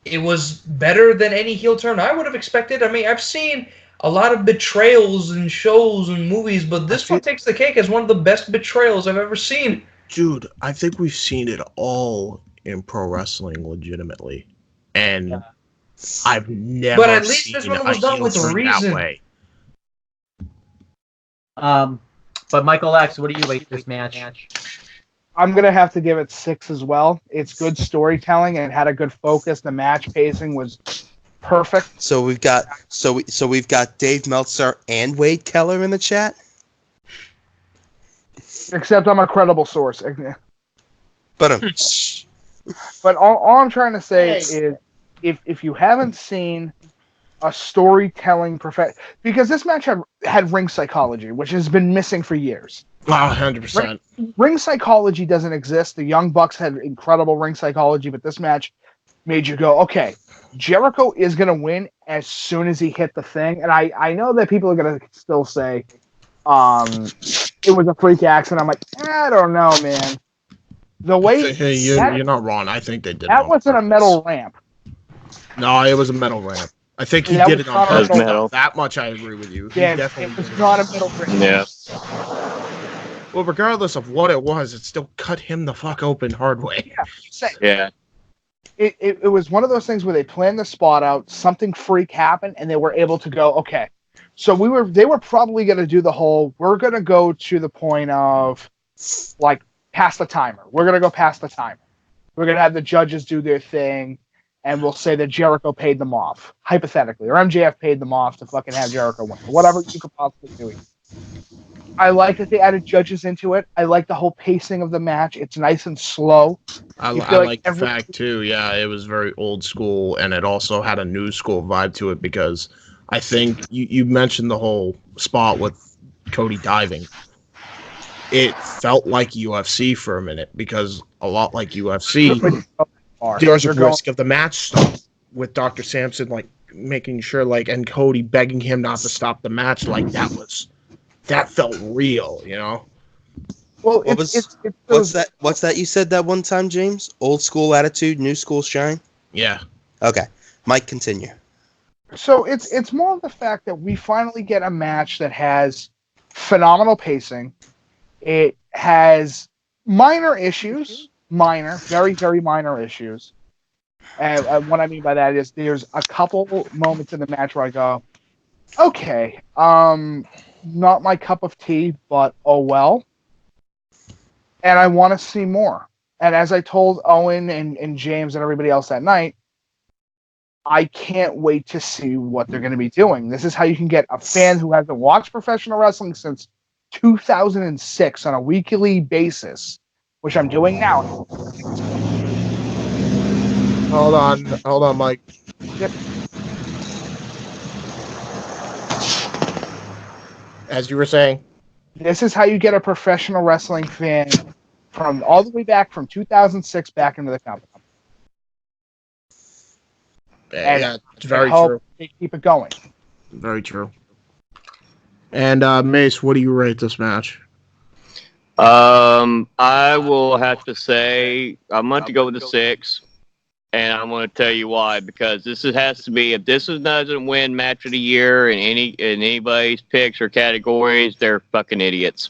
Speaker 8: it was better than any heel turn I would have expected. I mean, I've seen a lot of betrayals in shows and movies, but this one takes the cake as one of the best betrayals I've ever seen.
Speaker 4: Dude, I think we've seen it all in pro wrestling legitimately. And I've never
Speaker 8: But at least
Speaker 4: seen
Speaker 8: this one was done with a reason.
Speaker 4: that way.
Speaker 2: But Michael X, what do you rate this match?
Speaker 3: I'm gonna have to give it 6 as well. It's good storytelling and it had a good focus. The match pacing was perfect.
Speaker 9: So we've got we've got Dave Meltzer and Wade Keller in the chat.
Speaker 3: Except I'm a credible source.
Speaker 9: But
Speaker 3: But all I'm trying to say is, if you haven't seen a storytelling because this match had ring psychology, which has been missing for years.
Speaker 4: Wow, 100%.
Speaker 3: Ring psychology doesn't exist. The Young Bucks had incredible ring psychology, but this match made you go, okay, Jericho is going to win as soon as he hit the thing. And I know that people are going to still say it was a freak accident. I'm like, I don't know, man. The way
Speaker 4: you're not wrong. I think they did.
Speaker 3: That wasn't a metal ramp.
Speaker 4: No, it was a metal ramp. I think he did it on purpose. That much I agree with you.
Speaker 3: Yeah, it was not a metal ramp.
Speaker 7: Yeah.
Speaker 4: Well, regardless of what it was, it still cut him the fuck open hard way.
Speaker 7: Yeah.
Speaker 3: It was one of those things where they planned the spot out, something freak happened, and they were able to go, okay. So they were probably going to do the whole, we're going to go to the point of, like, past the timer. We're going to go past the timer. We're going to have the judges do their thing, and we'll say that Jericho paid them off, hypothetically, or MJF paid them off to fucking have Jericho win. Whatever you could possibly do. I like that they added judges into it. I like the whole pacing of the match. It's nice and slow.
Speaker 4: I like the fact, too, it was very old school, and it also had a new school vibe to it, because I think you mentioned the whole spot with Cody diving. It felt like UFC for a minute, because a lot like UFC, there's a risk of the match stop with Dr. Sampson, like, making sure, like, and Cody begging him not to stop the match. Like, that felt real, you know?
Speaker 3: Well,
Speaker 9: what's that you said that one time, James? Old school attitude, new school shine?
Speaker 4: Yeah.
Speaker 9: Okay. Mike, continue.
Speaker 3: So it's more of the fact that we finally get a match that has phenomenal pacing. It has minor issues, very, very minor issues. And what I mean by that is there's a couple moments in the match where I go, okay, not my cup of tea, but oh well. And I want to see more. And as I told Owen and James and everybody else that night, I can't wait to see what they're going to be doing. This is how you can get a fan who hasn't watched professional wrestling since 2006 on a weekly basis, which I'm doing now.
Speaker 4: Hold on, Mike.
Speaker 3: Yep.
Speaker 4: As you were saying,
Speaker 3: This is how you get a professional wrestling fan from all the way back from 2006 back into the company.
Speaker 4: yeah, it's very
Speaker 3: hope
Speaker 4: true.
Speaker 3: they keep it going.
Speaker 4: Very true. And Mace, what do you rate this match?
Speaker 11: I will have to say I'm going to go with a 6, and I'm going to tell you why. Because has to be, if this doesn't win match of the year in anybody's picks or categories, they're fucking idiots.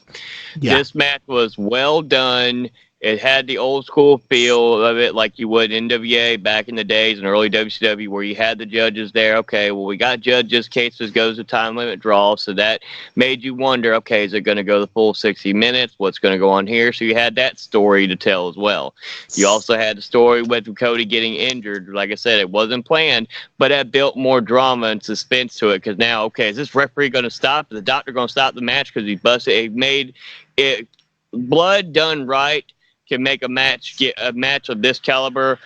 Speaker 11: Yeah. This match was well done. It had the old school feel of it, like you would NWA back in the days in early WCW, where you had the judges there. Okay, well, we got judges in case this goes to time limit draw, so that made you wonder, okay, is it going to go the full 60 minutes? What's going to go on here? So you had that story to tell as well. You also had the story with Cody getting injured. Like I said, it wasn't planned, but that built more drama and suspense to it, because now, okay, is this referee going to stop? Is the doctor going to stop the match because he busted? It made it blood done right. Can make a match of this caliber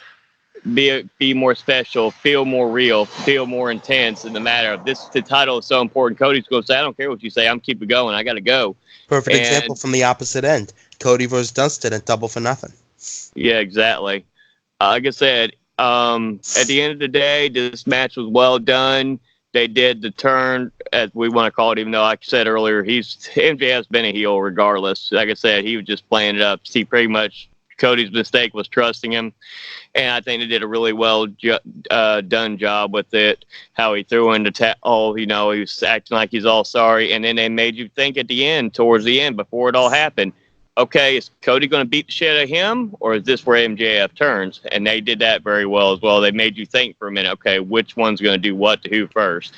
Speaker 11: be more special, feel more real, feel more intense in the matter of this. The title is so important. Cody's going to say, I don't care what you say. I'm keeping going. I got to go.
Speaker 9: Perfect example from the opposite end. Cody versus Dunstan at Double for Nothing.
Speaker 11: Yeah, exactly. Like I said, at the end of the day, this match was well done. They did the turn, as we want to call it, even though, like I said earlier, MJF's been a heel regardless. Like I said, he was just playing it up. See, pretty much Cody's mistake was trusting him. And I think they did a really well done job with it, how he threw in the he was acting like he's all sorry. And then they made you think at the end, towards the end, before it all happened, okay, is Cody going to beat the shit out of him, or is this where MJF turns? And they did that very well as well. They made you think for a minute, okay, which one's going to do what to who first?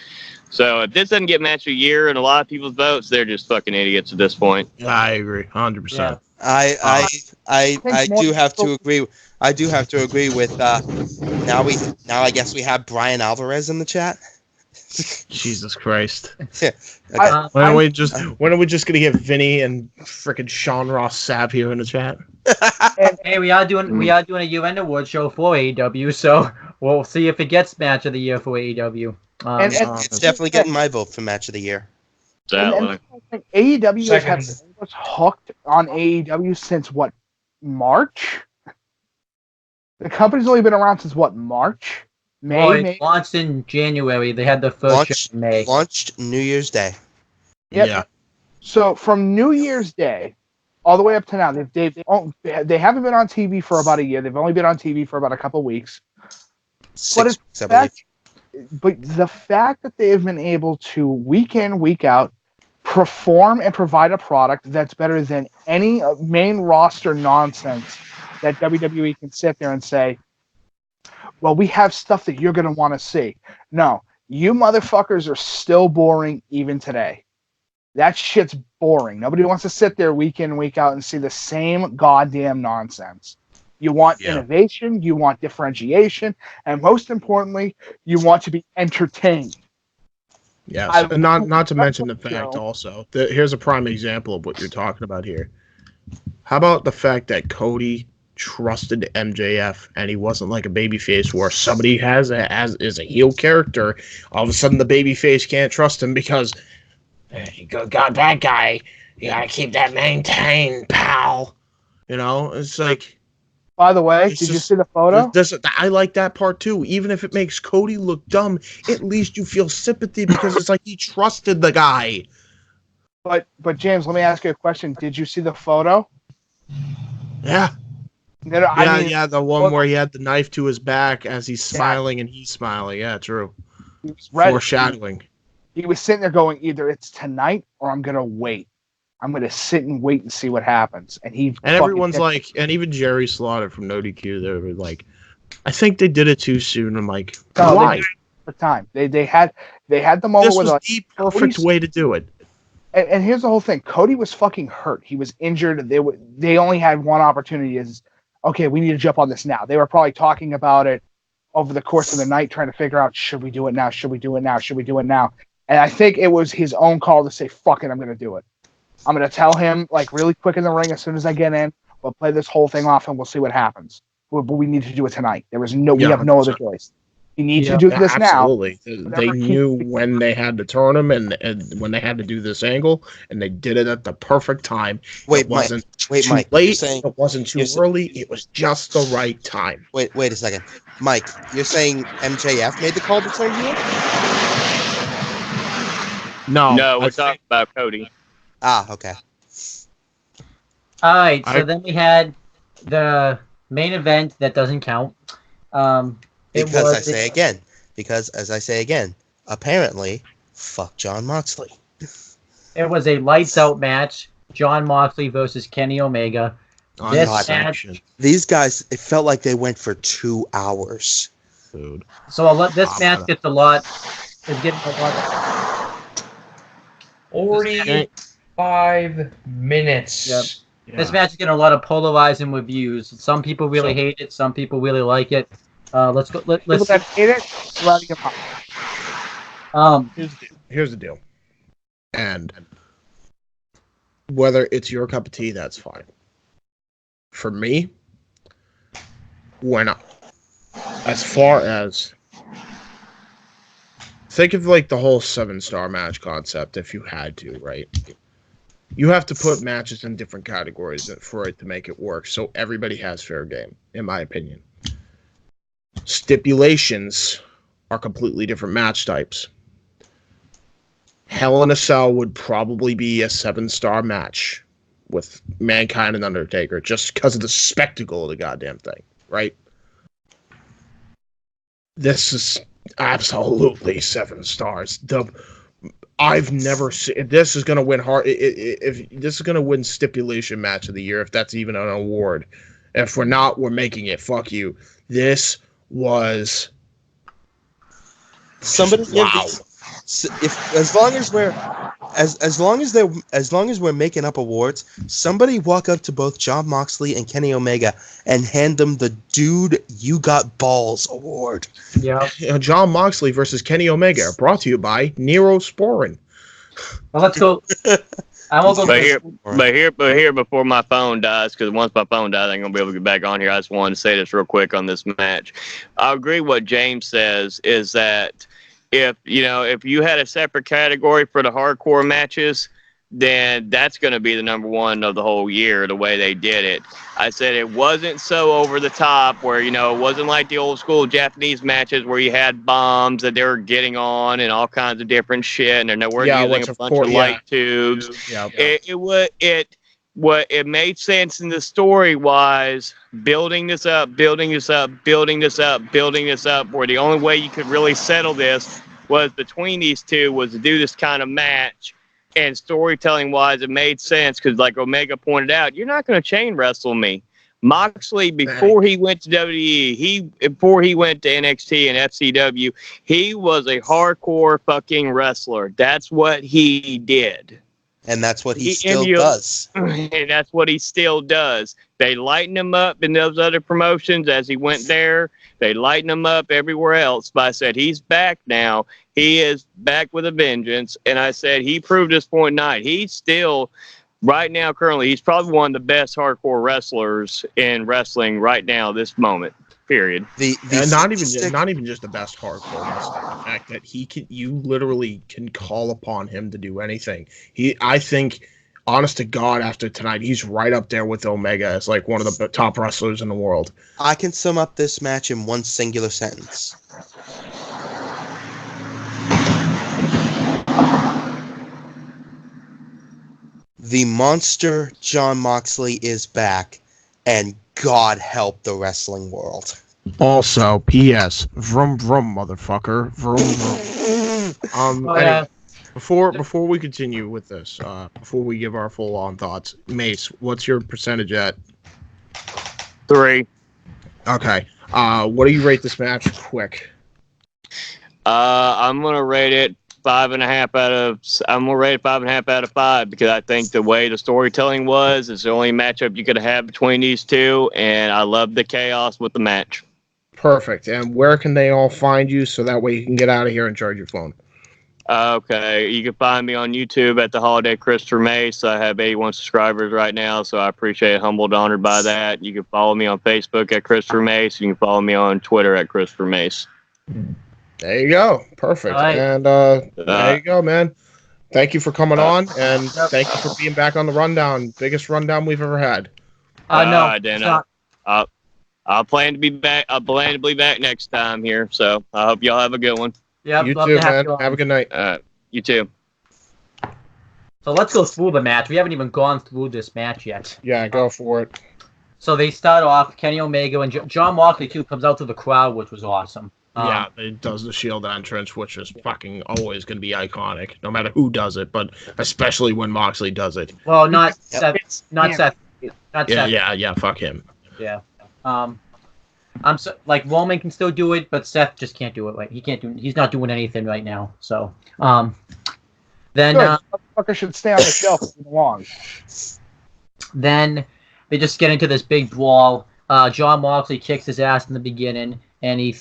Speaker 11: So if this doesn't get match of the year in a lot of people's votes, they're just fucking idiots at this point.
Speaker 4: I agree, 100%.
Speaker 2: Yeah.
Speaker 9: I do have to agree. I do have to agree with. Now I guess we have Brian Alvarez in the chat.
Speaker 4: Jesus Christ.
Speaker 9: Yeah.
Speaker 4: Okay. When are we just gonna get Vinny and frickin' Sean Ross Sapp here in the chat?
Speaker 2: Hey, we are doing a UN award show for AEW, so we'll see if it gets match of the year for AEW.
Speaker 9: It's definitely getting my vote for match of the year.
Speaker 3: And AEW has was hooked on AEW since what, March? The company's only been around since what, March? May?
Speaker 2: Launched in January. They had the first show in May.
Speaker 9: Launched New Year's Day.
Speaker 3: Yep. Yeah. So from New Year's Day all the way up to now, they haven't been on TV for about a year. They've only been on TV for about a couple of weeks. But the fact that they have been able to week in, week out, perform and provide a product that's better than any main roster nonsense that WWE can sit there and say, well, we have stuff that you're going to want to see. No, you motherfuckers are still boring even today. That shit's boring. Nobody wants to sit there week in, week out and see the same goddamn nonsense. You want innovation, you want differentiation, and most importantly, you want to be entertained.
Speaker 4: Yes, and not to mention the fact also, here's a prime example of what you're talking about here. How about the fact that Cody trusted MJF and he wasn't like a babyface where somebody is a heel character, all of a sudden the babyface can't trust him because you got that guy, you gotta keep that maintained, pal. You know, it's like.
Speaker 3: By the way, did you see the photo?
Speaker 4: I like that part too. Even if it makes Cody look dumb, at least you feel sympathy because it's like he trusted the guy.
Speaker 3: But James, let me ask you a question. Did you see the photo?
Speaker 4: Yeah. The one where he had the knife to his back as he's smiling and he's smiling. Yeah, true. Foreshadowing.
Speaker 3: He was sitting there going, either it's tonight or I'm gonna wait. I'm going to sit and wait and see what happens. And
Speaker 4: everyone's like, and even Jerry Slaughter from No DQ, they were like, I think they did it too soon. I'm like, why?
Speaker 3: For time. They had the moment
Speaker 4: this was the perfect way to do it.
Speaker 3: And here's the whole thing. Cody was fucking hurt. He was injured. They only had one opportunity. Is okay. We need to jump on this now. They were probably talking about it over the course of the night, trying to figure out, should we do it now? Should we do it now? Should we do it now? And I think it was his own call to say, fuck it, I'm going to do it. I'm going to tell him, like, really quick in the ring as soon as I get in. We'll play this whole thing off and we'll see what happens. But we need to do it tonight. We have no other choice. We need to do this
Speaker 4: absolutely.
Speaker 3: now.
Speaker 4: They knew when they had to turn him and when they had to do this angle, and they did it at the perfect time.
Speaker 9: Wait,
Speaker 4: it wasn't
Speaker 9: Mike.
Speaker 4: too
Speaker 9: Mike.
Speaker 4: late. It wasn't too early. It was just the right time.
Speaker 9: Wait a second. Mike, you're saying MJF made the call to turn heel?
Speaker 11: No, we're talking about Cody.
Speaker 9: Okay.
Speaker 2: All right, so then we had the main event that doesn't count.
Speaker 9: Because as I say again, apparently, fuck Jon Moxley.
Speaker 2: It was a lights out match. Jon Moxley versus Kenny Omega.
Speaker 9: These guys, it felt like they went for 2 hours.
Speaker 4: Dude.
Speaker 2: So this match gets a lot. Is getting a lot.
Speaker 8: 45 minutes.
Speaker 2: Yep. Yeah. This match is getting a lot of polarizing reviews. Some people really hate it. Some people really like it. Let's go. Let's
Speaker 3: hate it.
Speaker 4: Here's the deal. And whether it's your cup of tea, that's fine. For me, as far as think of like the whole 7-star match concept, if you had to, right? You have to put matches in different categories for it to make it work, so everybody has fair game, in my opinion. Stipulations are completely different match types. Hell in a Cell would probably be a 7-star match with Mankind and Undertaker just because of the spectacle of the goddamn thing, right? This is absolutely 7 stars. I've never seen this is going to win hard. If this is going to win stipulation match of the year, if that's even an award. If we're not, we're making it. Fuck you. This was
Speaker 9: somebody.
Speaker 4: Wow.
Speaker 9: As long as we're making up awards, somebody walk up to both Jon Moxley and Kenny Omega and hand them the "Dude, You Got Balls" award.
Speaker 2: Yeah.
Speaker 4: Jon Moxley versus Kenny Omega, brought to you by Neosporin.
Speaker 2: Well, let's go. I won't go.
Speaker 11: But here, before my phone dies, because once my phone dies, I ain't gonna be able to get back on here. I just wanted to say this real quick on this match. I agree. What James says is that if you had a separate category for the hardcore matches, then that's going to be the number one of the whole year, the way they did it. I said it wasn't so over the top where, it wasn't like the old school Japanese matches where you had bombs that they were getting on and all kinds of different shit, and they weren't using a bunch of light tubes. Yeah. It made sense in the story wise, building this up, where the only way you could really settle this was between these two was to do this kind of match. And storytelling wise, it made sense because, like Omega pointed out, you're not going to chain wrestle me. Moxley, before he went to WWE, before he went to NXT and FCW, he was a hardcore fucking wrestler. That's what he did.
Speaker 9: And that's what he still does.
Speaker 11: And that's what he still does. They lighten him up in those other promotions as he went there. They lighten him up everywhere else. But I said, he's back now. He is back with a vengeance. And I said, he proved this point tonight. He's still, right now, currently, he's probably one of the best hardcore wrestlers in wrestling right now, this moment. Period.
Speaker 4: Not even just the best hardcore wrestler. The fact that you literally can call upon him to do anything. I think, honest to God, after tonight, he's right up there with Omega as like one of the top wrestlers in the world.
Speaker 9: I can sum up this match in one singular sentence. The monster Jon Moxley is back, and God help the wrestling world.
Speaker 4: Also, P.S. Vroom vroom, motherfucker. Vroom vroom. Anyway, before we continue with this, before we give our full on thoughts, Mace, what's your percentage at?
Speaker 11: 3.
Speaker 4: Okay. What do you rate this match? Quick.
Speaker 11: I'm gonna rate it I'm gonna rate it 5.5 out of 5 because I think the way the storytelling was, it's the only matchup you could have between these two, and I love the chaos with the match.
Speaker 4: Perfect. And where can they all find you so that way you can get out of here and charge your phone?
Speaker 11: Okay, you can find me on YouTube at the Holiday Christopher Mace. I have 81 subscribers right now, so I appreciate it. Humbled, honored by that. You can follow me on Facebook at Christopher Mace. You can follow me on Twitter at Christopher Mace.
Speaker 4: There you go. Perfect.
Speaker 2: All right.
Speaker 4: And there you go, man. Thank you for coming on, and thank you for being back on the rundown. Biggest rundown we've ever had.
Speaker 2: No,
Speaker 11: then
Speaker 2: it's not.
Speaker 11: I'll plan to be back. I plan to be back next time here. So I hope y'all have a good one.
Speaker 2: Yep,
Speaker 4: You
Speaker 2: love
Speaker 4: too,
Speaker 2: to have
Speaker 4: man.
Speaker 2: you on.
Speaker 4: Have a good night.
Speaker 11: You too.
Speaker 2: So let's go through the match. We haven't even gone through this match yet.
Speaker 4: Yeah, go for it.
Speaker 2: So they start off, Kenny Omega and John Moxley, too, comes out to the crowd, which was awesome.
Speaker 4: Yeah, it does the Shield entrance, which is fucking always going to be iconic, no matter who does it, but especially when Moxley does it.
Speaker 2: Well, not Seth. Not Seth. Not
Speaker 4: Yeah,
Speaker 2: Seth.
Speaker 4: yeah, fuck him.
Speaker 2: Yeah. I'm so, like Roman can still do it, but Seth just can't do it. Like he's not doing anything right now. So, then
Speaker 3: motherfucker should stay on the shelf for long.
Speaker 2: Then they just get into this big brawl. John Moxley kicks his ass in the beginning, and he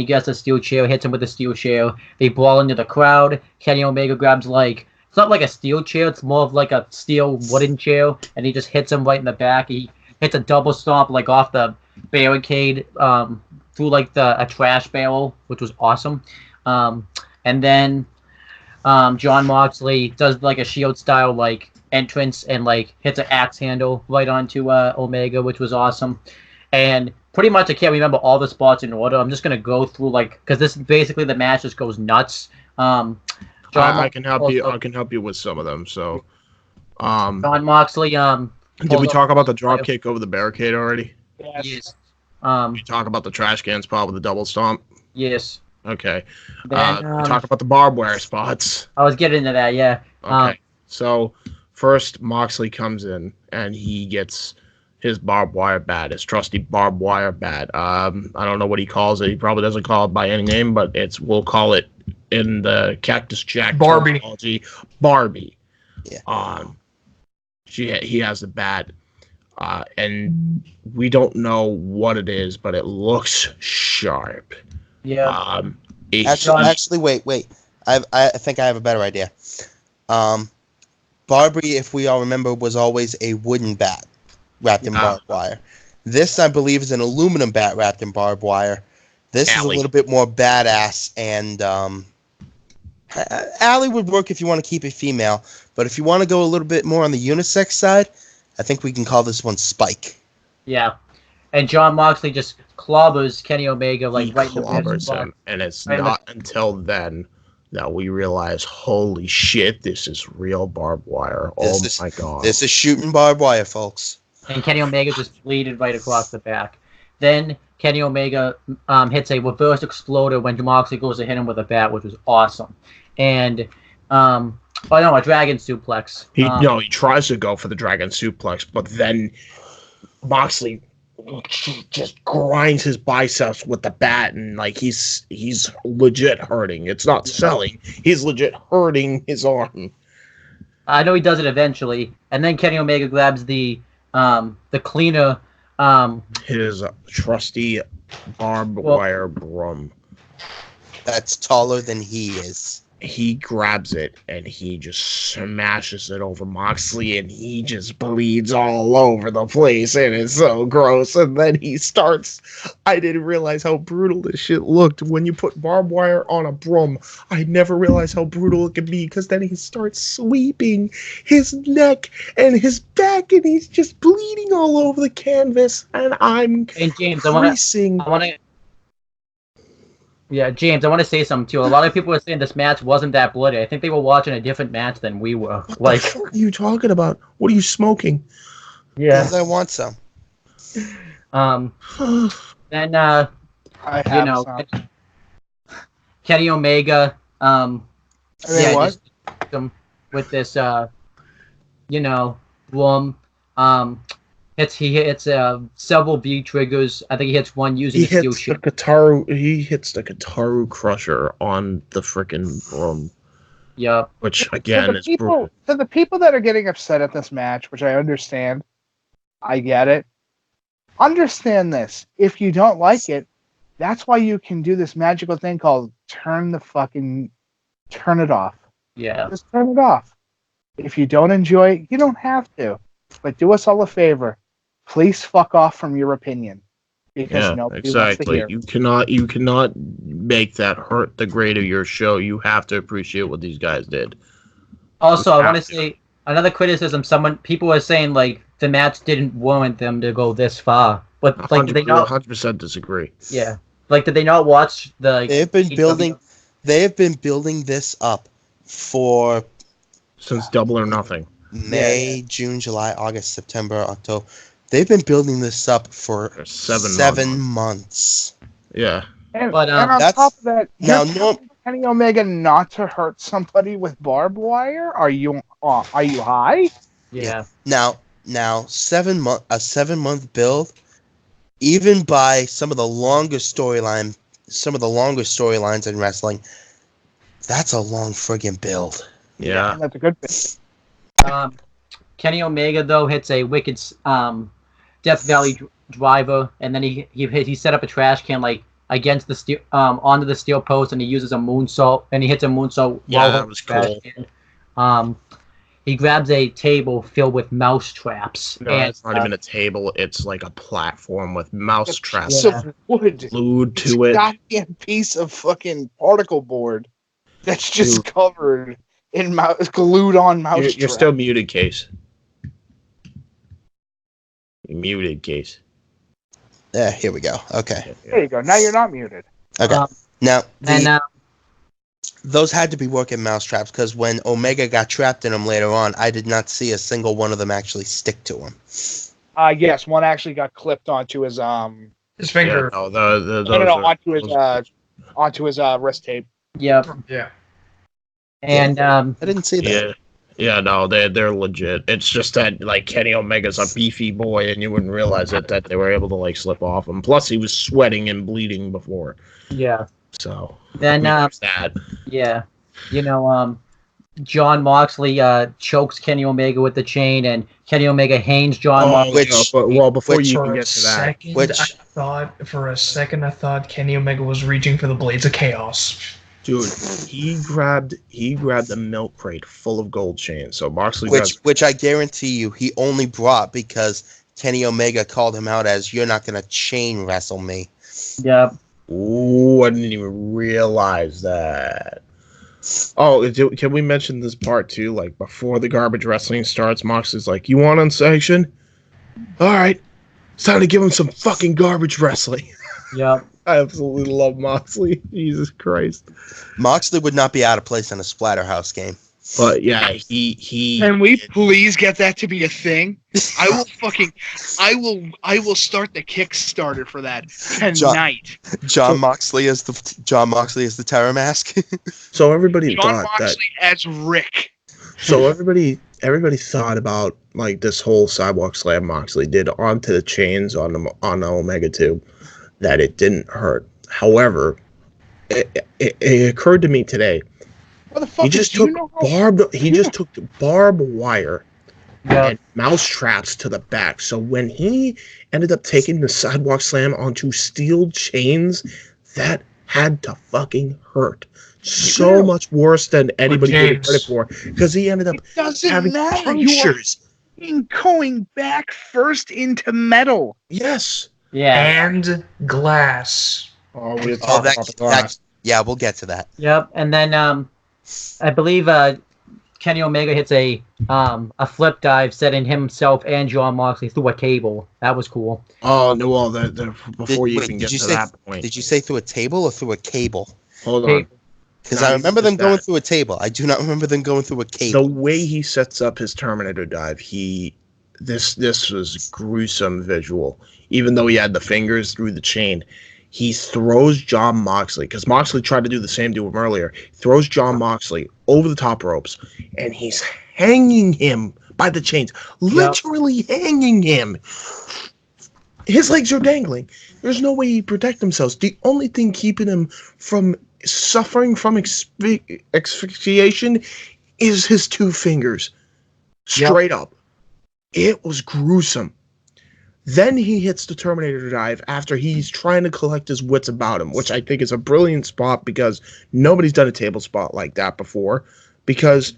Speaker 2: gets a steel chair, hits him with a steel chair. They brawl into the crowd. Kenny Omega grabs it's not like a steel chair, it's more of like a steel wooden chair, and he just hits him right in the back. He hits a double stomp off the barricade through a trash barrel, which was awesome. And then John Moxley does a Shield style entrance and hits an axe handle right onto Omega, which was awesome. And pretty much I can't remember all the spots in order. I'm just gonna go through because this basically the match just goes nuts.
Speaker 4: I can help you. I can help you with some of them. So,
Speaker 2: John Moxley.
Speaker 4: Did we talk about the drop kick over the barricade already?
Speaker 2: Yes.
Speaker 4: Did you talk about the trash can spot with the double stomp?
Speaker 2: Yes.
Speaker 4: Okay.
Speaker 2: Then,
Speaker 4: talk about the barbed wire spots.
Speaker 2: I was getting into that. Yeah.
Speaker 4: Okay. So first, Moxley comes in and he gets his barbed wire bat, his trusty barbed wire bat. I don't know what he calls it. He probably doesn't call it by any name, but we'll call it in the Cactus Jack
Speaker 8: Barbie.
Speaker 4: terminology, Barbie.
Speaker 9: Yeah.
Speaker 4: He has the bat, and we don't know what it is, but it looks sharp.
Speaker 2: Yeah.
Speaker 9: Actually, wait. I think I have a better idea. Barbie, if we all remember, was always a wooden bat wrapped in barbed wire. This, I believe, is an aluminum bat wrapped in barbed wire. This is a little bit more badass, and Allie would work if you want to keep it female, but if you want to go a little bit more on the unisex side, I think we can call this one Spike.
Speaker 2: Yeah. And John Moxley just clobbers Kenny Omega right in the
Speaker 4: clobbers him, and it's not until then that we realize, holy shit, this is real barbed wire. My god.
Speaker 9: This is shooting barbed wire, folks.
Speaker 2: And Kenny Omega just bleeded right across the back. Then Kenny Omega hits a reverse exploder when Moxley goes to hit him with a bat, which was awesome. And a dragon suplex.
Speaker 4: He tries to go for the dragon suplex, but then Moxley just grinds his biceps with the bat, and he's legit hurting. It's not selling. He's legit hurting his arm.
Speaker 2: I know he does it eventually, and then Kenny Omega grabs the cleaner.
Speaker 4: His trusty barbed wire broom.
Speaker 9: That's taller than he is.
Speaker 4: He grabs it and he just smashes it over Moxley, and he just bleeds all over the place, and it's so gross. And then he starts. I didn't realize how brutal this shit looked when you put barbed wire on a broom. I never realized how brutal it could be, because then he starts sweeping his neck and his back, and he's just bleeding all over the canvas. And I'm
Speaker 2: James,
Speaker 4: creasing.
Speaker 2: Yeah, James, I want to say something too. A lot of people were saying this match wasn't that bloody. I think they were watching a different match than we were.
Speaker 4: What the fuck are you talking about? What are you smoking?
Speaker 2: Yeah.
Speaker 9: Because I want some.
Speaker 2: Then Kenny Omega just with this room. He hits several B triggers. I think he hits one using a steel shield.
Speaker 4: He hits the Kataru Crusher on the frickin' broom.
Speaker 2: Yep.
Speaker 4: Which again is brutal.
Speaker 3: To the people that are getting upset at this match, which I understand, I get it. Understand this. If you don't like it, that's why you can do this magical thing called turn it off.
Speaker 2: Yeah.
Speaker 3: Just turn it off. If you don't enjoy it, you don't have to. But do us all a favor. Please fuck off from your opinion. Because nobody wants to hear.
Speaker 4: You cannot make that hurt the grade of your show. You have to appreciate what these guys did.
Speaker 2: Also, I want to say another criticism. People are saying like the match didn't warrant them to go this far, but like did they not?
Speaker 4: 100% disagree.
Speaker 2: Yeah, like did they not watch the? Like,
Speaker 9: They've been building. They have been building this up
Speaker 4: since Double or Nothing.
Speaker 9: May, June, July, August, September, October. They've been building this up for 7 months.
Speaker 4: Yeah.
Speaker 3: And on top of that,
Speaker 9: now
Speaker 3: Kenny Omega not to hurt somebody with barbed wire? Are you high?
Speaker 2: Yeah.
Speaker 9: Now a 7 month build, even by some of the longest storylines in wrestling, that's a long friggin' build.
Speaker 4: Yeah.
Speaker 3: That's a good bit.
Speaker 2: Kenny Omega though hits a wicked Death Valley driver, and then he set up a trash can like against the steel onto the steel post, and he uses a moonsault, and he hits a moonsault.
Speaker 4: Yeah, that was cool.
Speaker 2: He grabs a table filled with mouse traps.
Speaker 4: No,
Speaker 2: and,
Speaker 4: it's not even a table. It's like a platform with mouse traps
Speaker 3: of wood
Speaker 4: glued to it.
Speaker 3: Goddamn piece of fucking particle board that's just covered in glued on mouse traps.
Speaker 4: You're still muted, Case. You're muted, Case.
Speaker 9: Yeah, here we go. Okay.
Speaker 3: There you go. Now you're not muted.
Speaker 9: Okay. Now, those had to be working mousetraps because when Omega got trapped in them later on, I did not see a single one of them actually stick to him.
Speaker 3: Yes, one actually got clipped onto his
Speaker 8: finger.
Speaker 3: Yeah, onto his wrist tape.
Speaker 2: Yep.
Speaker 8: Yeah.
Speaker 2: And
Speaker 9: I didn't see that.
Speaker 4: Yeah, no, they're legit. It's just that like Kenny Omega's a beefy boy, and you wouldn't realize it that they were able to like slip off him. Plus, he was sweating and bleeding before.
Speaker 2: Yeah.
Speaker 4: So
Speaker 2: then
Speaker 4: that.
Speaker 2: Yeah, John Moxley chokes Kenny Omega with the chain, and Kenny Omega hangs John Moxley.
Speaker 4: Before you even get to that,
Speaker 8: For a second, I thought Kenny Omega was reaching for the Blades of Chaos.
Speaker 4: Dude, he grabbed a milk crate full of gold chains. So Moxley,
Speaker 9: which I guarantee you, he only brought because Kenny Omega called him out as "You're not gonna chain wrestle me."
Speaker 2: Yep.
Speaker 4: Ooh, I didn't even realize that. Oh, can we mention this part too? Like before the garbage wrestling starts, Moxley's like, "You want unsanctioned? All right, it's time to give him some fucking garbage wrestling."
Speaker 2: Yep.
Speaker 4: I absolutely love Moxley. Jesus Christ.
Speaker 9: Moxley would not be out of place in a Splatterhouse game.
Speaker 4: But yeah, he
Speaker 3: Can we please get that to be a thing? I will start the Kickstarter for that tonight.
Speaker 9: John Moxley is the Terror Mask.
Speaker 4: So everybody
Speaker 3: John
Speaker 4: thought
Speaker 3: Moxley as Rick.
Speaker 4: So everybody thought about like this whole sidewalk slam Moxley did onto the chains on the Omega tube, that it didn't hurt. However, it occurred to me today.
Speaker 3: What the fuck?
Speaker 4: He just took barbed wire and mouse traps to the back. So when he ended up taking the sidewalk slam onto steel chains, that had to fucking hurt. So much worse than anybody gave credit for, because he ended up having punctures.
Speaker 3: Going back first into metal.
Speaker 4: Yes.
Speaker 2: Yeah.
Speaker 8: And glass.
Speaker 4: Oh, we'll talk about the glass.
Speaker 9: Yeah, we'll get to that.
Speaker 2: Yep. And then I believe Kenny Omega hits a flip dive, setting himself and John Moxley through a table. That was cool.
Speaker 4: Oh no! Well, before you even get to that point,
Speaker 9: did you say through a table or through a cable?
Speaker 4: Hold on.
Speaker 9: Because I remember them going through a table. I do not remember them going through a cable.
Speaker 4: The way he sets up his Terminator dive, this was gruesome visual. Even though he had the fingers through the chain, he throws John Moxley, because Moxley tried to do the same to him earlier. He throws John Moxley over the top ropes, and he's hanging him by the chains, literally hanging him. His legs are dangling. There's no way he protect himself. The only thing keeping him from suffering from asphyxiation is his 2 fingers. Straight up. It was gruesome. Then he hits the Terminator dive after he's trying to collect his wits about him, which I think is a brilliant spot because nobody's done a table spot like that before. Because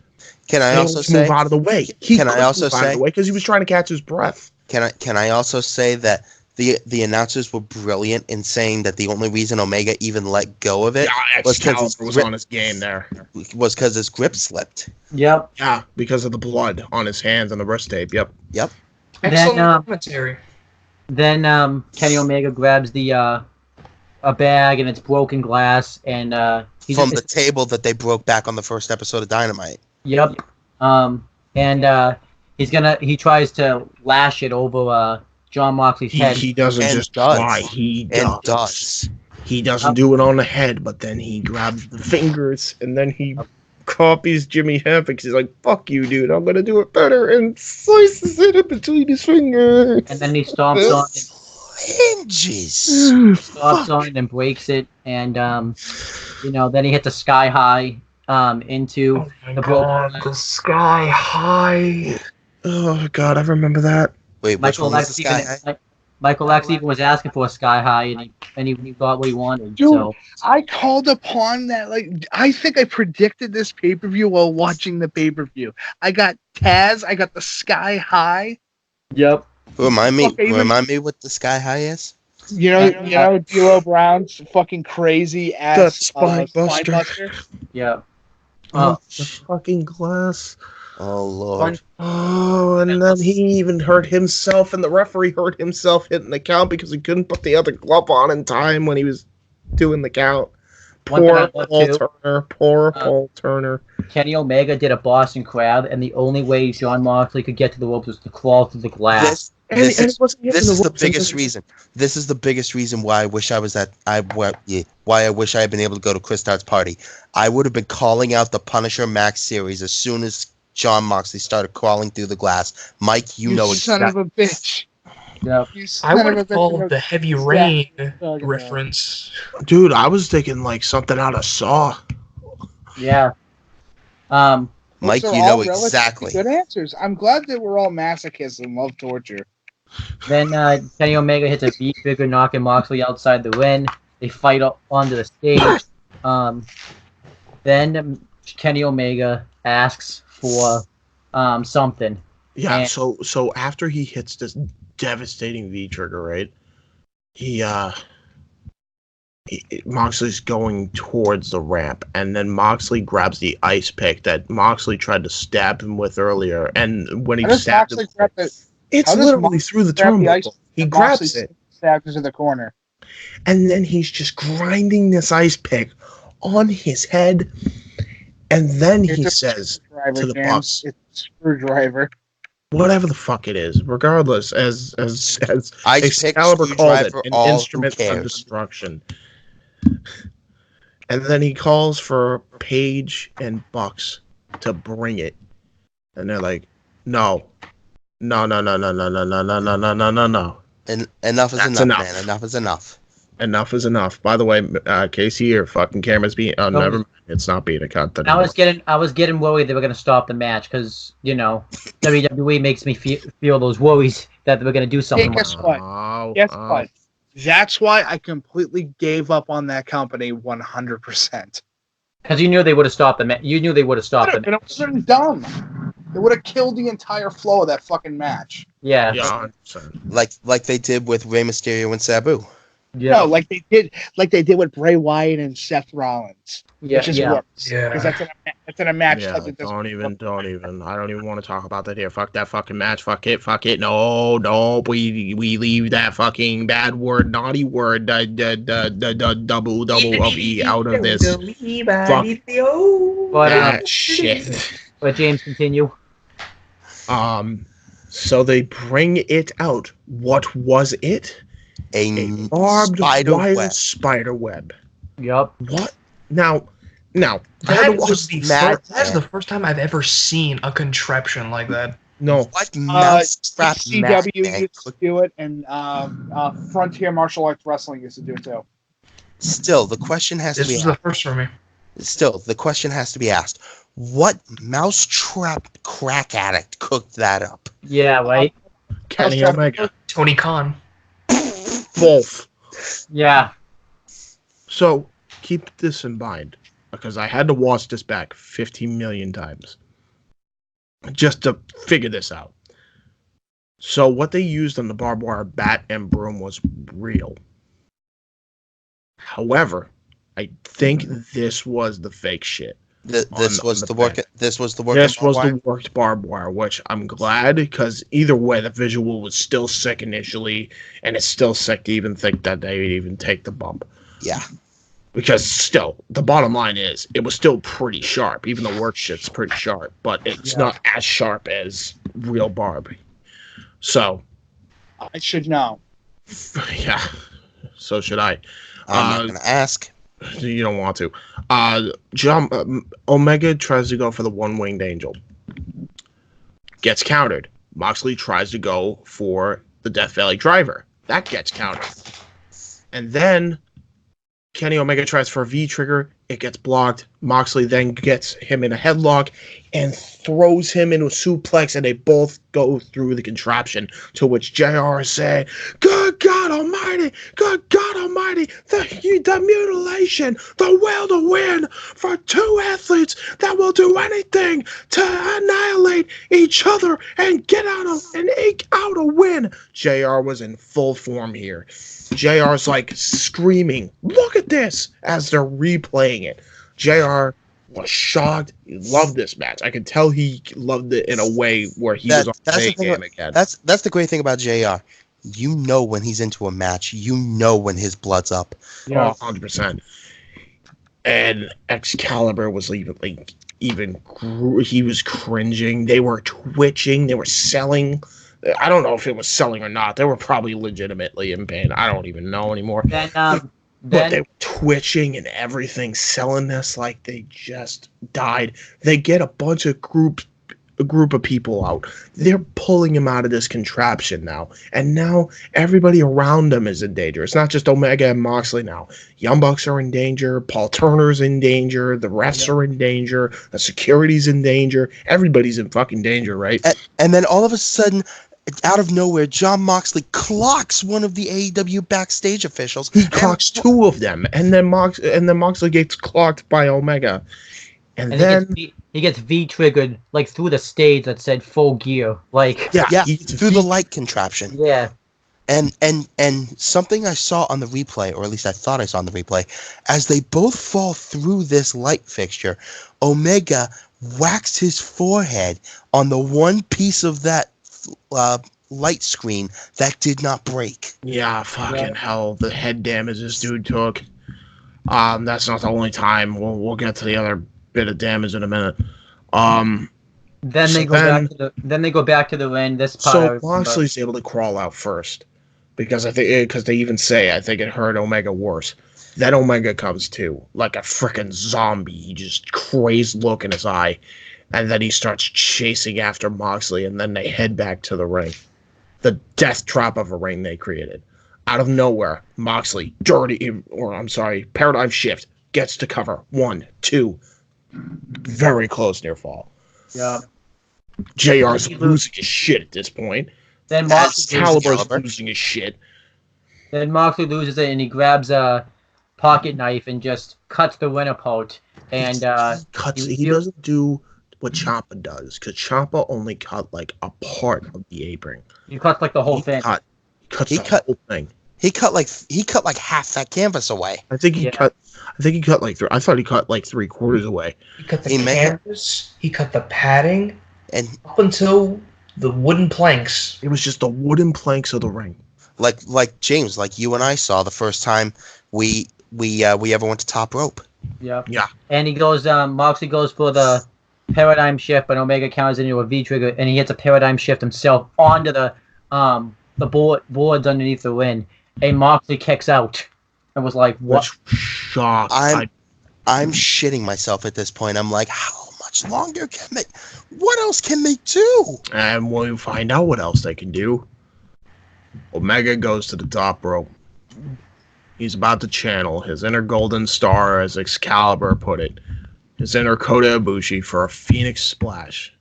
Speaker 9: can I also say
Speaker 4: move out of the way? Can I also say because he was trying to catch his breath?
Speaker 9: Can I also say that the announcers were brilliant in saying that the only reason Omega even let go of it was because
Speaker 4: was on his game there.
Speaker 9: Was because his grip slipped.
Speaker 2: Yep.
Speaker 4: Yeah, because of the blood on his hands and the wrist tape. Yep.
Speaker 8: Excellent commentary.
Speaker 2: Then Kenny Omega grabs the a bag and it's broken glass and
Speaker 9: from the table that they broke back on the first episode of Dynamite.
Speaker 2: Yep. And he tries to lash it over John Moxley's head.
Speaker 4: He doesn't just try. He does. He doesn't do it on the head, but then he grabs the fingers and then he copies Jimmy Havoc. He's like, "Fuck you, dude! I'm gonna do it better," and slices it in between his fingers.
Speaker 2: And then he stomps on it.
Speaker 9: Hinges.
Speaker 2: Stomps on it and breaks it, and then he hits a sky high into
Speaker 8: the sky high.
Speaker 4: Oh God, I remember that.
Speaker 9: Wait,
Speaker 2: Michael Lex even was asking for a sky high, and he got what he wanted.
Speaker 3: Dude,
Speaker 2: so
Speaker 3: I called upon that. Like, I think I predicted this pay-per-view while watching the pay-per-view. I got Taz. I got the sky high.
Speaker 2: Yep.
Speaker 9: Remind me what the sky high is.
Speaker 3: You know, D'Lo Brown's fucking crazy ass
Speaker 4: spine buster.
Speaker 2: Yeah.
Speaker 4: Oh, the fucking glass.
Speaker 9: Oh Lord.
Speaker 4: Oh, and then he even hurt himself, and the referee hurt himself hitting the count because he couldn't put the other glove on in time when he was doing the count. Poor Paul Turner.
Speaker 2: Kenny Omega did a Boston Crab, and the only way John Moxley could get to the ropes was to crawl through the glass.
Speaker 9: This is the biggest reason. This is the biggest reason why I wish I was why I wish I had been able to go to Chris Starr's party. I would have been calling out the Punisher Max series as soon as John Moxley started crawling through the glass. Mike, you know
Speaker 3: son of a bitch.
Speaker 2: Yeah.
Speaker 8: I would have called the Heavy Rain reference.
Speaker 4: Dude, I was thinking like something out of Saw.
Speaker 2: Yeah.
Speaker 9: Mike, you know exactly.
Speaker 3: Good answers. I'm glad that we're all masochists and love torture.
Speaker 2: Then Kenny Omega hits a beat figure, knocking Moxley outside the ring. They fight onto the stage. Then Kenny Omega asks for something.
Speaker 4: Yeah, and so after he hits this devastating V trigger, right? Moxley's going towards the ramp, and then Moxley grabs the ice pick that Moxley tried to stab him with earlier, and when he stabbed him, it's literally through the turnbuckle. He grabs it,
Speaker 3: stabs into the corner,
Speaker 4: and then he's just grinding this ice pick on his head, and then he says to the boss,
Speaker 3: "It's a screwdriver."
Speaker 4: Whatever the fuck it is, regardless, as
Speaker 9: Ice
Speaker 4: Excalibur called it, an instrument
Speaker 9: of
Speaker 4: destruction. And then he calls for Paige and Bucks to bring it, and they're like, "No. And
Speaker 9: enough is enough, man. Enough is enough.
Speaker 4: Enough is enough." By the way, Casey, your fucking camera's being never mind. It's not being a cut.
Speaker 2: I was getting worried they were gonna stop the match because WWE makes me feel those worries that they were gonna do something.
Speaker 3: Hey, guess what? Guess what? That's why I completely gave up on that company 100%.
Speaker 2: Because you knew they would have stopped the match. You knew they would have stopped
Speaker 3: it. It was dumb. They would have killed the entire flow of that fucking match.
Speaker 2: Yeah.
Speaker 4: 100%.
Speaker 9: Like they did with Rey Mysterio and Sabu.
Speaker 3: Yeah. No, like they did with Bray Wyatt and Seth Rollins.
Speaker 2: Yeah,
Speaker 3: which is worse. Yeah. Because that's in a match.
Speaker 4: Yeah, don't even. I don't even want to talk about that here. Fuck that fucking match. Fuck it. No. We leave that fucking bad word, naughty word, double out of this. Fuck that shit.
Speaker 2: But James, continue.
Speaker 4: So they bring it out. What was it?
Speaker 9: A
Speaker 4: barbed wire spider web.
Speaker 2: Yup.
Speaker 4: What? Now,
Speaker 8: that's the first time I've ever seen a contraption like that.
Speaker 4: No.
Speaker 3: CW used to do it, and Frontier Martial Arts Wrestling used to do it too.
Speaker 9: Still, the question has to
Speaker 8: This
Speaker 9: be
Speaker 8: was
Speaker 9: asked.
Speaker 8: the first for me.
Speaker 9: Still, the question has to be asked. What mousetrap crack addict cooked that up?
Speaker 2: Yeah, right.
Speaker 4: Kenny Omega.
Speaker 8: Tony Khan.
Speaker 4: Both.
Speaker 2: Yeah.
Speaker 4: So keep this in mind, because I had to watch this back 15 million times just to figure this out. So what they used on the barbed wire bat and broom was real. However, I think this was the fake shit.
Speaker 9: This was the
Speaker 4: worked barbed wire, which I'm glad, because either way, the visual was still sick initially, and it's still sick to even think that they would even take the bump.
Speaker 9: Yeah.
Speaker 4: Because still, the bottom line is, it was still pretty sharp. Even the work shit's pretty sharp, but it's not as sharp as real Barbie. So,
Speaker 3: I should know.
Speaker 4: Yeah, so should I.
Speaker 9: I'm not going to ask.
Speaker 4: You don't want to. Omega tries to go for the one-winged angel. Gets countered. Moxley tries to go for the Death Valley driver. That gets countered. And then Kenny Omega tries for a V-trigger. It gets blocked. Moxley then gets him in a headlock and throws him into a suplex, and they both go through the contraption, to which JR is saying, "Good God Almighty! Good God Almighty! The mutilation! The will to win for two athletes that will do anything to annihilate each other and get out of and eke out a win!" JR was in full form here. JR's like screaming, "Look at this!" as they're replaying it. JR was shocked. He loved this match. I could tell he loved it in a way where he was on the game again.
Speaker 9: That's the great thing about JR. You know when he's into a match. You know when his blood's up.
Speaker 4: Yeah, 100%. And Excalibur was he was cringing. They were twitching. They were selling. I don't know if it was selling or not. They were probably legitimately in pain. I don't even know anymore. But they were twitching and everything, selling this like they just died. They get a bunch of a group of people out. They're pulling him out of this contraption now. And now everybody around them is in danger. It's not just Omega and Moxley now. Young Bucks are in danger. Paul Turner's in danger. The refs are in danger. The security's in danger. Everybody's in fucking danger, right?
Speaker 9: And then all of a sudden, out of nowhere, Jon Moxley clocks one of the AEW backstage officials.
Speaker 4: He clocks two of them, and then Moxley gets clocked by Omega, and then
Speaker 2: he gets V-triggered like through the stage that said Full Gear, like
Speaker 9: through the light contraption.
Speaker 2: Yeah.
Speaker 9: And something I saw on the replay, or at least I thought I saw on the replay, as they both fall through this light fixture, Omega whacks his forehead on the one piece of that light screen that did not break.
Speaker 4: Yeah, fucking hell, the head damage this dude took. That's not the only time. We'll get to the other bit of damage in a minute. Then
Speaker 2: they go back to the ring. This part.
Speaker 4: So Moxley's able to crawl out first, because they even say, I think it hurt Omega worse. Then Omega comes to like a freaking zombie. He just crazed look in his eye. And then he starts chasing after Moxley, and then they head back to the ring. The death trap of a ring they created. Out of nowhere, Moxley, Paradigm Shift, gets to cover. 1, 2. Very close near fall.
Speaker 2: Yeah.
Speaker 4: JR's losing his shit at this point.
Speaker 2: Then Excalibur's
Speaker 4: losing his shit.
Speaker 2: Then Moxley loses it, and he grabs a pocket knife and just cuts the ring apart. And
Speaker 4: he doesn't do what Ciampa does, because Ciampa only cut like a part of the apron.
Speaker 2: He cuts like the whole thing.
Speaker 4: He cut the whole thing.
Speaker 9: He cut like half that canvas away.
Speaker 4: I think he cut like I thought he cut like 3/4 away.
Speaker 8: He cut the canvas. He cut the padding, and up until the wooden planks.
Speaker 4: It was just the wooden planks of the ring.
Speaker 9: Like James, like you and I saw the first time we ever went to top rope.
Speaker 2: Yeah.
Speaker 4: Yeah.
Speaker 2: And he goes. Moxley goes for the paradigm shift, but Omega counters into a V-trigger, and he hits a paradigm shift himself onto the boards underneath the ring. And Moxley kicks out and was like, "What?"
Speaker 4: Shock!
Speaker 9: I'm shitting myself at this point. I'm like, how much longer can they? What else can they do?
Speaker 4: And we'll find out what else they can do. Omega goes to the top rope. He's about to channel his inner Golden Star, as Excalibur put it, his inner Kota Ibushi for a Phoenix Splash.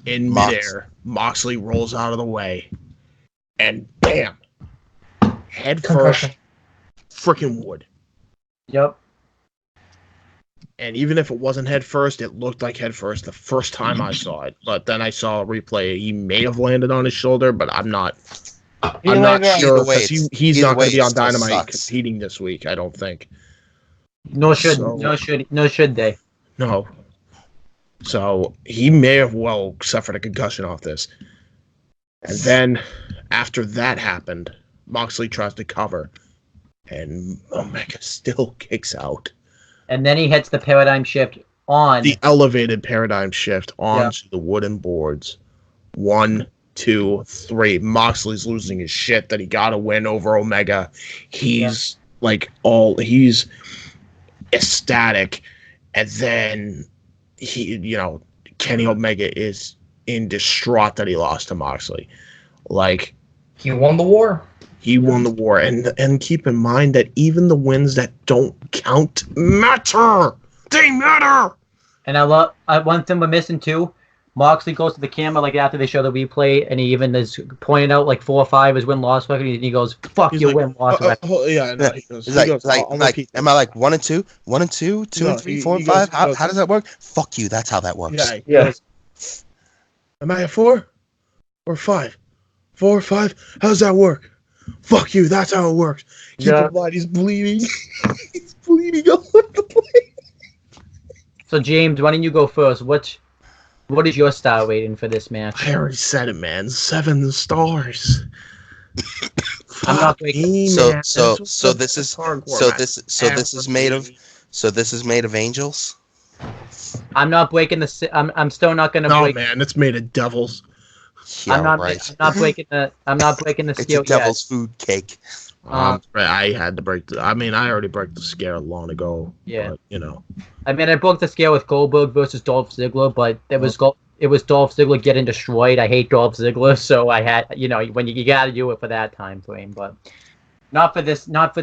Speaker 4: In midair, Moxley rolls out of the way, and bam! Head first, freaking wood.
Speaker 2: Yep.
Speaker 4: And even if it wasn't head first, it looked like head first the first time I saw it. But then I saw a replay. He may have landed on his shoulder, but I'm not sure because he's not going to be on Dynamite competing this week. I don't think.
Speaker 2: No should they?
Speaker 4: No. So he may have well suffered a concussion off this. And then after that happened, Moxley tries to cover, and Omega still kicks out.
Speaker 2: And then he hits the paradigm shift on
Speaker 4: the elevated paradigm shift onto the wooden boards. 1, 2, 3. Moxley's losing his shit that he got a win over Omega. He's he's ecstatic. And then Kenny Omega is in distraught that he lost to Moxley. Like,
Speaker 8: he won the war.
Speaker 4: He won the war, and keep in mind that even the wins that don't count matter. They matter.
Speaker 2: And I love one thing we're missing too. Moxley goes to the camera like after they show the replay, and he even is pointing out like 4 or 5 his win-loss record, and he goes, "Fuck your win-loss record."
Speaker 9: Am I like 1 and 2, 1 and 2, 2 and 3, 4 and 5? How does that work? Fuck you. That's how that works.
Speaker 4: Yeah. Am I at 4 or 5? 4 or 5? How does that work? Fuck you, that's how it works. Keep in mind, he's bleeding. He's bleeding all over the place.
Speaker 2: So, James, why don't you go first? What is your star rating for this match?
Speaker 4: I already said it, man. 7 stars.
Speaker 2: I'm not breaking.
Speaker 9: So this is made of angels.
Speaker 2: I'm not breaking the. I'm still not gonna break.
Speaker 4: No, man, it's made of devils.
Speaker 9: Yeah,
Speaker 2: I'm not breaking the scale.
Speaker 9: It's a devil's food cake.
Speaker 4: I had to break I already broke the scale long ago.
Speaker 2: Yeah.
Speaker 4: But,
Speaker 2: I broke the scale with Goldberg versus Dolph Ziggler, but it was Dolph Ziggler getting destroyed. I hate Dolph Ziggler, so I had when you got to do it for that time frame, but not for this, not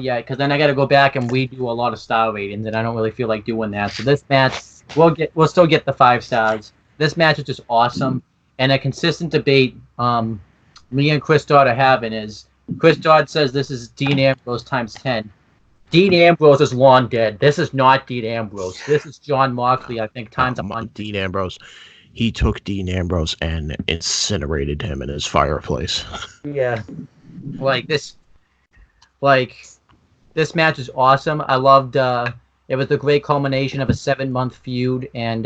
Speaker 2: yet, because then I got to go back and redo a lot of star ratings, and I don't really feel like doing that. So this match, we'll still get the 5 stars. This match is just awesome. And a consistent debate me and Chris Dodd are having is, Chris Dodd says this is Dean Ambrose times 10. Dean Ambrose is long dead. This is not Dean Ambrose. This is John Moxley, I think, times 100.
Speaker 4: Dean Ambrose. He took Dean Ambrose and incinerated him in his fireplace.
Speaker 2: Yeah. This match is awesome. I loved it was a great culmination of a 7-month feud, and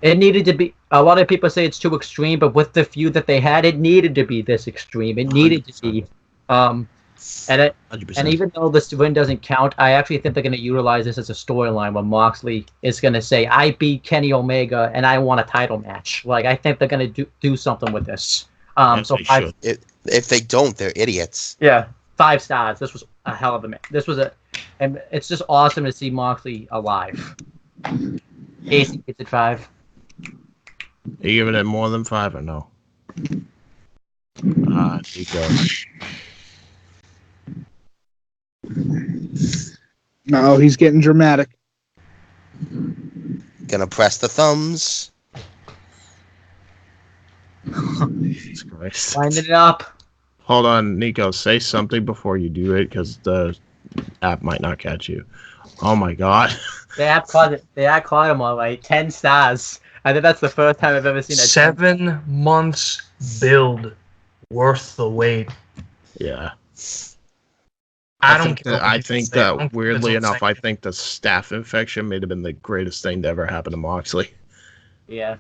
Speaker 2: it needed to be. A lot of people say it's too extreme, but with the feud that they had, it needed to be this extreme. It needed 100%. To be. And even though this win doesn't count, I actually think they're going to utilize this as a storyline where Moxley is going to say, "I beat Kenny Omega and I won a title match." I think they're going to do something with this.
Speaker 9: If they don't, they're idiots.
Speaker 2: Yeah, 5 stars. This was a hell of a match. And it's just awesome to see Moxley alive. Casey gets it 5.
Speaker 4: Are you giving it more than 5 or no? Nico.
Speaker 3: No, he's getting dramatic.
Speaker 9: Gonna press the thumbs.
Speaker 4: Jesus Christ.
Speaker 2: Winding it up.
Speaker 4: Hold on, Nico. Say something before you do it, because the app might not catch you. Oh my God.
Speaker 2: The app caught him all right. 10 stars. I think that's the first time I've ever seen a
Speaker 8: 7 months build worth the wait.
Speaker 4: Yeah.
Speaker 8: I
Speaker 4: think that weirdly enough, I think the staph infection may have been the greatest thing to ever happen to Moxley.
Speaker 2: Yeah.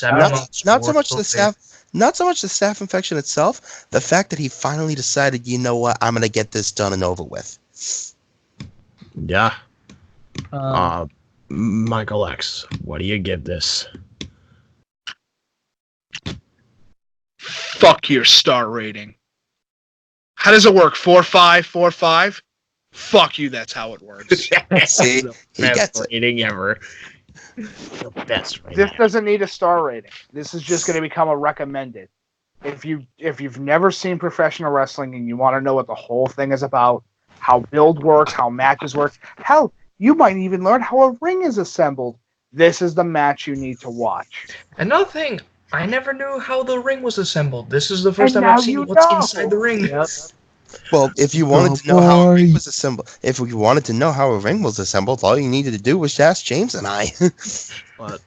Speaker 9: Not so much the staph infection itself. The fact that he finally decided, you know what, I'm gonna get this done and over with.
Speaker 4: Yeah. Michael X, what do you give this?
Speaker 3: Fuck your star rating. How does it work? 4-5, 4-5? Fuck you, that's how it works.
Speaker 9: See, he gets
Speaker 4: rating ever. The best rating.
Speaker 3: This doesn't need a star rating. This is just going to become a recommended. if you've never seen professional wrestling and you want to know what the whole thing is about, how build works, how matches work, hell, you might even learn how a ring is assembled. This is the match you need to watch.
Speaker 8: Another thing, I never knew how the ring was assembled. This is the first
Speaker 3: And
Speaker 8: time I've
Speaker 3: now
Speaker 8: seen
Speaker 3: you
Speaker 8: what's
Speaker 3: know.
Speaker 8: inside the ring.
Speaker 2: Yep.
Speaker 9: Well, if you wanted to know how a ring was assembled, if you wanted to know how a ring was assembled, all you needed to do was ask James and I.
Speaker 4: But,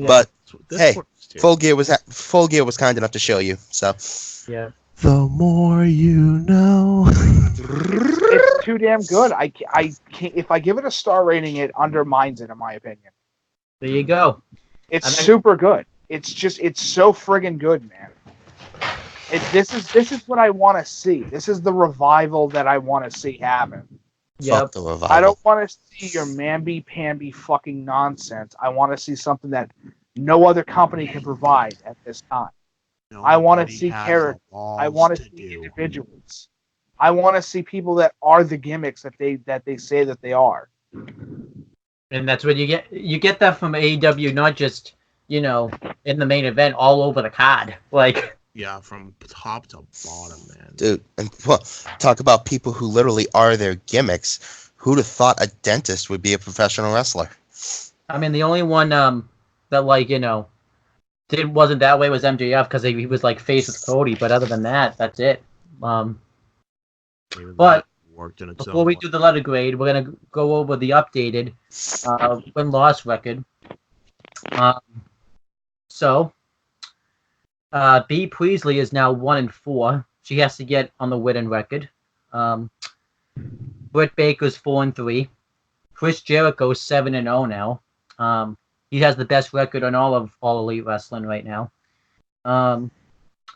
Speaker 9: But
Speaker 4: this
Speaker 9: hey,
Speaker 4: works too.
Speaker 9: Full Gear was kind enough to show you. So
Speaker 2: Yeah.
Speaker 12: The more you know.
Speaker 3: It's too damn good. I can't, if I give it a star rating, it undermines it, in my opinion.
Speaker 2: There you go.
Speaker 3: It's super good. It's so friggin' good, man. This is what I want to see. This is the revival that I want to see happen.
Speaker 9: fuck the revival.
Speaker 3: I don't want to see your mamby-pamby fucking nonsense. I want to see something that no other company can provide at this time. I want to see characters. I want to see individuals. I want to see people that are the gimmicks that they say that they are.
Speaker 2: And that's what you get that from AEW, not just, in the main event, all over the card. Like,
Speaker 4: Yeah, from top to bottom, man.
Speaker 9: Dude, and talk about people who literally are their gimmicks. Who'd have thought a dentist would be a professional wrestler?
Speaker 2: I mean, the only one that wasn't that way was MJF because he was like face with Cody. But other than that, that's it. But before we do the letter grade, we're gonna go over the updated win-loss record. B. Priestley is now 1-4. She has to get on the winning record. Britt Baker's 4-3. Chris Jericho's 7-0 now. He has the best record on all Elite Wrestling right now.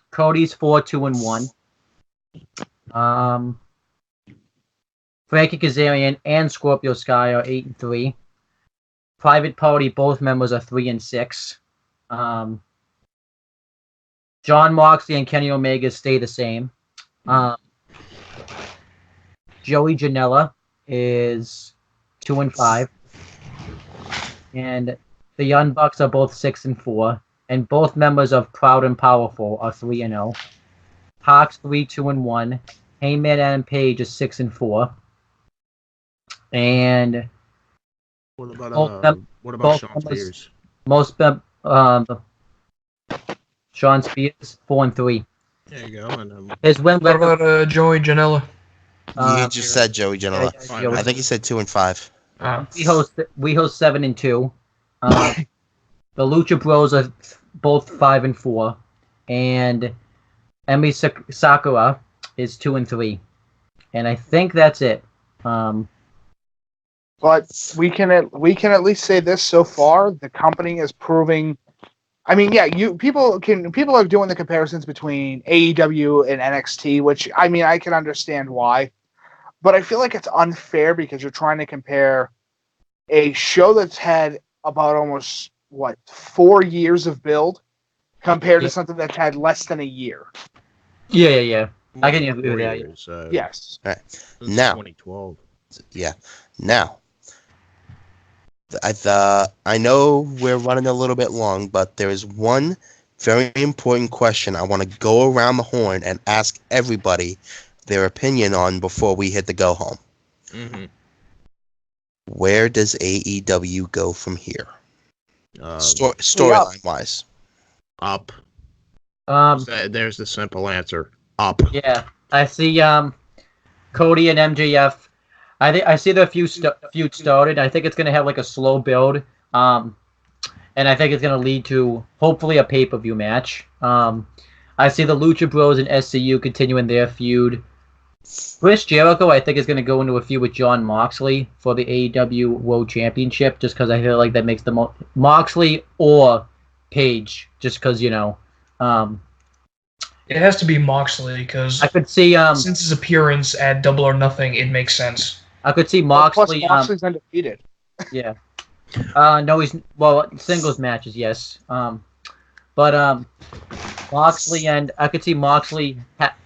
Speaker 2: Cody's 4-2-1. Frankie Kazarian and Scorpio Sky are 8-3. Private Party, both members are 3-6. John Moxley and Kenny Omega stay the same. Joey Janela is 2-5. And the Young Bucks are both 6-4. And both members of Proud and Powerful are 3-0. Park's 3-2-1. Heyman Adam Page is 6-4. And
Speaker 4: what about Sean Spears?
Speaker 2: Sean Spears 4-3.
Speaker 4: There you go. And
Speaker 2: his win
Speaker 8: What about Joey Janela?
Speaker 9: You just said Joey Janela.
Speaker 2: Yeah,
Speaker 9: I think he said 2-5.
Speaker 2: We host 7-2. The Lucha Bros are both 5-4, and Emi Sakura is 2-3, and I think that's it.
Speaker 3: But we can at least say this so far: the company is proving. I mean, yeah, people are doing the comparisons between AEW and NXT, which I mean I can understand why, but I feel like it's unfair because you're trying to compare a show that's had about almost 4 years of build compared to something that's had less than a year.
Speaker 2: Yeah. I can agree with that.
Speaker 3: Yes.
Speaker 9: All right. Now,
Speaker 4: 2012.
Speaker 9: Yeah. Now, I know we're running a little bit long, but there is one very important question I want to go around the horn and ask everybody their opinion on before we hit the go home.
Speaker 4: Mm-hmm.
Speaker 9: Where does AEW go from here? Storyline wise.
Speaker 4: Up. There's the simple answer. Up.
Speaker 2: Yeah, I see. Cody and MJF. I see the feud started. I think it's gonna have like a slow build. And I think it's gonna lead to hopefully a pay-per-view match. I see the Lucha Bros and SCU continuing their feud. Chris Jericho, I think, is going to go into a feud with John Moxley for the AEW World Championship, just because I feel like that makes the most Moxley or Page, just because
Speaker 8: it has to be Moxley because
Speaker 2: I could see
Speaker 8: since his appearance at Double or Nothing, it makes sense.
Speaker 2: I could see Moxley.
Speaker 3: Plus, Moxley's undefeated.
Speaker 2: Yeah. No, singles matches, yes. But Moxley and I could see Moxley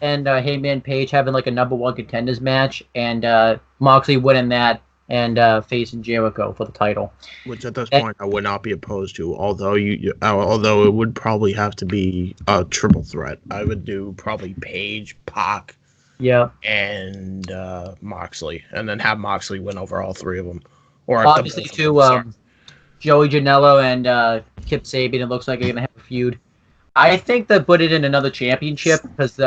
Speaker 2: and Heyman Page having like a number one contenders match, and Moxley winning that, and facing Jericho for the title.
Speaker 4: Which at this point I would not be opposed to, although although it would probably have to be a triple threat. I would do probably Page, Pac, and Moxley, and then have Moxley win over all three of them. Or
Speaker 2: obviously too, Joey Janela and Kip Sabian. It looks like they're gonna have a feud. I think they put it in another championship because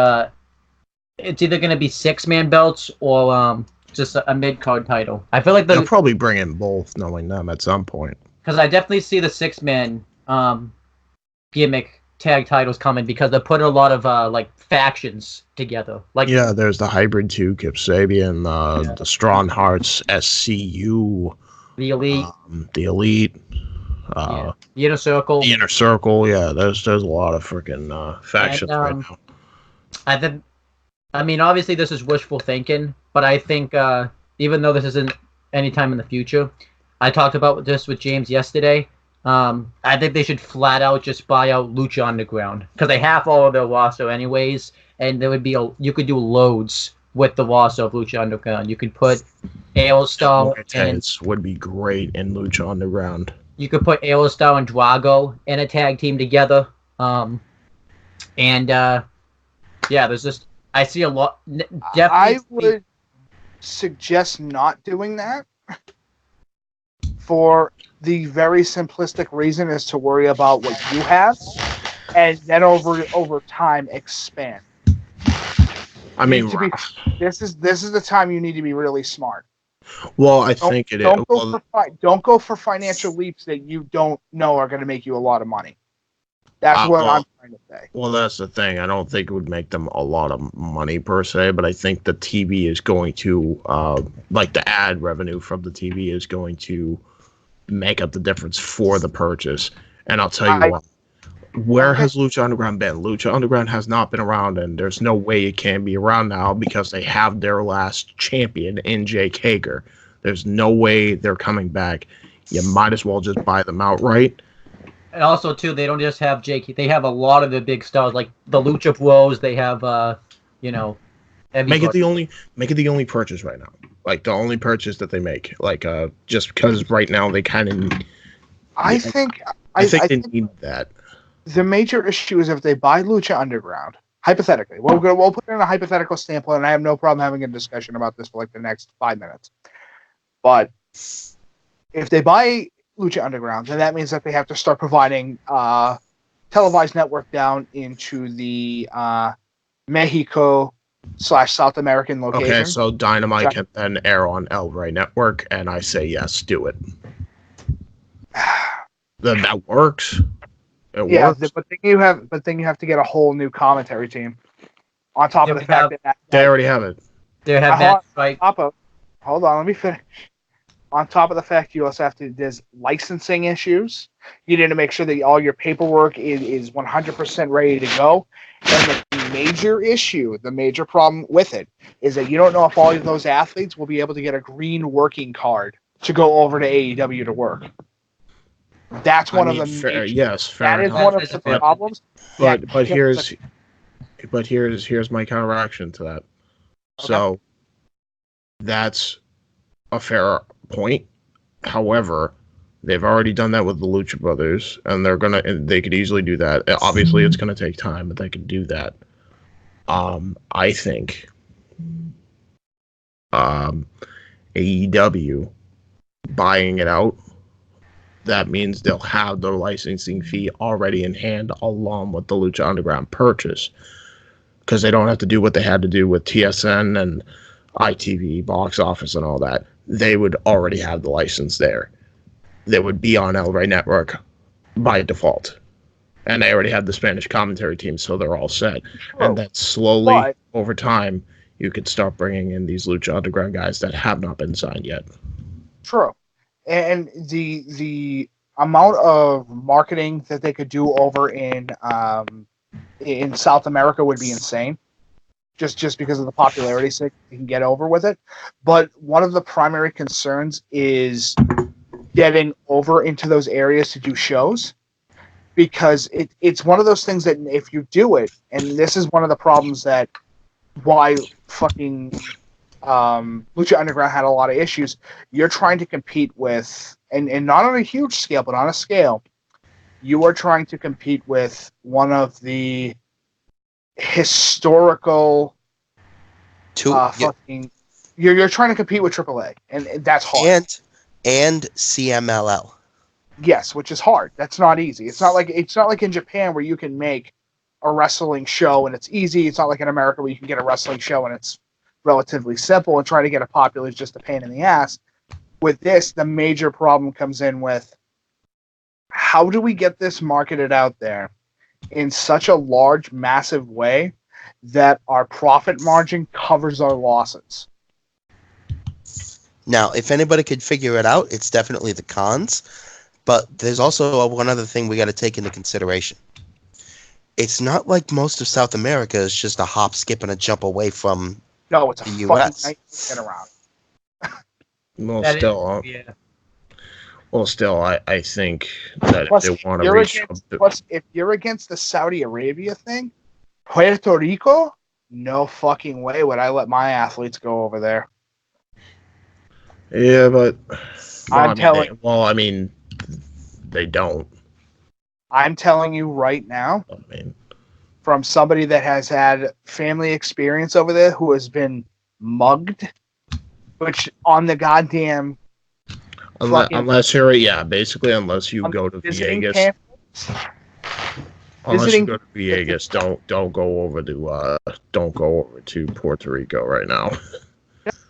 Speaker 2: it's either gonna be 6-man belts or just a mid-card title. I feel like
Speaker 4: they'll probably bring in both, knowing them at some point.
Speaker 2: Because I definitely see the 6-man gimmick tag titles coming because they put a lot of like factions together. Like
Speaker 4: there's the Hybrid 2, Kip Sabian, the Strong Hearts, SCU,
Speaker 2: the Elite,
Speaker 4: the
Speaker 2: Inner Circle.
Speaker 4: The Inner Circle, there's a lot of freaking factions right now.
Speaker 2: I mean, obviously this is wishful thinking, but I think even though this isn't any time in the future, I talked about this with James yesterday. I think they should flat out just buy out Lucha Underground because they have all of their roster anyways, and there would be you could do loads with the roster of Lucha Underground. You could put Aerostar and
Speaker 4: would be great in Lucha Underground.
Speaker 2: You could put Aerostar and Drago in a tag team together, there's just. I see a lot. Definitely.
Speaker 3: I would suggest not doing that for the very simplistic reason is to worry about what you have, and then over time expand.
Speaker 4: I mean,
Speaker 3: this is the time you need to be really smart.
Speaker 4: Well, I think it is.
Speaker 3: Don't go for financial leaps that you don't know are going to make you a lot of money. That's what I'm trying to say.
Speaker 4: Well, that's the thing. I don't think it would make them a lot of money per se, but I think the TV is going to, like the ad revenue from the TV is going to make up the difference for the purchase. And I'll tell you what. Where has Lucha Underground been? Lucha Underground has not been around, and there's no way it can be around now because they have their last champion in Jake Hager. There's no way they're coming back. You might as well just buy them outright.
Speaker 2: And also, too, they don't just have Jake. They have a lot of the big stars, like the Lucha Bros. They have,
Speaker 4: make it the only purchase right now. Like the only purchase that they make. Like, just because right now they kind of. I think they need that.
Speaker 3: The major issue is if they buy Lucha Underground. Hypothetically, we'll put in a hypothetical standpoint, and I have no problem having a discussion about this for like the next 5 minutes. But if they buy Lucha Underground, then that means that they have to start providing televised network down into the Mexico/South American location.
Speaker 4: Okay, so Dynamite can then air on El Rey Network, and I say yes, do it. Then that works. It works.
Speaker 3: But then you have to get a whole new commentary team. On top of the fact that
Speaker 4: they already have it.
Speaker 2: They have that right.
Speaker 3: Hold on, let me finish. On top of the fact you also have to, there's licensing issues. You need to make sure that all your paperwork is 100% ready to go. And the major problem with it is that you don't know if all of those athletes will be able to get a green working card to go over to AEW to work. That's one of the
Speaker 4: fair
Speaker 3: that is one of the problems.
Speaker 4: But here's my counteraction to that. Okay. So that's a fair point. However, they've already done that with the Lucha Brothers, and they could easily do that. Obviously, it's gonna take time, but they could do that. I think AEW buying it out, that means they'll have their licensing fee already in hand along with the Lucha Underground purchase, because they don't have to do what they had to do with TSN and ITV, box office, and all that. They would already have the license there. They would be on El Rey Network by default. And they already have the Spanish commentary team, so they're all set. True. And then slowly, over time, you could start bringing in these Lucha Underground guys that have not been signed yet.
Speaker 3: True. And the amount of marketing that they could do over in South America would be insane. Just because of the popularity sake, you can get over with it. But one of the primary concerns is getting over into those areas to do shows, because it's one of those things that if you do it, and this is one of the problems that why fucking Lucha Underground had a lot of issues. You're trying to compete with, and not on a huge scale, but on a scale, you are trying to compete with one of the historical fucking. You're trying to compete with AAA, and that's hard.
Speaker 9: And CMLL.
Speaker 3: Yes, which is hard. That's not easy. It's not like in Japan where you can make a wrestling show and it's easy. It's not like in America where you can get a wrestling show and it's relatively simple, and trying to get it popular is just a pain in the ass. With this, the major problem comes in with how do we get this marketed out there in such a large, massive way that our profit margin covers our losses?
Speaker 9: Now, if anybody could figure it out, it's definitely the cons. But there's also one other thing we got to take into consideration. It's not like most of South America is just a hop, skip, and a jump away from
Speaker 3: it's a
Speaker 9: the
Speaker 3: fucking
Speaker 9: U.S.
Speaker 3: night to get around.
Speaker 4: Well, still, I think that
Speaker 3: Plus,
Speaker 4: if they want to reach...
Speaker 3: if you're against the Saudi Arabia thing, Puerto Rico, no fucking way would I let my athletes go over there.
Speaker 4: Yeah, but...
Speaker 3: I
Speaker 4: mean, they don't.
Speaker 3: I'm telling you right now, from somebody that has had family experience over there who has been mugged, which on the goddamn...
Speaker 4: Unless you're, basically, unless you go to Vegas. Unless you go to Vegas, don't go over to Puerto Rico right now.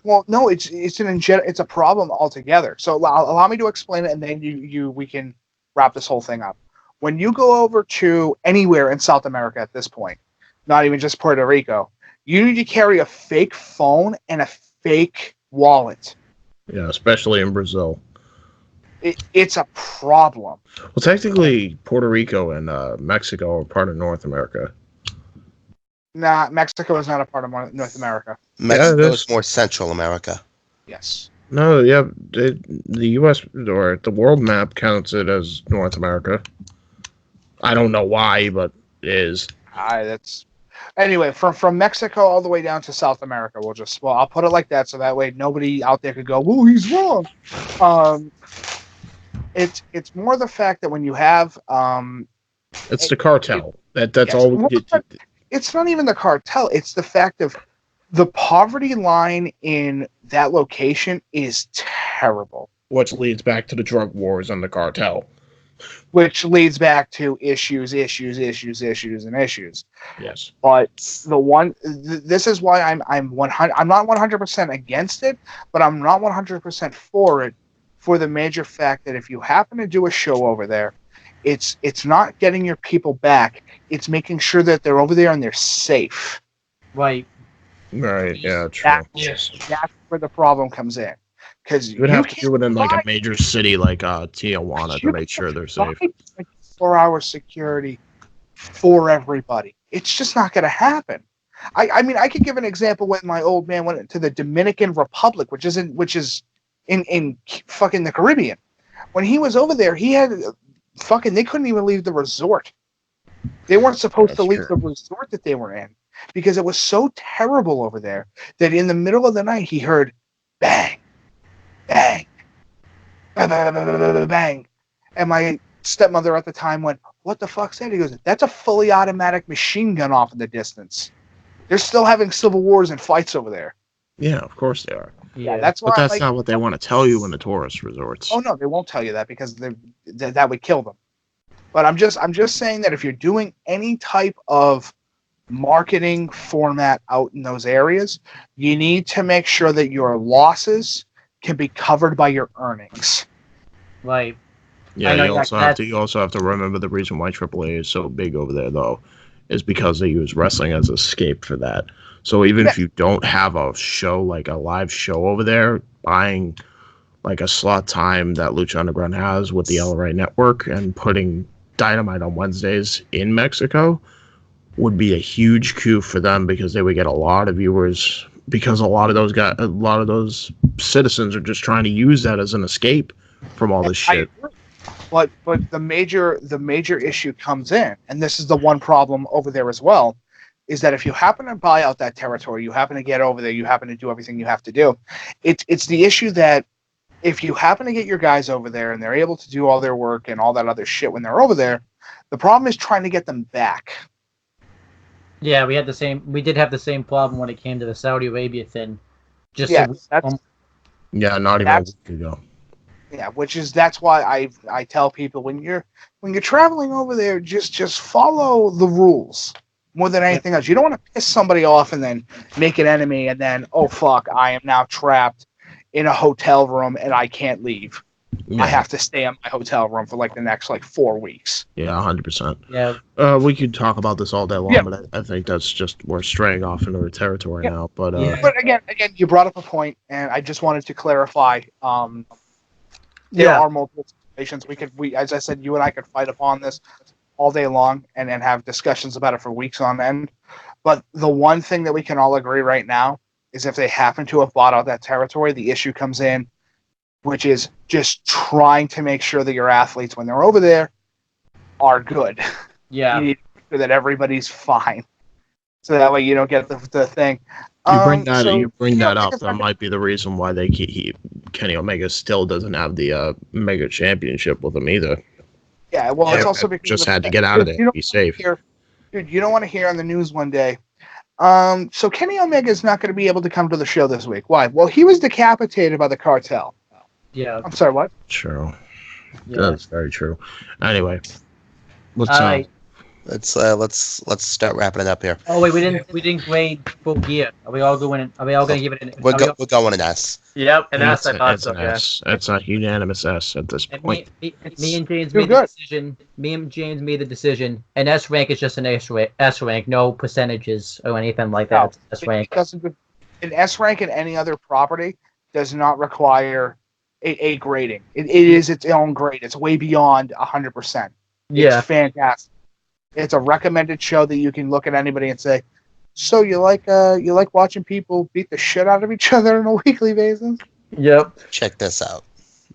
Speaker 3: Well, no, it's a problem altogether. So allow me to explain it, and then we can wrap this whole thing up. When you go over to anywhere in South America at this point, not even just Puerto Rico, you need to carry a fake phone and a fake wallet.
Speaker 4: Yeah, especially in Brazil.
Speaker 3: It's a problem.
Speaker 4: Well, technically, Puerto Rico and Mexico are part of North America.
Speaker 3: Nah, Mexico is not a part of North America.
Speaker 9: Mexico is more Central America.
Speaker 3: Yes.
Speaker 4: No, yeah, the U.S. or the world map counts it as North America. I don't know why, but it is.
Speaker 3: Anyway, from Mexico all the way down to South America. I'll put it like that, so that way nobody out there could go, "Whoa, he's wrong." It's more the fact that when you have
Speaker 4: it's the cartel. That's all.
Speaker 3: It's not even the cartel. It's the fact of the poverty line in that location is terrible.
Speaker 4: Which leads back to the drug wars and the cartel.
Speaker 3: Which leads back to issues, and issues.
Speaker 4: Yes.
Speaker 3: But this is why I'm not 100% against it, but I'm not 100% for it, for the major fact that if you happen to do a show over there, it's not getting your people back. It's making sure that they're over there and they're safe.
Speaker 2: Right.
Speaker 4: Right. Yeah. True.
Speaker 3: That's where the problem comes in. Because
Speaker 4: you would have to do it in like a major city like Tijuana to make sure they're safe.
Speaker 3: 24-hour security for everybody. It's just not going to happen. I mean, I could give an example when my old man went to the Dominican Republic, which is in fucking the Caribbean. When he was over there, he had they couldn't even leave the resort. They weren't supposed to leave the resort that they were in because it was so terrible over there that in the middle of the night he heard bang, bang, bang, bang, bang, bang. And my stepmother at the time went, "What the fuck's that?" He goes, "That's a fully automatic machine gun off in the distance. They're still having civil wars and fights over there."
Speaker 4: Yeah, of course they are.
Speaker 3: Yeah, that's why.
Speaker 4: But that's not what they want to tell you in the tourist resorts.
Speaker 3: Oh no, they won't tell you that because that would kill them. But I'm just saying that if you're doing any type of marketing format out in those areas, you need to make sure that your losses can be covered by your earnings.
Speaker 2: Right.
Speaker 4: Yeah, you also have to remember the reason why AAA is so big over there, though, is because they use wrestling as an escape for that. So even if you don't have a show, like a live show over there, buying like a slot time that Lucha Underground has with the LRA network and putting Dynamite on Wednesdays in Mexico would be a huge coup for them because they would get a lot of viewers because a lot of those citizens are just trying to use that as an escape from all this shit.
Speaker 3: But the major issue comes in, and this is the one problem over there as well. is that if you happen to buy out that territory, you happen to get over there, you happen to do everything you have to do. It's the issue that if you happen to get your guys over there and they're able to do all their work and all that other shit when they're over there, the problem is trying to get them back.
Speaker 2: Yeah, we did have the same problem when it came to the Saudi Arabia thing. Not
Speaker 4: even a week ago.
Speaker 3: Yeah, that's why I tell people when you're traveling over there, just follow the rules more than anything else. You don't want to piss somebody off and then make an enemy and then, oh fuck, I am now trapped in a hotel room and I can't leave.
Speaker 4: Yeah.
Speaker 3: I have to stay in my hotel room for the next 4 weeks.
Speaker 4: Yeah, 100%.
Speaker 2: Yeah.
Speaker 4: We could talk about this all day long, but I think that's just we're straying off into a territory now. But
Speaker 3: but again, you brought up a point, and I just wanted to clarify. There are multiple situations. We as I said, you and I could fight upon this all day long and have discussions about it for weeks on end. But the one thing that we can all agree right now is if they happen to have bought out that territory, the issue comes in, which is just trying to make sure that your athletes, when they're over there, are good.
Speaker 2: Yeah.
Speaker 3: You need to make sure that everybody's fine. So that way you don't get the thing.
Speaker 4: You bring that up. That might be the reason why Kenny Omega still doesn't have the Mega Championship with him either.
Speaker 3: Yeah, well, it's also because
Speaker 4: just had to get out of there and be safe.
Speaker 3: Dude, you don't want to hear on the news one day. So Kenny Omega is not going to be able to come to the show this week. Why? Well, he was decapitated by the cartel.
Speaker 2: Yeah.
Speaker 3: I'm sorry, what?
Speaker 4: True.
Speaker 2: Yeah.
Speaker 4: That's very true. Anyway,
Speaker 9: let's start wrapping it up here.
Speaker 2: Oh wait, we didn't grade full gear. Are we all going to give it an?
Speaker 9: We're going an S.
Speaker 8: Yep, an S. I thought so.
Speaker 4: S. It's a unanimous S at this point.
Speaker 2: Me and James made the decision. Me and James made the decision. An S rank is just an S rank, no percentages or anything like that. It's S rank.
Speaker 3: An S rank in any other property does not require a grading. It is its own grade. It's way beyond 100%.
Speaker 2: Yeah,
Speaker 3: it's fantastic. It's a recommended show that you can look at anybody and say, "So you like watching people beat the shit out of each other on a weekly basis?"
Speaker 2: Yep.
Speaker 9: Check this out.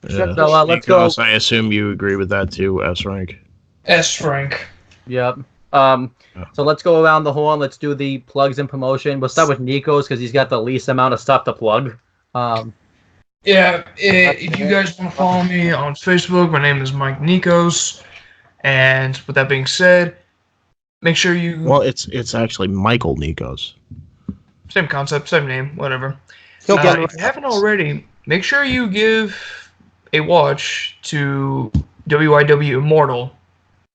Speaker 4: Yeah.
Speaker 2: So let's go.
Speaker 4: I assume you agree with that too, S rank.
Speaker 8: S rank.
Speaker 2: Yep. So let's go around the horn. Let's do the plugs and promotion. We'll start with Nico's because he's got the least amount of stuff to plug.
Speaker 8: Yeah, if you guys want to follow me on Facebook, my name is Mike Nikos. And with that being said, make sure you...
Speaker 4: Well, it's actually Michael Nikos.
Speaker 8: Same concept, same name, whatever.
Speaker 9: He'll get
Speaker 8: if you haven't already, make sure you give a watch to WIW Immortal.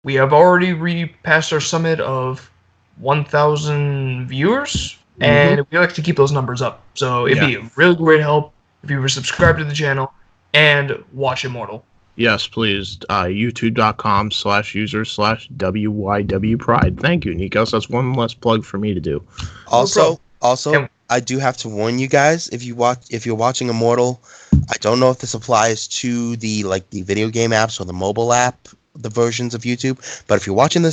Speaker 8: We have already repassed our summit of 1,000 viewers, and we like to keep those numbers up. So it'd be a really great help if you were subscribed to the channel and watch Immortal.
Speaker 4: Yes, please. YouTube.com/user/WYW Pride. Thank you, Nikos. That's one less plug for me to do.
Speaker 9: Also, I do have to warn you guys, if you're watching Immortal, I don't know if this applies to the video game apps or the mobile app, the versions of YouTube, but if you're watching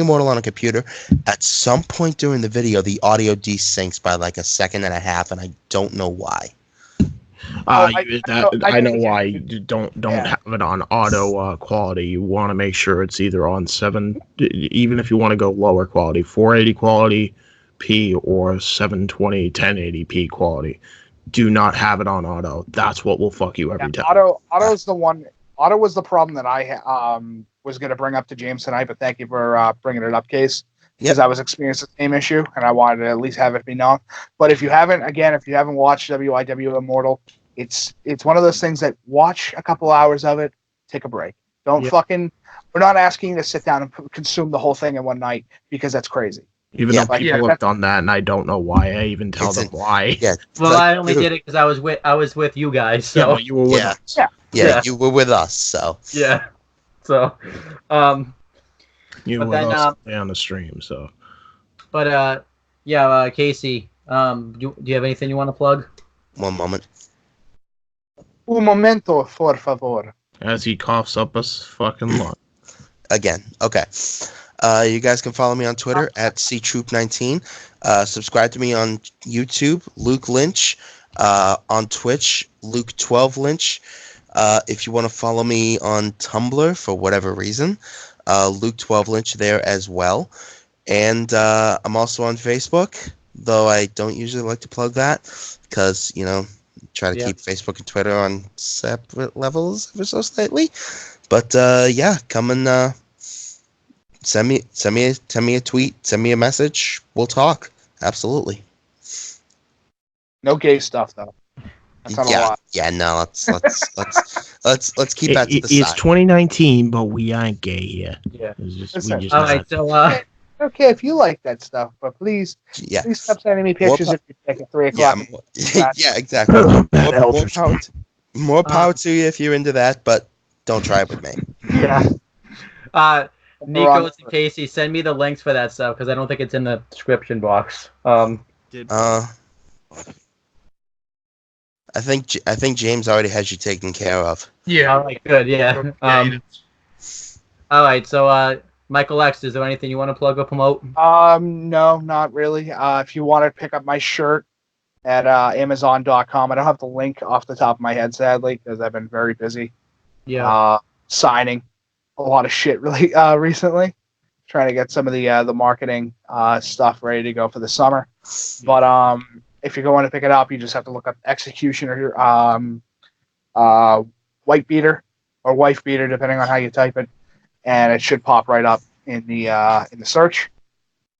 Speaker 9: Immortal on a computer, at some point during the video, the audio desyncs by a second and a half, and I don't know why.
Speaker 4: I know why you don't have it on auto quality. You want to make sure it's either on 7, even if you want to go lower quality, 480 quality P or 720 1080p quality. Do not have it on auto. That's what will fuck you every time.
Speaker 3: Auto's the one. Auto was the problem that I was going to bring up to James tonight, but thank you for bringing it up, Case. Because I was experiencing the same issue, and I wanted to at least have it be known. But if you haven't watched WIW Immortal, it's one of those things that watch a couple hours of it, take a break. Don't fucking. We're not asking you to sit down and consume the whole thing in one night because that's crazy.
Speaker 4: Even though people have done that, and I don't know why. I even tell them why.
Speaker 9: Yeah.
Speaker 2: Well, I only did it because I was with you guys. So.
Speaker 4: Yeah, well, you were with us.
Speaker 9: Yeah, you were with us. So.
Speaker 2: Yeah. So.
Speaker 4: You were with us on the stream, so.
Speaker 2: But Casey, do you have anything you want to plug?
Speaker 9: One moment.
Speaker 3: Un momento, por favor.
Speaker 4: As he coughs up a fucking lot.
Speaker 9: Again, okay. You guys can follow me on Twitter at ctroop19. Subscribe to me on YouTube, Luke Lynch. On Twitch, Luke12Lynch. If you want to follow me on Tumblr for whatever reason, Luke12Lynch there as well. And I'm also on Facebook, though I don't usually like to plug that because, try to keep Facebook and Twitter on separate levels ever so slightly. But come and send me a tweet, send me a message. We'll talk. Absolutely.
Speaker 3: No gay stuff though. That's not a lot.
Speaker 9: Yeah, no, let's keep that to the
Speaker 12: It's
Speaker 9: side.
Speaker 12: 2019, but we aren't gay yet.
Speaker 2: Yeah.
Speaker 3: Listen,
Speaker 2: all right, so
Speaker 3: okay, if you like that stuff, but please stop sending me pictures if you take at 3 o'clock.
Speaker 9: Yeah, exactly. More power to you if you're into that, but don't try it with me.
Speaker 2: Yeah. Nico and Casey, send me the links for that stuff because I don't think it's in the description box.
Speaker 9: I think James already has you taken care of.
Speaker 2: Yeah. All right, good. Yeah. All right, so Michael X, is there anything you want to plug or promote?
Speaker 3: No, not really. If you want to pick up my shirt at Amazon.com, I don't have the link off the top of my head, sadly, because I've been very busy.
Speaker 2: Yeah.
Speaker 3: Signing a lot of shit really recently, trying to get some of the marketing stuff ready to go for the summer. But if you're going to pick it up, you just have to look up Executioner, White Beater or Wife Beater, depending on how you type it, and it should pop right up in the search.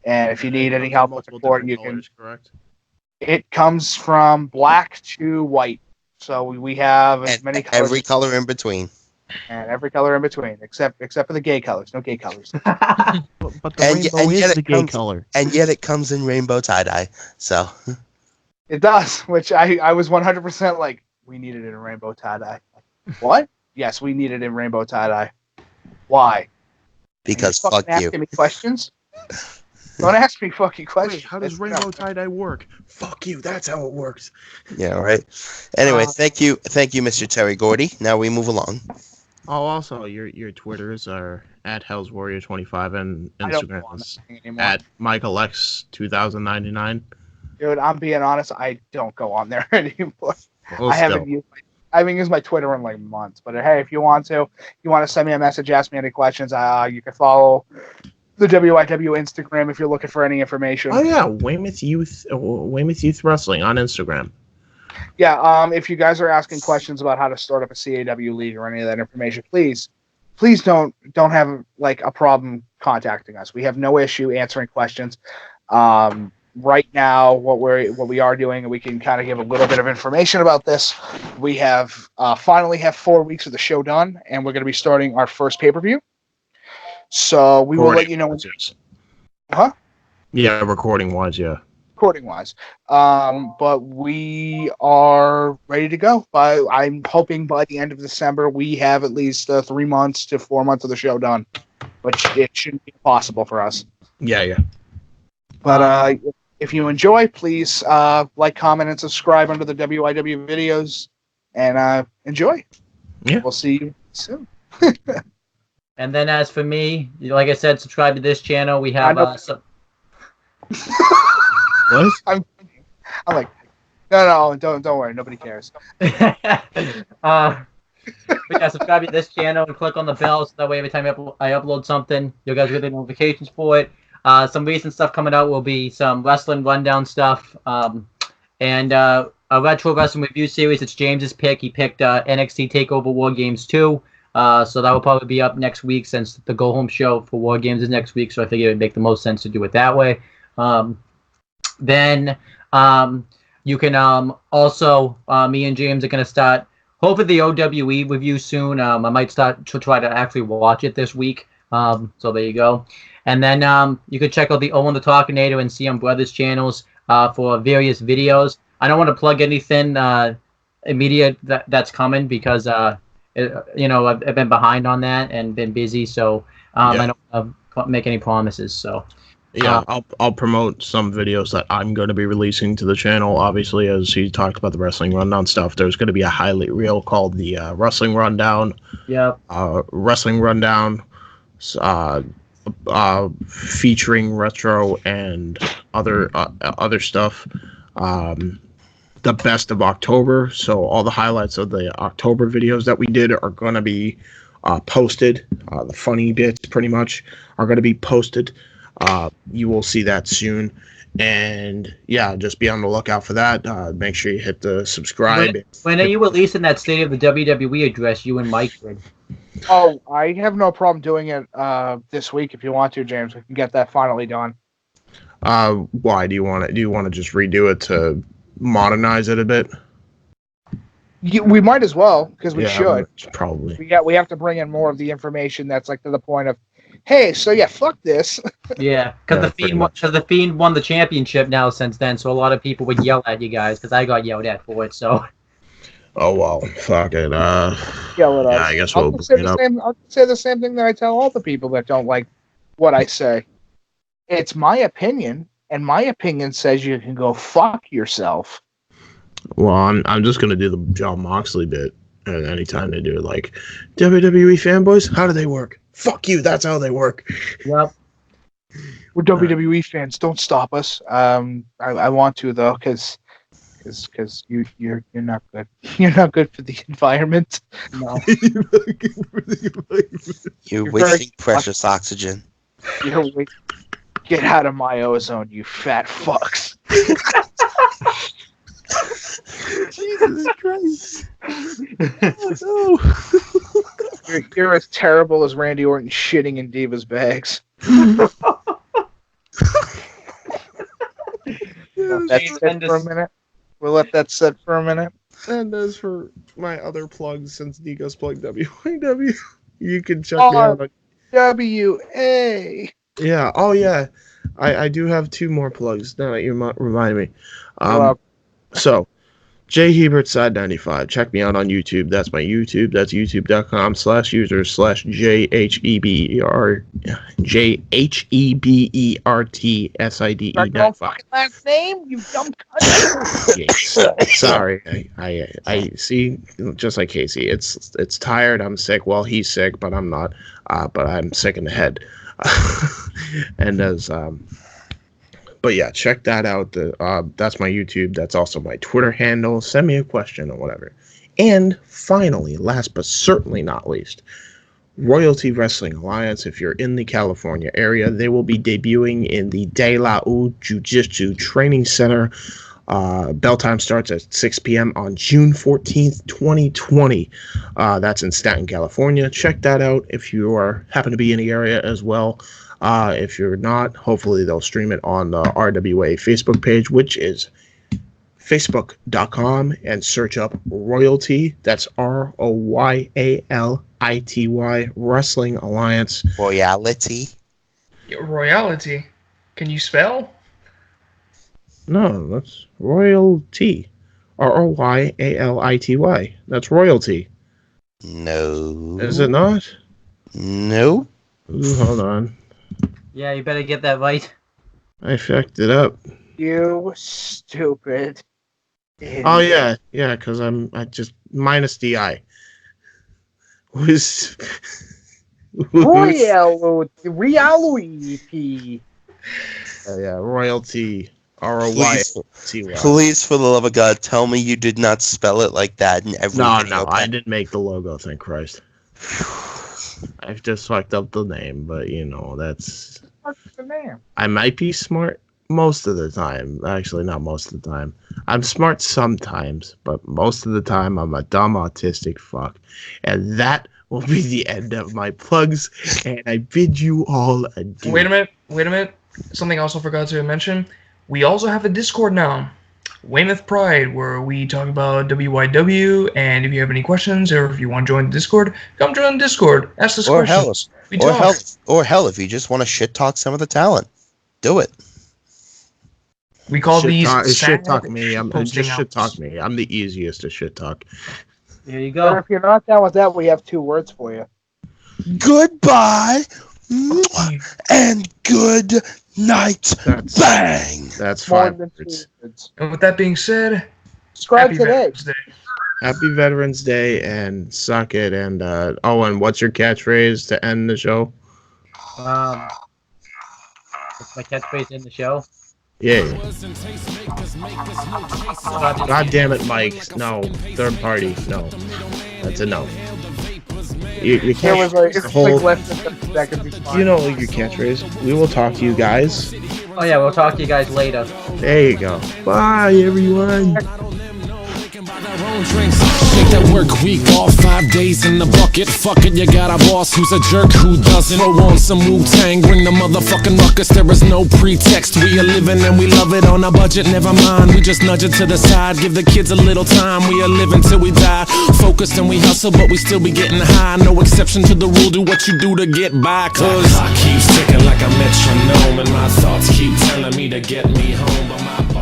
Speaker 3: And if you need any help with the cord, you can.
Speaker 4: Correct.
Speaker 3: It comes from black to white, so we have as many colors.
Speaker 9: Every color in between.
Speaker 3: And every color in between, except for the gay colors. No gay colors.
Speaker 12: But the rainbow is the gay color.
Speaker 9: And yet it comes in rainbow tie-dye. So
Speaker 3: it does, which I was 100% like, we need it in rainbow tie-dye. What? Yes, we need it in rainbow tie-dye. Why?
Speaker 9: Because fuck you.
Speaker 3: Asking me questions? Don't ask me fucking questions.
Speaker 4: Wait, how does rainbow tie-dye work? Fuck you, that's how it works.
Speaker 9: Yeah, right. Anyway, thank you, Mr. Terry Gordy. Now we move along.
Speaker 12: Oh, also, your Twitters are at HellsWarrior25 and Instagram is at MichaelX2099.
Speaker 3: Dude, I'm being honest. I don't go on there anymore. I haven't used my Twitter in like months. But hey, if you want to send me a message, ask me any questions. You can follow the WIW Instagram if you're looking for any information.
Speaker 12: Oh yeah, Weymouth Youth Wrestling on Instagram.
Speaker 3: Yeah, if you guys are asking questions about how to start up a CAW league or any of that information, please don't have like a problem contacting us. We have no issue answering questions. Right now, what we are doing, and we can kind of give a little bit of information about this. We have finally have 4 weeks of the show done, and we're going to be starting our first pay-per-view. So we will let you know. Huh?
Speaker 12: Yeah, recording-wise, yeah.
Speaker 3: Recording-wise. But we are ready to go. I'm hoping by the end of December we have at least 3 months to 4 months of the show done, which it shouldn't be possible for us.
Speaker 12: Yeah.
Speaker 3: But if you enjoy, please like, comment, and subscribe under the WIW videos, and enjoy.
Speaker 12: Yeah.
Speaker 3: We'll see you soon.
Speaker 2: And then as for me, like I said, subscribe to this channel. We have some.
Speaker 12: What?
Speaker 3: I'm like, no, don't worry, nobody cares.
Speaker 2: But yeah, subscribe to this channel and click on the bell so that way every time I upload something, you guys get the notifications for it. Some recent stuff coming out will be some wrestling rundown stuff, and a retro wrestling review series. It's James's pick. He picked NXT Takeover War Games 2. So that will probably be up next week since the go home show for War Games is next week. So I figured it would make the most sense to do it that way. Then you can also me and James are going to start hopefully the OWE review soon. I might start to try to actually watch it this week. So there you go. And then you can check out the Owen the Talkinator and CM Brothers channels for various videos. I don't want to plug anything immediate that's coming because I've been behind on that and been busy, so I don't make any promises. So
Speaker 12: yeah, I'll promote some videos that I'm going to be releasing to the channel. Obviously, as he talked about the wrestling rundown stuff, there's going to be a highlight reel called the Wrestling Rundown.
Speaker 2: Yeah.
Speaker 12: Wrestling Rundown, featuring retro and other stuff. The best of October. So all the highlights of the October videos that we did are going to be posted. The funny bits, pretty much, are going to be posted You will see that soon. And yeah, just be on the lookout for that. Make sure you hit the subscribe.
Speaker 2: When are you releasing that State of the WWE address you and Mike did?
Speaker 3: Oh, I have no problem doing it this week if you want to, James. We can get that finally done.
Speaker 12: Why do you want it? Do you want to just redo it to modernize it a bit?
Speaker 3: We might as well, because we should.
Speaker 12: Probably.
Speaker 3: We have to bring in more of the information that's like to the point of, hey, so yeah, fuck this.
Speaker 2: Yeah, because the Fiend won the championship now since then, so a lot of people would yell at you guys, because I got yelled at for it, so.
Speaker 12: Oh, well, fuck it.
Speaker 3: Yell at us.
Speaker 12: Yeah, I guess we'll bring it up.
Speaker 3: I'll say the same thing that I tell all the people that don't like what I say. It's my opinion, and my opinion says you can go fuck yourself.
Speaker 12: Well, I'm just gonna do the John Moxley bit, and anytime they do it, like WWE fanboys, how do they work? Fuck you, that's how they work.
Speaker 2: Yep.
Speaker 3: We're WWE fans. Don't stop us. I want to though, because you're not good. You're not good for the environment. No.
Speaker 9: You're wasting precious oxygen.
Speaker 3: Get out of my ozone, you fat fucks.
Speaker 9: Jesus Christ.
Speaker 3: Oh, no. You're as terrible as Randy Orton shitting in Diva's bags. That's set for a minute. We'll let that set for a minute.
Speaker 12: And as for my other plugs, since Nico's plugged WIW, you can check me out on
Speaker 3: WA.
Speaker 12: Yeah. Oh, yeah. I do have 2 more plugs now that you remind me. So, J Hebert Side 95. Check me out on YouTube. That's my YouTube. That's youtube.com/users/JHEBERTSIDE 95.
Speaker 3: Last name, you dumb cunt.
Speaker 12: Sorry, I see. Just like Casey, it's tired. I'm sick. Well, he's sick, but I'm not. But I'm sick in the head. And but yeah, check that out. That's my YouTube. That's also my Twitter handle. Send me a question or whatever. And finally, last but certainly not least, Royalty Wrestling Alliance. If you're in the California area, they will be debuting in the De La U Jiu-Jitsu Training Center. Bell time starts at 6 p.m. on June 14th, 2020. That's in Staten, California. Check that out if you happen to be in the area as well. If you're not, hopefully they'll stream it on the RWA Facebook page, which is facebook.com, and search up Royalty. That's ROYALITY Wrestling Alliance.
Speaker 9: Royalty.
Speaker 8: Royalty. Can you spell?
Speaker 12: No, that's Royalty. ROYALITY. That's Royalty.
Speaker 9: No.
Speaker 12: Is it not?
Speaker 9: No.
Speaker 12: Ooh, hold on.
Speaker 2: Yeah, you better get that right.
Speaker 12: I fucked it up.
Speaker 3: You stupid idiot.
Speaker 12: Oh yeah, because I just minus the I.
Speaker 3: Royalty.
Speaker 12: Yeah, Royalty. ROYLTY.
Speaker 9: Please, for the love of God, tell me you did not spell it like that in every
Speaker 12: No,
Speaker 9: video.
Speaker 12: I didn't make the logo, thank Christ. I've just fucked up the name, but that's...
Speaker 3: What's the name?
Speaker 12: I might be smart most of the time. Actually, not most of the time. I'm smart sometimes, but most of the time I'm a dumb autistic fuck. And that will be the end of my plugs, and I bid you all adieu.
Speaker 8: Wait a minute. Something I also forgot to mention. We also have a Discord now, Weymouth Pride, where we talk about WYW, and if you have any questions or if you want to join the Discord, come join the Discord. Ask us questions.
Speaker 9: Or hell, if you just want to shit talk some of the talent, do it.
Speaker 8: We call these
Speaker 12: shit talk me. Just shit talk me. I'm the easiest to shit talk.
Speaker 2: There you go.
Speaker 3: But if you're not down with that, we have 2 words for you.
Speaker 9: Goodbye and good night. Bang.
Speaker 12: That's 5 words.
Speaker 8: And with that being said,
Speaker 3: subscribe
Speaker 8: happy
Speaker 3: today.
Speaker 8: Veterans Day.
Speaker 12: Happy Veterans Day, and suck it. And Owen, what's your catchphrase to end the show?
Speaker 2: What's my catchphrase in the show?
Speaker 12: Yeah. God damn it, Mike. No. Third party. No. That's a no. You
Speaker 3: There
Speaker 12: can't.
Speaker 3: was like,
Speaker 12: the
Speaker 3: it's
Speaker 12: whole,
Speaker 3: like less than 30 seconds. It's fine.
Speaker 12: you know your catchphrase. We will talk to you guys.
Speaker 2: Oh yeah, we'll talk to you guys later.
Speaker 12: There you go. Bye, everyone.
Speaker 1: Take that work week off, 5 days in the bucket. Fuck it, you got a boss who's a jerk who doesn't. Throw on some Wu-Tang, bring the motherfucking ruckus. There is no pretext. We are living and we love it on a budget. Never mind, we just nudge it to the side. Give the kids a little time. We are living till we die. Focused and we hustle, but we still be getting high. No exception to the rule. Do what you do to get by. Cause I keep ticking like a metronome, and my thoughts keep telling me to get me home, but my